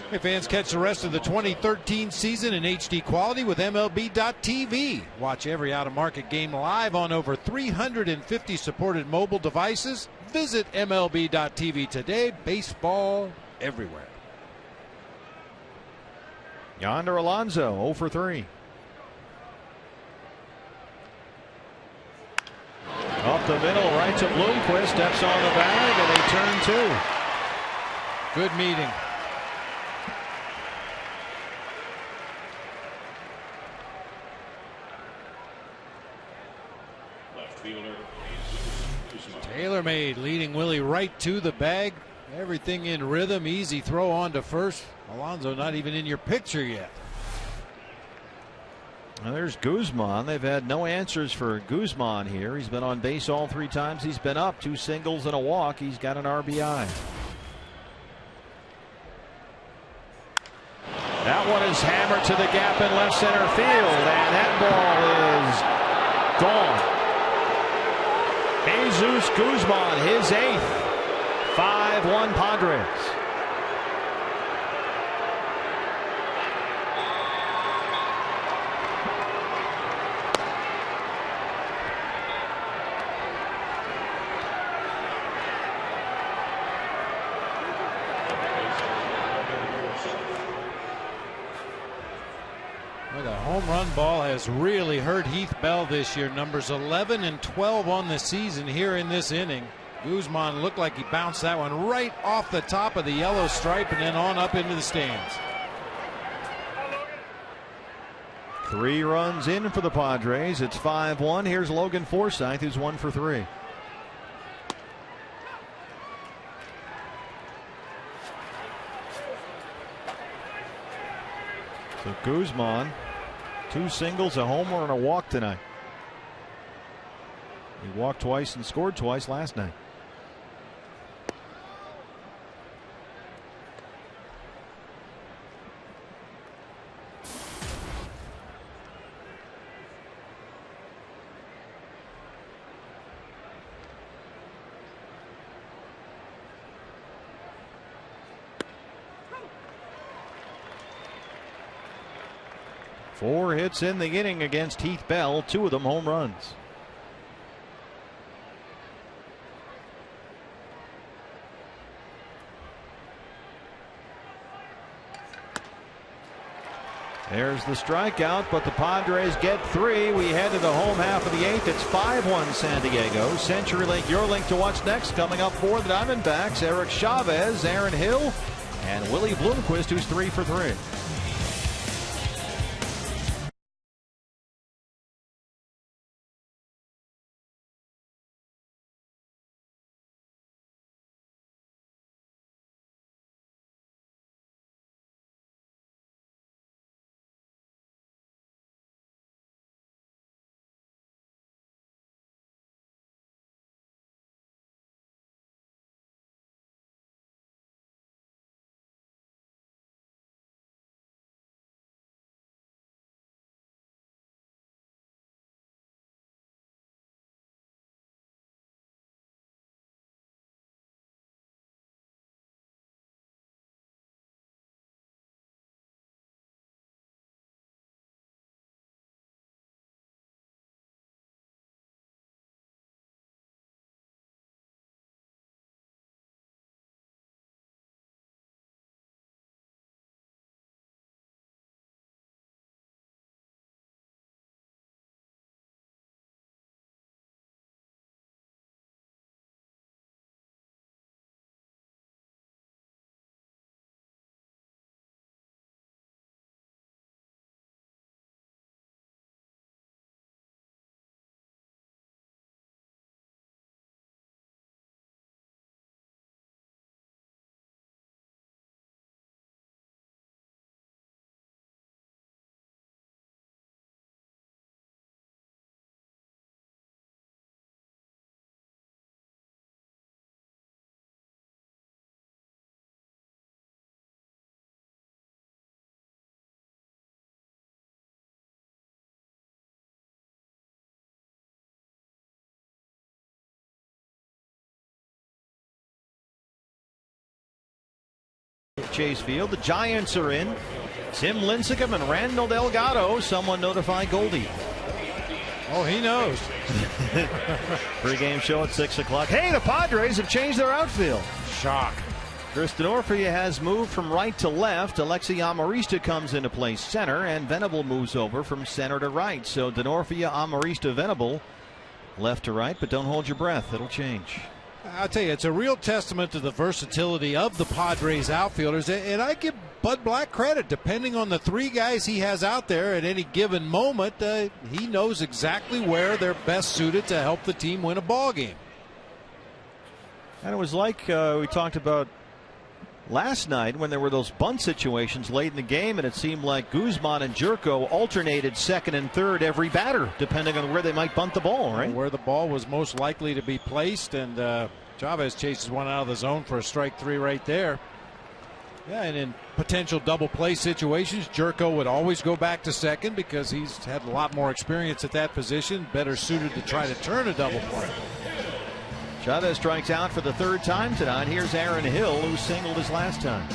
Hey fans, catch the rest of the 2013 season in HD quality with MLB.tv. Watch every out-of-market game live on over 350 supported mobile devices. Visit MLB.tv today. Baseball everywhere. Yonder Alonso, 0 for 3. Up the middle, right to Bloomquist, steps on the bag, and they turn 2. Good meeting. Left fielder Taylor-made, leading Willie right to the bag. Everything in rhythm, easy throw on to first. Alonso not even in your picture yet. Now there's Guzman. They've had no answers for Guzman here. He's been on base all 3 times he's been up. 2 singles and a walk. He's got an RBI. That one is hammered to the gap in left center field, and that ball is gone. Jesus Guzman, his 8th. 5-1 Padres. The home run ball has really hurt Heath Bell this year. Numbers 11 and 12 on the season here in this inning. Guzman looked like he bounced that one right off the top of the yellow stripe and then on up into the stands. 3 runs in for the Padres. It's 5-1. Here's Logan Forsythe, who's 1 for 3. So Guzman, 2 singles, a homer, and a walk tonight. He walked twice and scored twice last night. Four hits in the inning against Heath Bell, 2 of them home runs. There's the strikeout, but the Padres get 3. We head to the home half of the 8th. It's 5-1 San Diego. CenturyLink, your link to what's next. Coming up for the Diamondbacks, Eric Chavez, Aaron Hill, and Willie Bloomquist, who's 3 for 3. Chase Field. The Giants are in. Tim Lincecum and Randall Delgado. Someone notify Goldie. Oh, he knows. Pre-game show at 6 o'clock. Hey, the Padres have changed their outfield. Shock. Chris Denorfia has moved from right to left. Alexi Amarista comes into play center, and Venable moves over from center to right. So Denorfia, Amarista, Venable left to right, but don't hold your breath. It'll change. I'll tell you, it's a real testament to the versatility of the Padres outfielders, and I give Bud Black credit. Depending on the 3 guys he has out there at any given moment, he knows exactly where they're best suited to help the team win a ball game. And it was like we talked about last night when there were those bunt situations late in the game, and it seemed like Guzman and Jerko alternated second and third every batter, depending on where they might bunt the ball, right? Where the ball was most likely to be placed, and Chavez chases one out of the zone for a strike 3 right there. Yeah, and in potential double play situations, Jerko would always go back to second because he's had a lot more experience at that position, better suited to try to turn a double play. Chavez strikes out for the 3rd time tonight. Here's Aaron Hill, who singled his last time.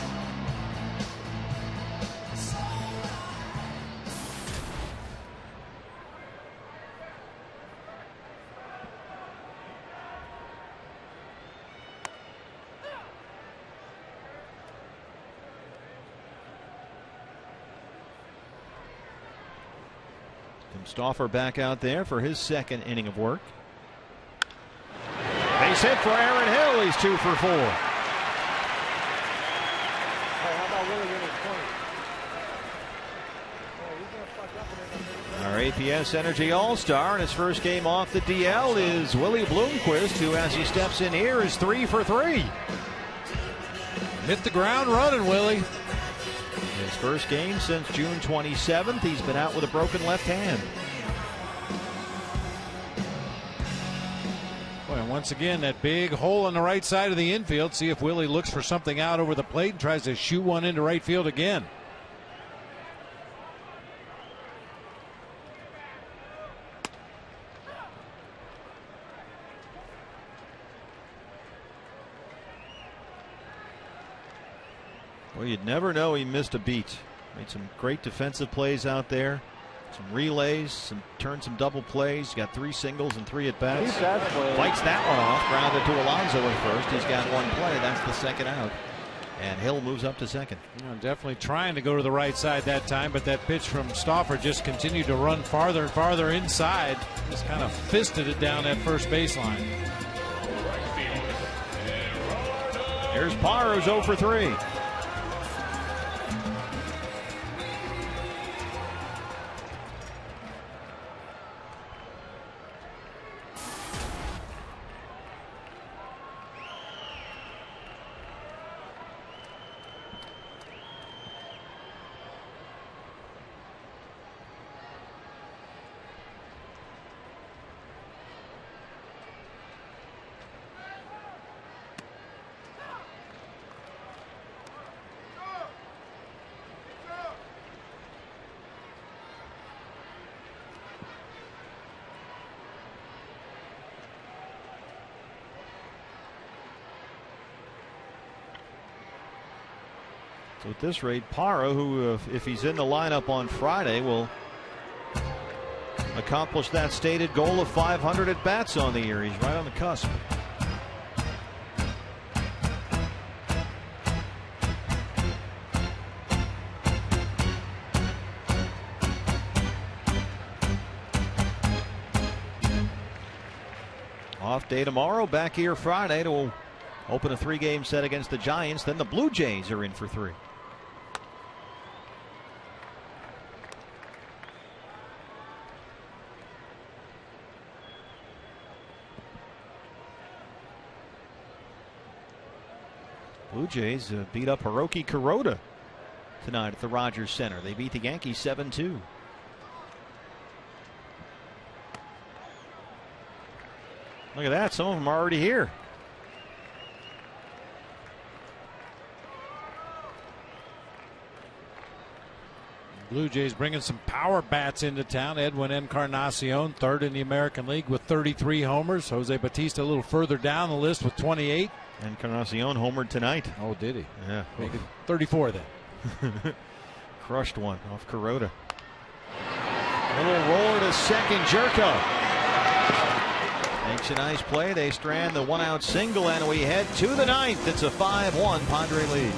Stoffer back out there for his 2nd inning of work. Base hit for Aaron Hill. He's 2 for 4. Our APS Energy All-Star in his first game off the DL is Willie Bloomquist, who, as he steps in here, is 3 for 3. Hit the ground running, Willie. His first game since June 27th. He's been out with a broken left hand. And once again, that big hole on the right side of the infield. See if Willie looks for something out over the plate and tries to shoot one into right field again. Well, you'd never know he missed a beat. Made some great defensive plays out there. Some relays, turned some double plays. Got 3 singles and 3 at bats. Fights that one off. Grounded to Alonso at first. He's got 1 play. That's the 2nd out. And Hill moves up to second. Definitely trying to go to the right side that time, but that pitch from Stauffer just continued to run farther and farther inside. Just kind of fisted it down that first baseline. Here's Parr, who's 0 for 3. So at this rate, Parra, who if he's in the lineup on Friday, will accomplish that stated goal of 500 at bats on the year. He's right on the cusp. Off day tomorrow, back here Friday to open a 3-game set against the Giants. Then the Blue Jays are in for 3. Blue Jays beat up Hiroki Kuroda tonight at the Rogers Center. They beat the Yankees 7-2. Look at that. Some of them are already here. Blue Jays bringing some power bats into town. Edwin Encarnacion, third in the American League with 33 homers. Jose Bautista a little further down the list with 28. Encarnacion homered tonight. Oh, did he? Yeah. Make it 34 then. Crushed one off Kuroda. A little roller to second. Jerko makes a nice play. They strand the 1-out single, and we head to the 9th. It's a 5-1 Padre lead.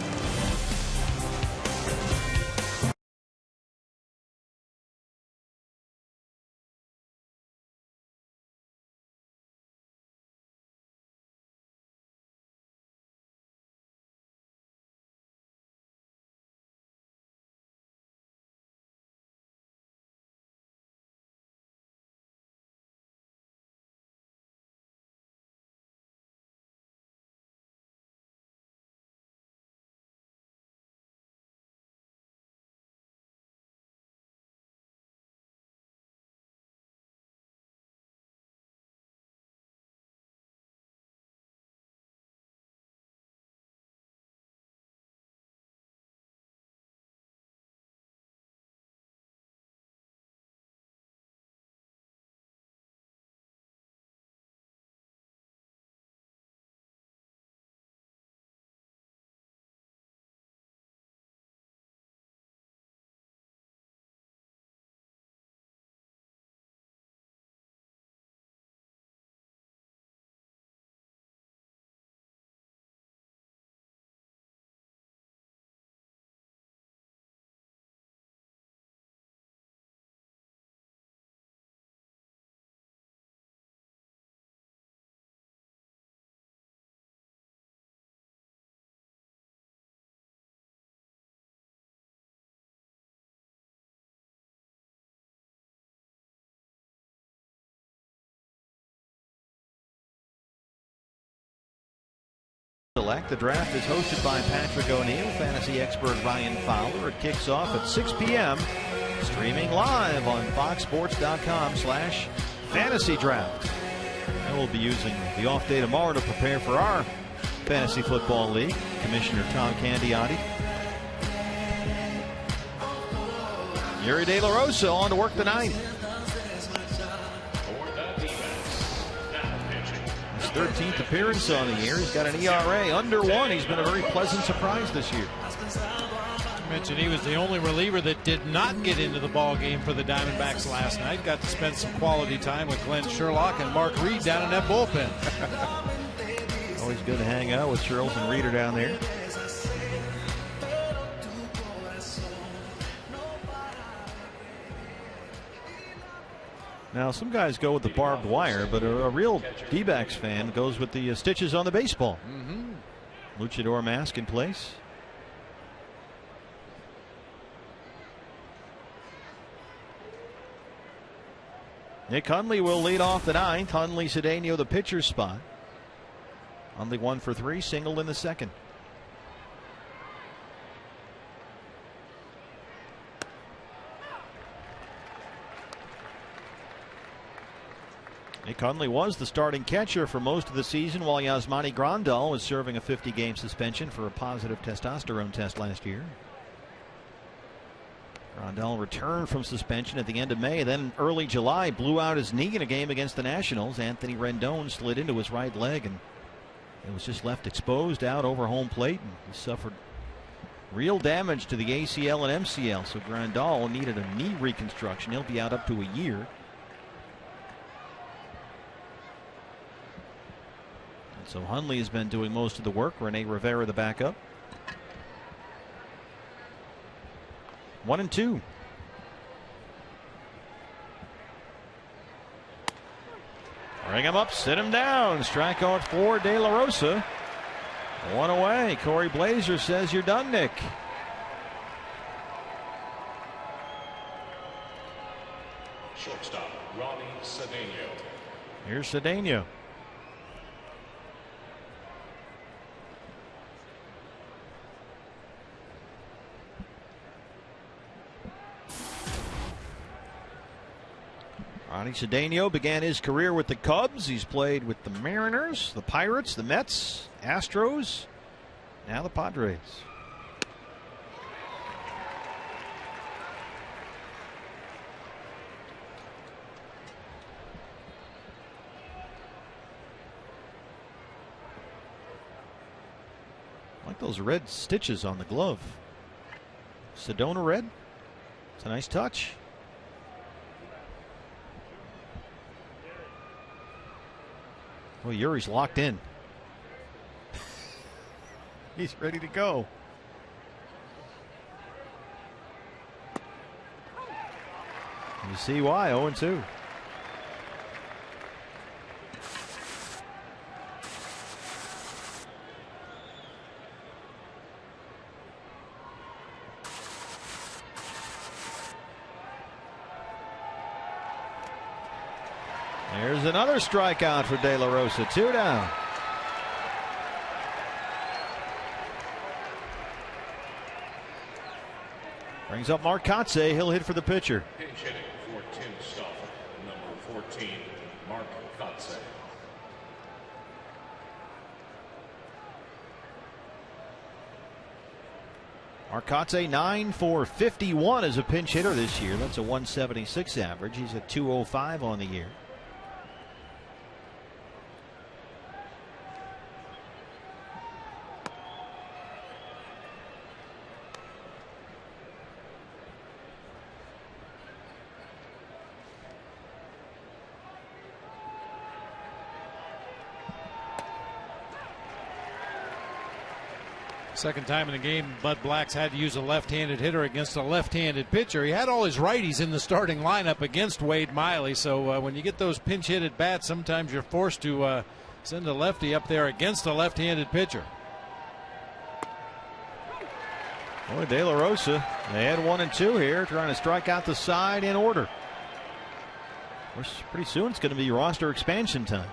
The draft is hosted by Patrick O'Neill, fantasy expert Ryan Fowler. It kicks off at 6 p.m. streaming live on foxsports.com/fantasy draft. And we'll be using the off day tomorrow to prepare for our fantasy football league. Commissioner Tom Candiotti, Yuri De La Rosa on to work the 9th. 13th appearance on the year. He's got an ERA under 1. He's been a very pleasant surprise this year. I mentioned he was the only reliever that did not get into the ball game for the Diamondbacks last night. Got to spend some quality time with Glenn Sherlock and Mark Reed down in that bullpen. Always good to hang out with Sherles and Reeder down there. Now, some guys go with the barbed wire, but a real D-backs fan goes with the stitches on the baseball. Luchador mask in place. Nick Hundley will lead off the ninth. Hundley, Cedeno, the pitcher's spot. Hundley 1 for 3, singled in the second. Nick Hundley was the starting catcher for most of the season, while Yasmani Grandal was serving a 50-game suspension for a positive testosterone test last year. Grandal returned from suspension at the end of May, then early July blew out his knee in a game against the Nationals. Anthony Rendon slid into his right leg, and it was just left exposed out over home plate, and he suffered real damage to the ACL and MCL. So Grandal needed a knee reconstruction. He'll be out up to a year. So Hundley has been doing most of the work. Rene Rivera, the backup. 1-2. Bring him up, sit him down. Strikeout for De La Rosa. One away. Corey Blazer says you're done, Nick. Shortstop, Ronnie Cedeno. Here's Cedeno. Ronnie Cedeno began his career with the Cubs. He's played with the Mariners, the Pirates, the Mets, Astros, now the Padres. I like those red stitches on the glove. Sedona red. It's a nice touch. Well, Yuri's locked in. He's ready to go. You see why, 0-2. There's another strikeout for De La Rosa. 2 down. Brings up Mark Kotze. He'll hit for the pitcher. Pinch hitting for Tim Stuff, number 14, Mark Kotze. Mark Kotze 9 for 51 as a pinch hitter this year. That's a 176 average. He's at 205 on the year. Second time in the game, Bud Black's had to use a left-handed hitter against a left-handed pitcher. He had all his righties in the starting lineup against Wade Miley. So when you get those pinch-hitted bats, sometimes you're forced to send a lefty up there against a left-handed pitcher. Boy, De La Rosa, they had 1 and 2 here, trying to strike out the side in order. Of course, pretty soon it's going to be roster expansion time.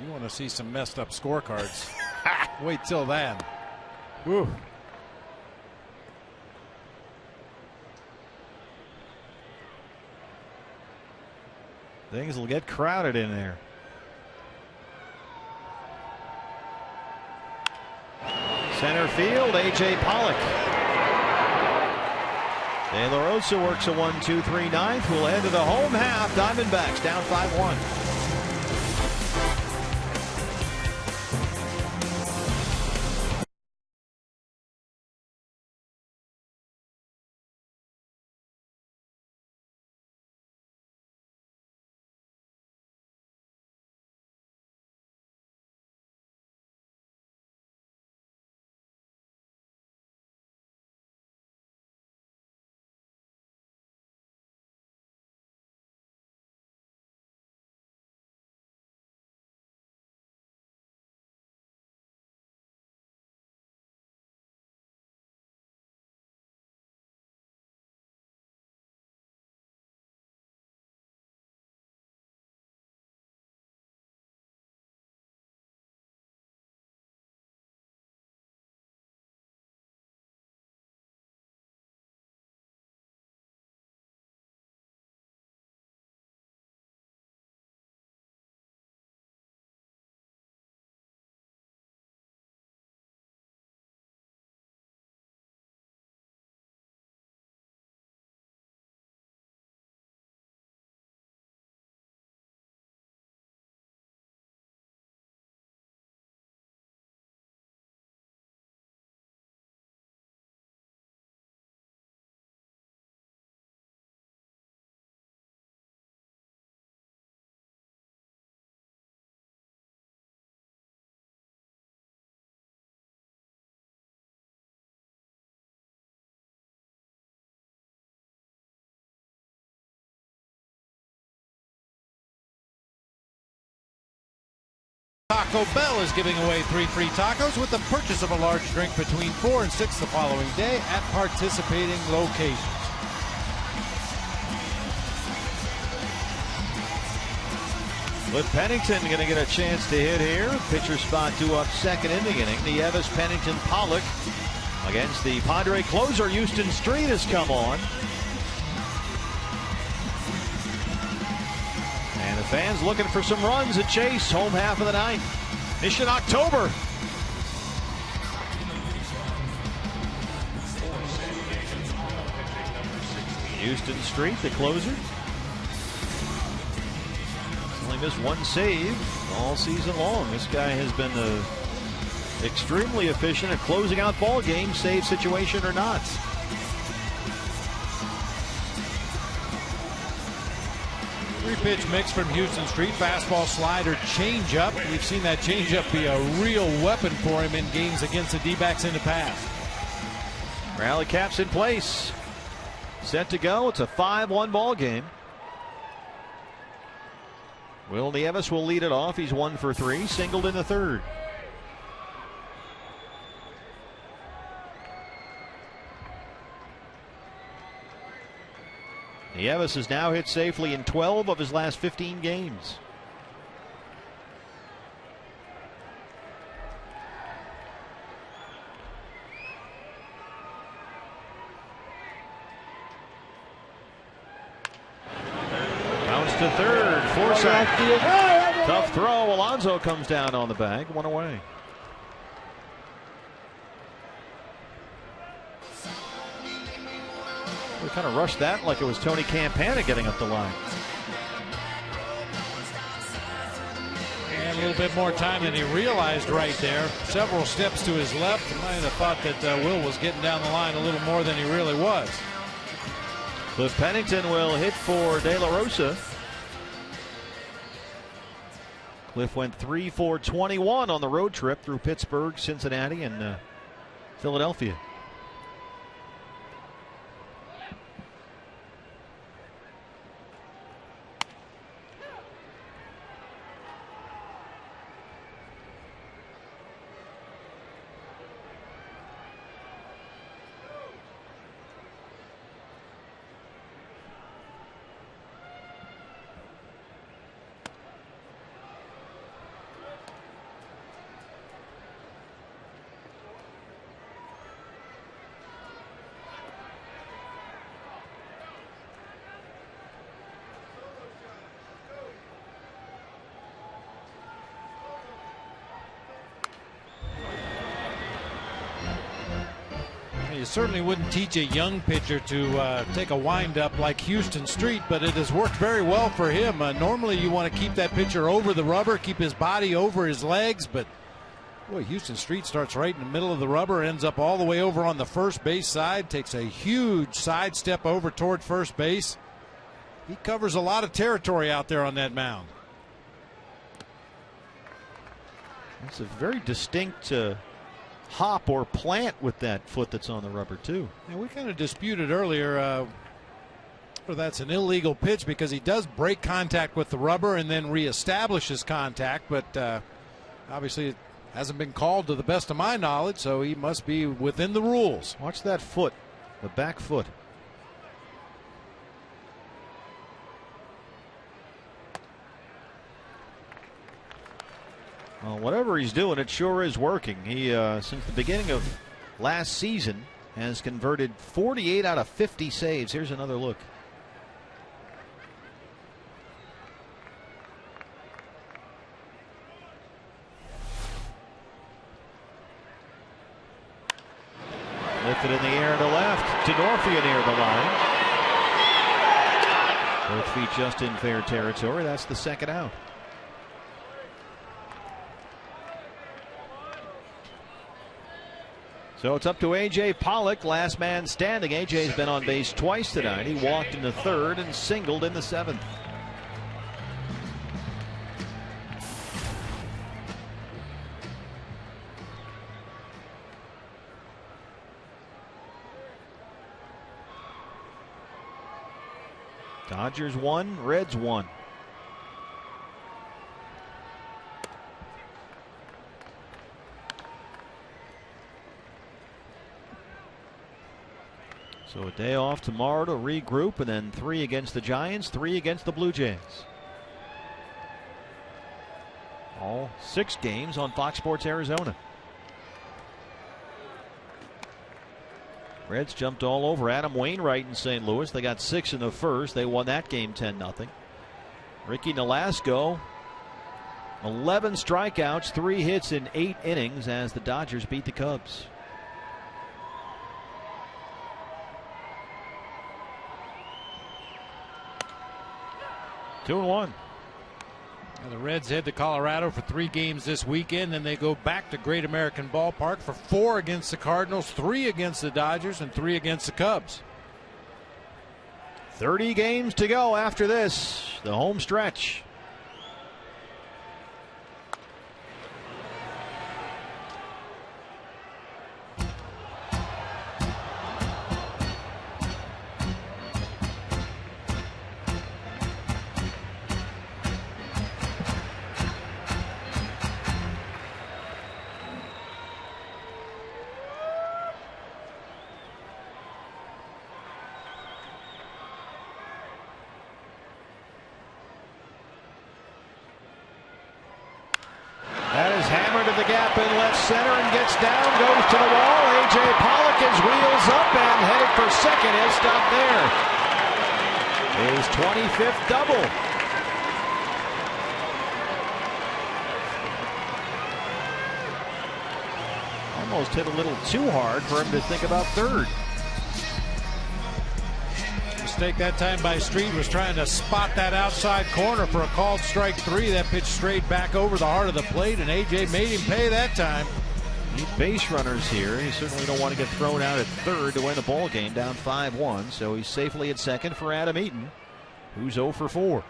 You want to see some messed up scorecards. Wait till then. Whew. Things will get crowded in there. Center field, A.J. Pollock. De La Rosa works a 1-2-3 ninth. We'll head to the home half. Diamondbacks down 5-1. Taco Bell is giving away 3 free tacos with the purchase of a large drink between 4 and 6 the following day at participating locations. With Pennington going to get a chance to hit here. Pitcher spot 2 up, second in the inning. Nieves, Pennington, Pollock against the Padre closer. Houston Street has come on. And the fans looking for some runs at Chase, home half of the ninth. Mission October. Houston Street, the closer. Only missed 1 save all season long. This guy has been extremely efficient at closing out ball games, save situation or not. Three-pitch mix from Houston Street. Fastball, slider, changeup. We've seen that changeup be a real weapon for him in games against the D-backs in the past. Rally caps in place. Set to go. It's a 5-1 ball game. Will Nieves will lead it off. He's 1 for 3. Singled in the third. Nieves has now hit safely in 12 of his last 15 games. Bounce to third. Forsythe. Tough throw. Alonso comes down on the bag. 1 away. We kind of rushed that like it was Tony Campana getting up the line. And a little bit more time than he realized right there. Several steps to his left. He might have thought that Will was getting down the line a little more than he really was. Cliff Pennington will hit for De La Rosa. Cliff went 3 for 21 on the road trip through Pittsburgh, Cincinnati, and Philadelphia. You certainly wouldn't teach a young pitcher to take a windup like Houston Street, but it has worked very well for him. Normally you want to keep that pitcher over the rubber, keep his body over his legs, but boy, Houston Street starts right in the middle of the rubber, ends up all the way over on the first base side, takes a huge side step over toward first base. He covers a lot of territory out there on that mound. It's a very distinct hop or plant with that foot that's on the rubber too. Yeah, we kind of disputed earlier whether that's an illegal pitch because he does break contact with the rubber and then reestablishes contact, but obviously it hasn't been called to the best of my knowledge, so he must be within the rules. Watch that foot, the back foot. Well, whatever he's doing, it sure is working. He, since the beginning of last season, has converted 48 out of 50 saves. Here's another look. Lifted in the air to left. Tenorfia near the line. Both feet just in fair territory. That's the second out. So it's up to A.J. Pollock, last man standing. A.J.'s been on base twice tonight. He walked in the third and singled in the seventh. Dodgers 1, Reds 1. So a day off tomorrow to regroup, and then 3 against the Giants, 3 against the Blue Jays. All 6 games on Fox Sports Arizona. Reds jumped all over Adam Wainwright in St. Louis. They got 6 in the first. They won that game 10-0. Ricky Nolasco, 11 strikeouts, 3 hits in 8 innings as the Dodgers beat the Cubs. Two and one. And the Reds head to Colorado for 3 games this weekend. Then they go back to Great American Ballpark for 4 against the Cardinals, 3 against the Dodgers, and 3 against the Cubs. 30 games to go after this, the home stretch. That is hammered to the gap in left center and gets down, goes to the wall. A.J. Pollock is wheels up and headed for second. He'll stop there. His 25th double. Almost hit a little too hard for him to think about third. Mistake that time by Street, was trying to spot that outside corner for a called strike 3. That pitch straight back over the heart of the plate, and AJ made him pay that time. Need base runners here. He certainly don't want to get thrown out at third to win the ball game, down 5-1. So he's safely at second for Adam Eaton, who's 0 for 4.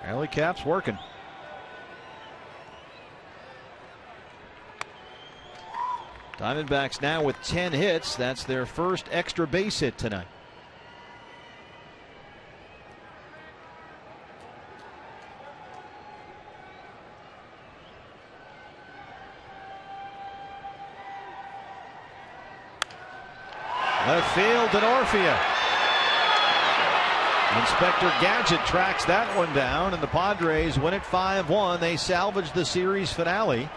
Alley Cap's working. Diamondbacks now with 10 hits. That's their first extra base hit tonight. Left field to Orfia. Inspector Gadget tracks that one down, and the Padres win it 5-1. They salvage the series finale.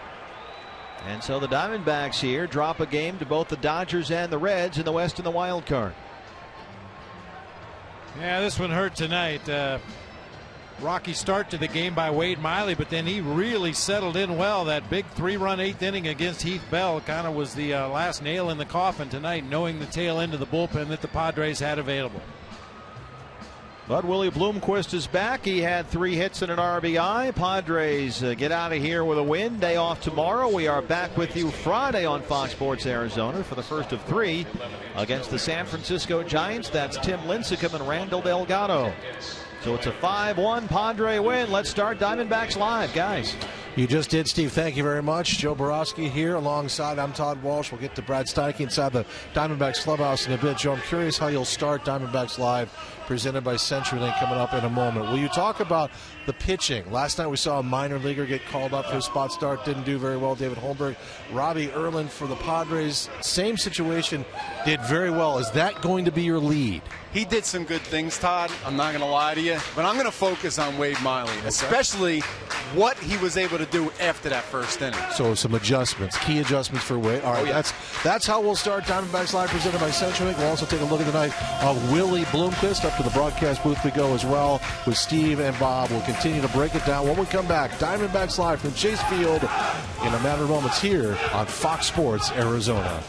And so the Diamondbacks here drop a game to both the Dodgers and the Reds in the West in the wild card. Yeah, this one hurt tonight. Rocky start to the game by Wade Miley, but then he really settled in well. That big 3-run 8th inning against Heath Bell kind of was the last nail in the coffin tonight, knowing the tail end of the bullpen that the Padres had available. But Willie Bloomquist is back. He had 3 hits and an RBI. Padres get out of here with a win. Day off tomorrow. We are back with you Friday on Fox Sports Arizona for the first of 3 against the San Francisco Giants. That's Tim Lincecum and Randall Delgado. So it's a 5-1 Padre win. Let's start Diamondbacks Live, guys. You just did, Steve. Thank you very much. Joe Borowski here alongside. I'm Todd Walsh. We'll get to Brad Steinke inside the Diamondbacks clubhouse in a bit. Joe, I'm curious how you'll start Diamondbacks Live, presented by CenturyLink, coming up in a moment. Will you talk about the pitching? Last night we saw a minor leaguer get called up for a spot start. Didn't do very well. David Holmberg. Robbie Erlin for the Padres. Same situation. Did very well. Is that going to be your lead? He did some good things, Todd. I'm not going to lie to you. But I'm going to focus on Wade Miley, especially what he was able to do after that first inning. So some adjustments, key adjustments for Wade. All right, that's how we'll start Diamondbacks Live, presented by CenturyLink. We'll also take a look at the night of Willie Bloomquist. Up to the broadcast booth we go as well with Steve and Bob. We'll continue to break it down when we come back. Diamondbacks Live from Chase Field in a matter of moments here on Fox Sports Arizona.